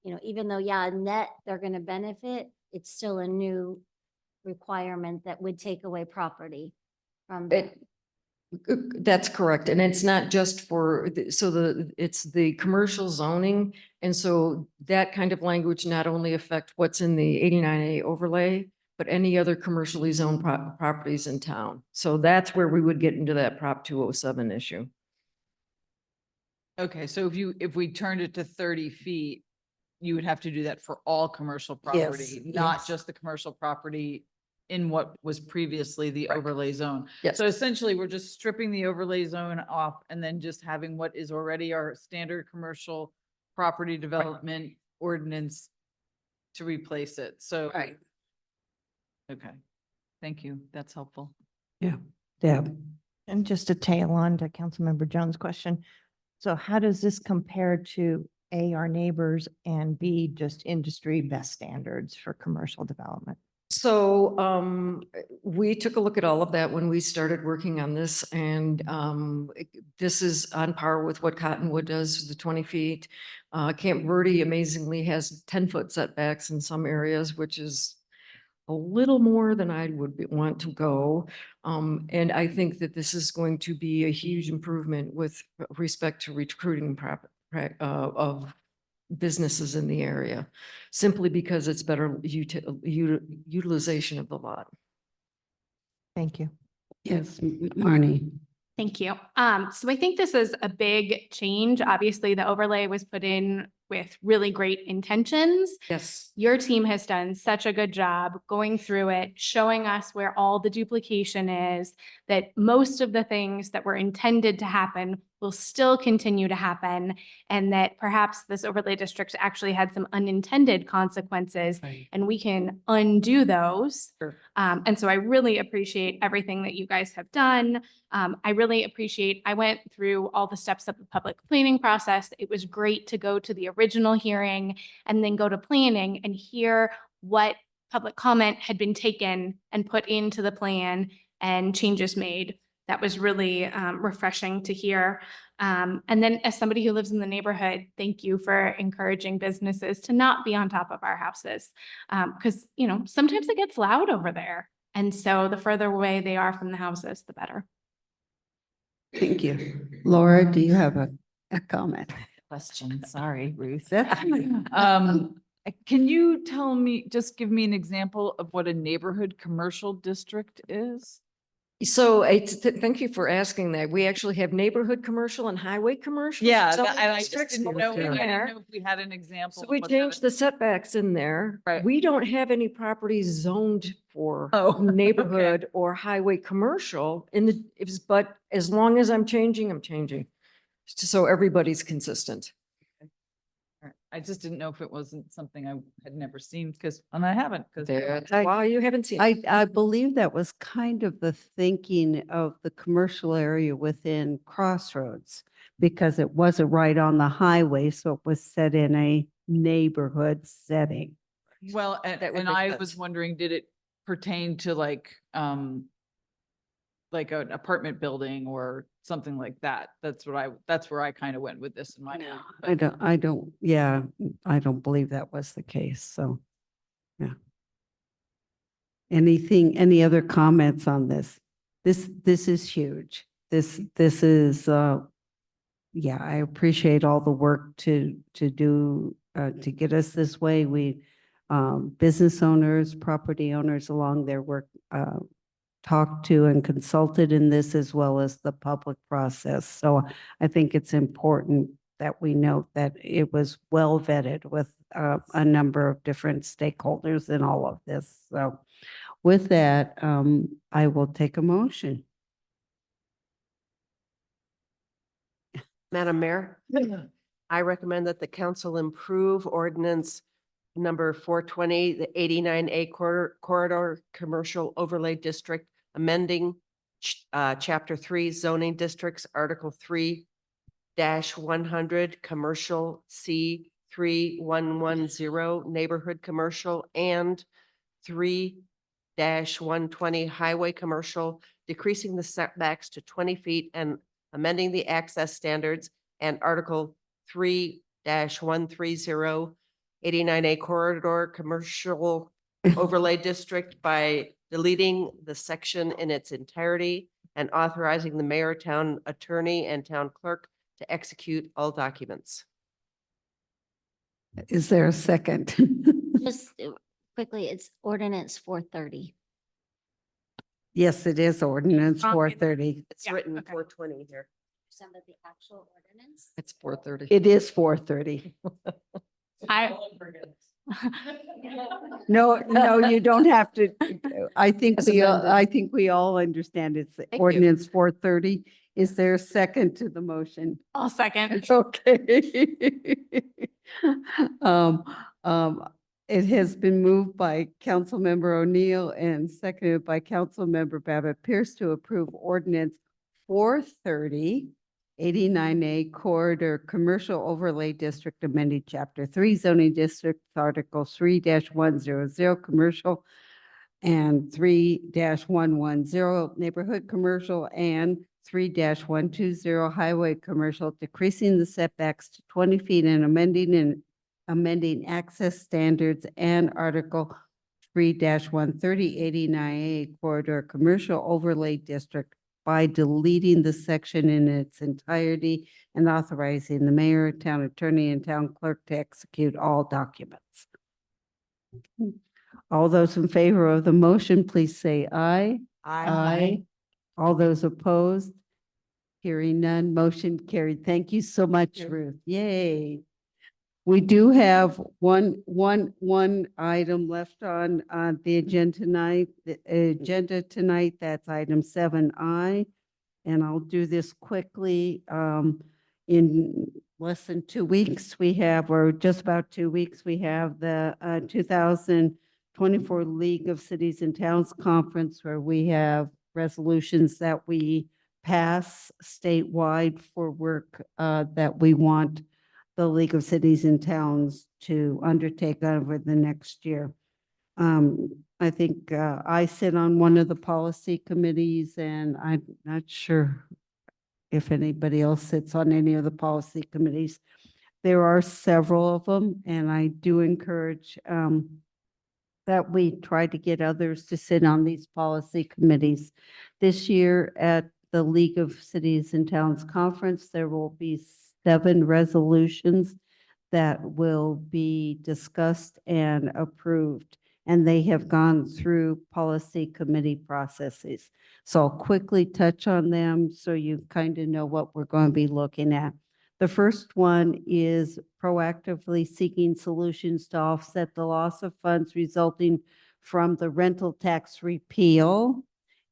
S8: even though, net, they're going to benefit, it's still a new requirement that would take away property from them.
S15: That's correct. And it's not just for, it's the commercial zoning. And so that kind of language not only affect what's in the 89A overlay, but any other commercially zoned properties in town. So that's where we would get into that Prop 207 issue.
S7: Okay, so if we turned it to 30 feet, you would have to do that for all commercial property, not
S1: yes.
S7: just the commercial property in what was previously the
S15: Right.
S7: overlay zone.
S15: Yes.
S7: So essentially, we're just stripping the overlay zone off and then just having what is already our standard commercial property development ordinance to replace it. So.
S1: Right.
S7: Okay, thank you. That's helpful.
S1: Yeah. Deb.
S11: And just to tail on to Councilmember Jones' question. So how does this compare to A, our neighbors, and B, just industry best standards for commercial development?
S15: So we took a look at all of that when we started working on this, and this is on par with what Cottonwood does, the 20 feet. Camp Verde amazingly has 10-foot setbacks in some areas, which is a little more than I would want to go. And I think that this is going to be a huge improvement with respect to recruiting of businesses in the area, simply because it's better utilization of the lot.
S11: Thank you.
S1: Yes, Marnie.
S3: Thank you. So I think this is a big change. Obviously, the overlay was put in with really great intentions.
S15: Yes.
S3: Your team has done such a good job going through it, showing us where all the duplication is, that most of the things that were intended to happen will still continue to happen, and that perhaps this overlay district actually had some unintended consequences,
S1: Right.
S3: and we can undo those.
S15: Sure.
S3: And so I really appreciate everything that you guys have done. I went through all the steps of the public planning process. It was great to go to the original hearing and then go to planning and hear what public comment had been taken and put into the plan and changes made. That was really refreshing to hear. And then as somebody who lives in the neighborhood, thank you for encouraging businesses to not be on top of our houses. Because, sometimes it gets loud over there. And so the further away they are from the houses, the better.
S1: Thank you. Laura, do you have a comment?
S7: Question, sorry, Ruth.
S1: That's
S7: Can you give me an example of what a neighborhood commercial district is?
S15: So thank you for asking that. We actually have neighborhood commercial and highway commercial.
S7: Yeah,
S15: zoning
S7: and I just
S15: districts
S7: didn't know,
S15: in
S7: I
S15: there.
S7: didn't know if we had an example.
S15: So
S7: of
S15: we
S7: what that
S15: changed the setbacks in there.
S7: Right.
S15: We don't have any properties zoned for
S7: Oh, okay.
S15: neighborhood or highway commercial in the, but as long as I'm changing, So everybody's consistent.
S7: Right. I just didn't know if it wasn't something I had never seen and I haven't because.
S15: That's
S1: I-
S15: why you haven't seen. it.
S1: I believe that was kind of the thinking of the commercial area within Crossroads, because it wasn't right on the highway, so it was set in a neighborhood setting.
S7: Well,
S15: That would
S7: and
S15: make
S7: I
S15: sense.
S7: was wondering, did it pertain to like an apartment building or something like that? That's where I kind of went with this in my mind.
S1: I don't believe that was the case, so, yeah. Any other comments on this? This is huge. This is, yeah, I appreciate all the work to do, to get us this way. Business owners, property owners along there work, talked to and consulted in this, as well as the public process. So I think it's important that we note that it was well vetted with a number of different stakeholders in all of this. So with that, I will take a motion.
S6: Madam Mayor, I recommend that the council improve ordinance number 420, the 89A corridor commercial overlay district, amending chapter 3 zoning districts, article 3-100 commercial C 3110 neighborhood commercial and 3-120 highway commercial, decreasing the setbacks to 20 feet and amending the access standards, and article 3-130 89A corridor commercial overlay district by deleting the section in its entirety and authorizing the mayor, town attorney, and town clerk to execute all documents.
S1: Is there a second?
S8: Just quickly, it's ordinance 430.
S1: Yes, it is ordinance 430.
S6: It's written 420 here.
S8: Some of the actual ordinance.
S15: It's 4:30.
S1: It is 430. No, you don't have to. I think
S15: As
S1: we
S15: amended.
S1: all understand it's
S6: you.
S1: ordinance 430. Is there a second to the motion?
S3: I'll second.
S1: Okay. It has been moved by Councilmember O'Neill and seconded by Councilmember Babbitt Pierce to approve ordinance 430, 89A corridor commercial overlay district amending chapter 3 zoning districts, article 3-100 commercial and 3-110 neighborhood commercial and 3-120 highway commercial, decreasing the setbacks to 20 feet and amending access standards, and article 3-130 89A corridor commercial overlay district by deleting the section in its entirety and authorizing the mayor, town attorney, and town clerk to execute all documents. All those in favor of the motion, please say aye. Aye. All those opposed? Hearing none, motion carried. Thank you so much, Ruth. Yay. We do have one item left on the agenda tonight. That's item 7I. And I'll do this quickly. In less than 2 weeks, we have, or just about 2 weeks, we have the 2024 League of Cities and Towns Conference, where we have resolutions that we pass statewide for work that we want the League of Cities and Towns to undertake over the next year. I think I sit on one of the policy committees, and I'm not sure if anybody else sits on any of the policy committees. There are several of them, and I do encourage that we try to get others to sit on these policy committees. This year at the League of Cities and Towns Conference, there will be 7 resolutions that will be discussed and approved. and they have gone through policy committee processes. So I'll quickly touch on them so you kind of know what we're going to be looking at. The first one is proactively seeking solutions to offset the loss of funds resulting from the rental tax repeal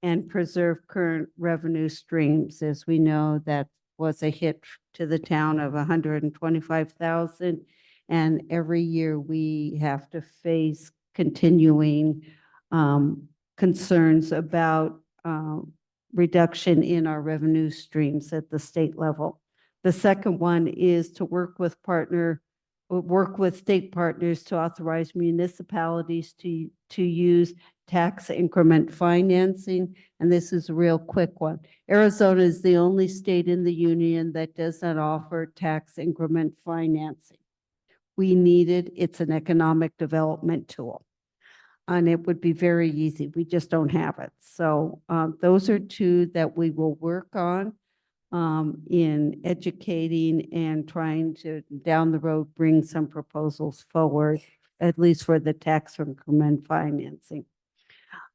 S1: and preserve current revenue streams. As we know, that was a hit to the town of 125,000. And every year we have to face continuing concerns about reduction in our revenue streams at the state level. The second one is to work with state partners to authorize municipalities to use tax increment financing. And this is a real quick one. Arizona is the only state in the union that does not offer tax increment financing. We need it. It's an economic development tool. And it would be very easy. We just don't have it. So those are two that we will work on in educating and trying to, down the road, bring some proposals forward, at least for the tax increment financing.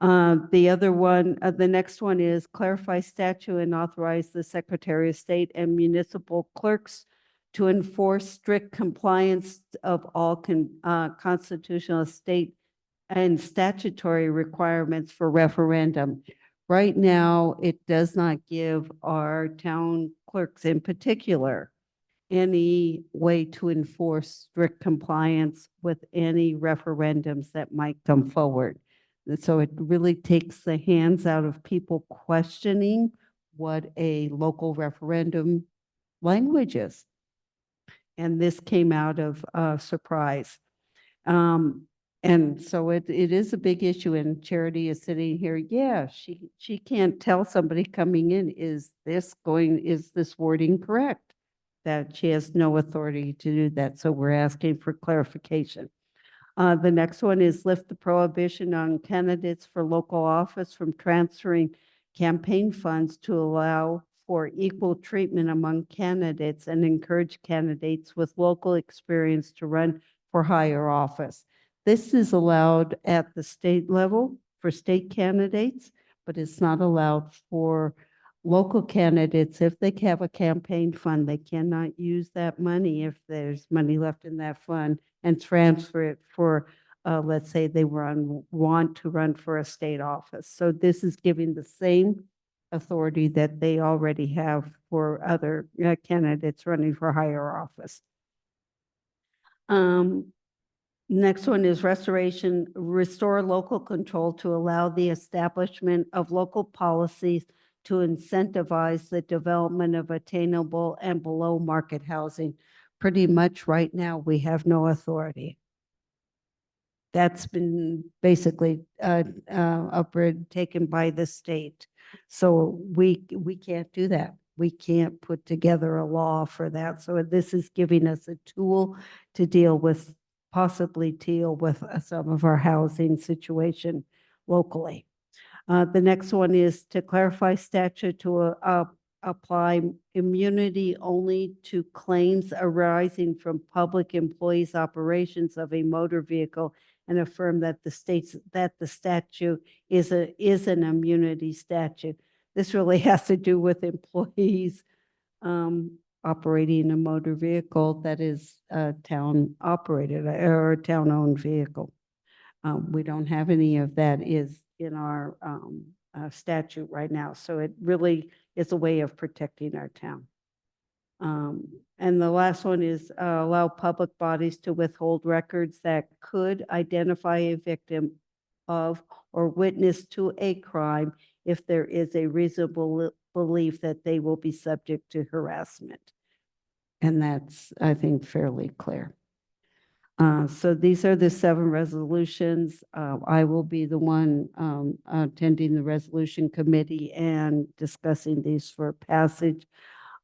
S1: The other one, the next one is clarify statute and authorize the Secretary of State and municipal clerks to enforce strict compliance of all constitutional, state, and statutory requirements for referendum. Right now, it does not give our town clerks in particular any way to enforce strict compliance with any referendums that might come forward. And so it really takes the hands out of people questioning what a local referendum language is. And this came out of surprise. And so it is a big issue, and Charity is sitting here. Yeah, she can't tell somebody coming in, is this wording correct? That she has no authority to do that. So we're asking for clarification. The next one is lift the prohibition on candidates for local office from transferring campaign funds to allow for equal treatment among candidates and encourage candidates with local experience to run for higher office. This is allowed at the state level for state candidates, but it's not allowed for local candidates. If they have a campaign fund, they cannot use that money if there's money left in that fund and transfer it for, let's say they want to run for a state office. So this is giving the same authority that they already have for other candidates running for higher office. Next one is restore local control to allow the establishment of local policies to incentivize the development of attainable and below market housing. Pretty much right now, we have no authority. That's been basically taken by the state. So we can't do that. We can't put together a law for that. So this is giving us a tool to possibly deal with some of our housing situation locally. The next one is to clarify statute to apply immunity only to claims arising from public employees' operations of a motor vehicle, and affirm that the statute is an immunity statute. This really has to do with employees operating a motor vehicle that is town operated or a town owned vehicle. We don't have any of that is in our statute right now. So it really is a way of protecting our town. And the last one is allow public bodies to withhold records that could identify a victim of or witness to a crime if there is a reasonable belief that they will be subject to harassment. And that's, I think, fairly clear. So these are the 7 resolutions. I will be the one attending the resolution committee and discussing these for passage.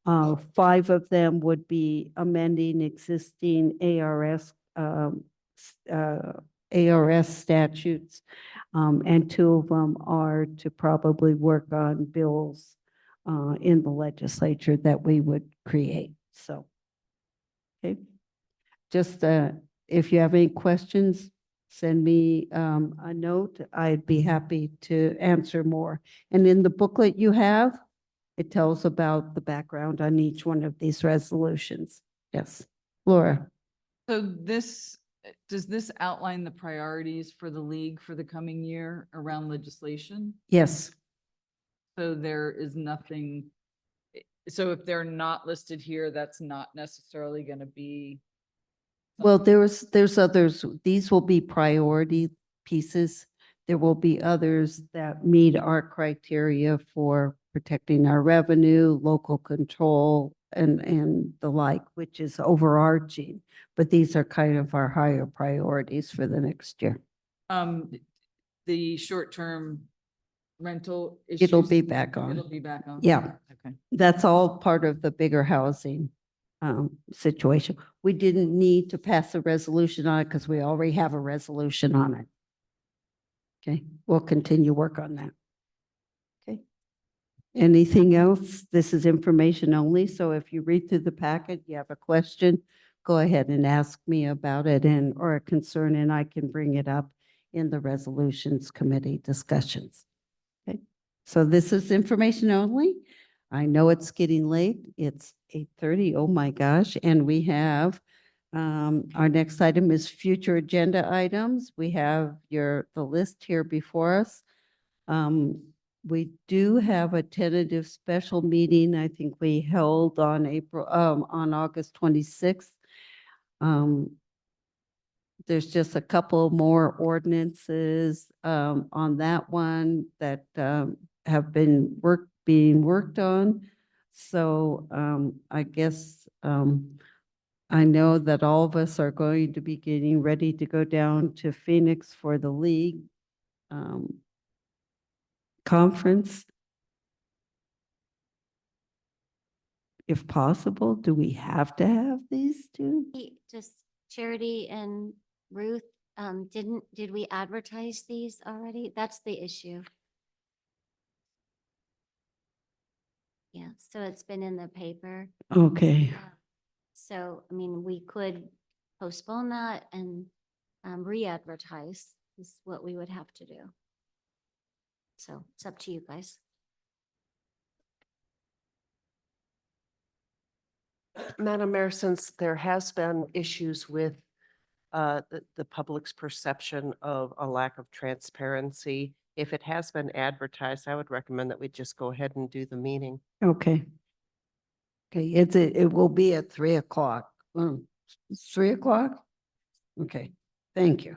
S1: 5 of them would be amending existing ARS statutes, and 2 of them are to probably work on bills in the legislature that we would create. So, okay, just if you have any questions, send me a note. I'd be happy to answer more. And in the booklet you have, it tells about the background on each one of these resolutions. Yes. Laura?
S7: So this, does this outline the priorities for the league for the coming year around legislation?
S1: Yes.
S7: So there is nothing, so if they're not listed here, that's not necessarily going to be.
S1: Well, there's others, these will be priority pieces. There will be others that meet our criteria for protecting our revenue, local control, and the like, which is overarching. But these are kind of our higher priorities for the next year.
S7: The short-term rental issues.
S1: It'll be back on.
S7: It'll be back on.
S1: Yeah.
S7: Okay.
S1: That's all part of the bigger housing situation. We didn't need to pass a resolution on it because we already have a resolution on it. Okay, we'll continue work on that. Okay. Anything else? This is information only, so if you read through the packet, you have a question, go ahead and ask me about it and or a concern, and I can bring it up in the resolutions committee discussions. Okay, so this is information only. I know it's getting late. It's 8:30. Oh my gosh. And we have, our next item is future agenda items. We have the list here before us. We do have a tentative special meeting. I think we held on on August 26th. There's just a couple more ordinances, on that one that, have been being worked on. So I guess I know that all of us are going to be getting ready to go down to Phoenix for the league conference. If possible, do we have to have these two?
S8: Just Charity and Ruth, did we advertise these already? That's the issue. Yeah, so it's been in the paper.
S1: Okay.
S8: So, I mean, we could postpone that and re-advertise is what we would have to do. So it's up to you guys.
S6: Madam Mayor, since there has been issues with the public's perception of a lack of transparency, if it has been advertised, I would recommend that we just go ahead and do the meeting.
S1: Okay. Okay, it will be at 3 o'clock. 3 o'clock? Okay, thank you.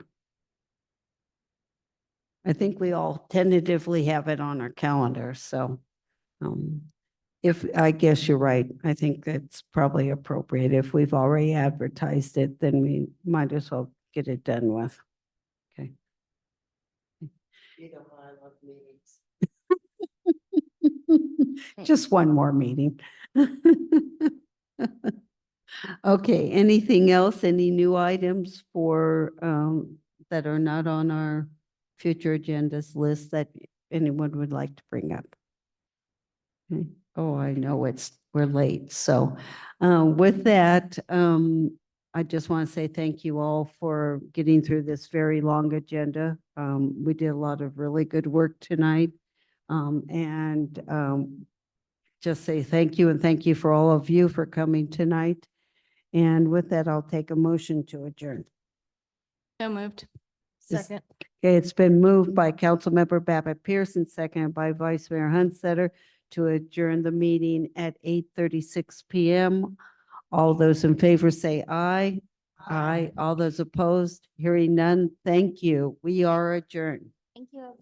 S1: I think we all tentatively have it on our calendar, so I guess you're right. I think that's probably appropriate. If we've already advertised it, then we might as well get it done with. Okay.
S6: You know how I love meetings.
S1: Just one more meeting. Okay, anything else? Any new items for, that are not on our future agendas list that anyone would like to bring up? Okay. Oh, I know we're late. So with that, I just want to say thank you all for getting through this very long agenda. We did a lot of really good work tonight. Just say thank you and thank you for all of you for coming tonight. And with that, I'll take a motion to adjourn.
S3: So moved.
S11: Second.
S1: Okay, it's been moved by Councilmember Babbitt Pearson, seconded by Vice Mayor Hunstetter to adjourn the meeting at 8:36 p.m. All those in favor say aye. Aye. All those opposed, hearing none, thank you. We are adjourned.
S8: Thank you.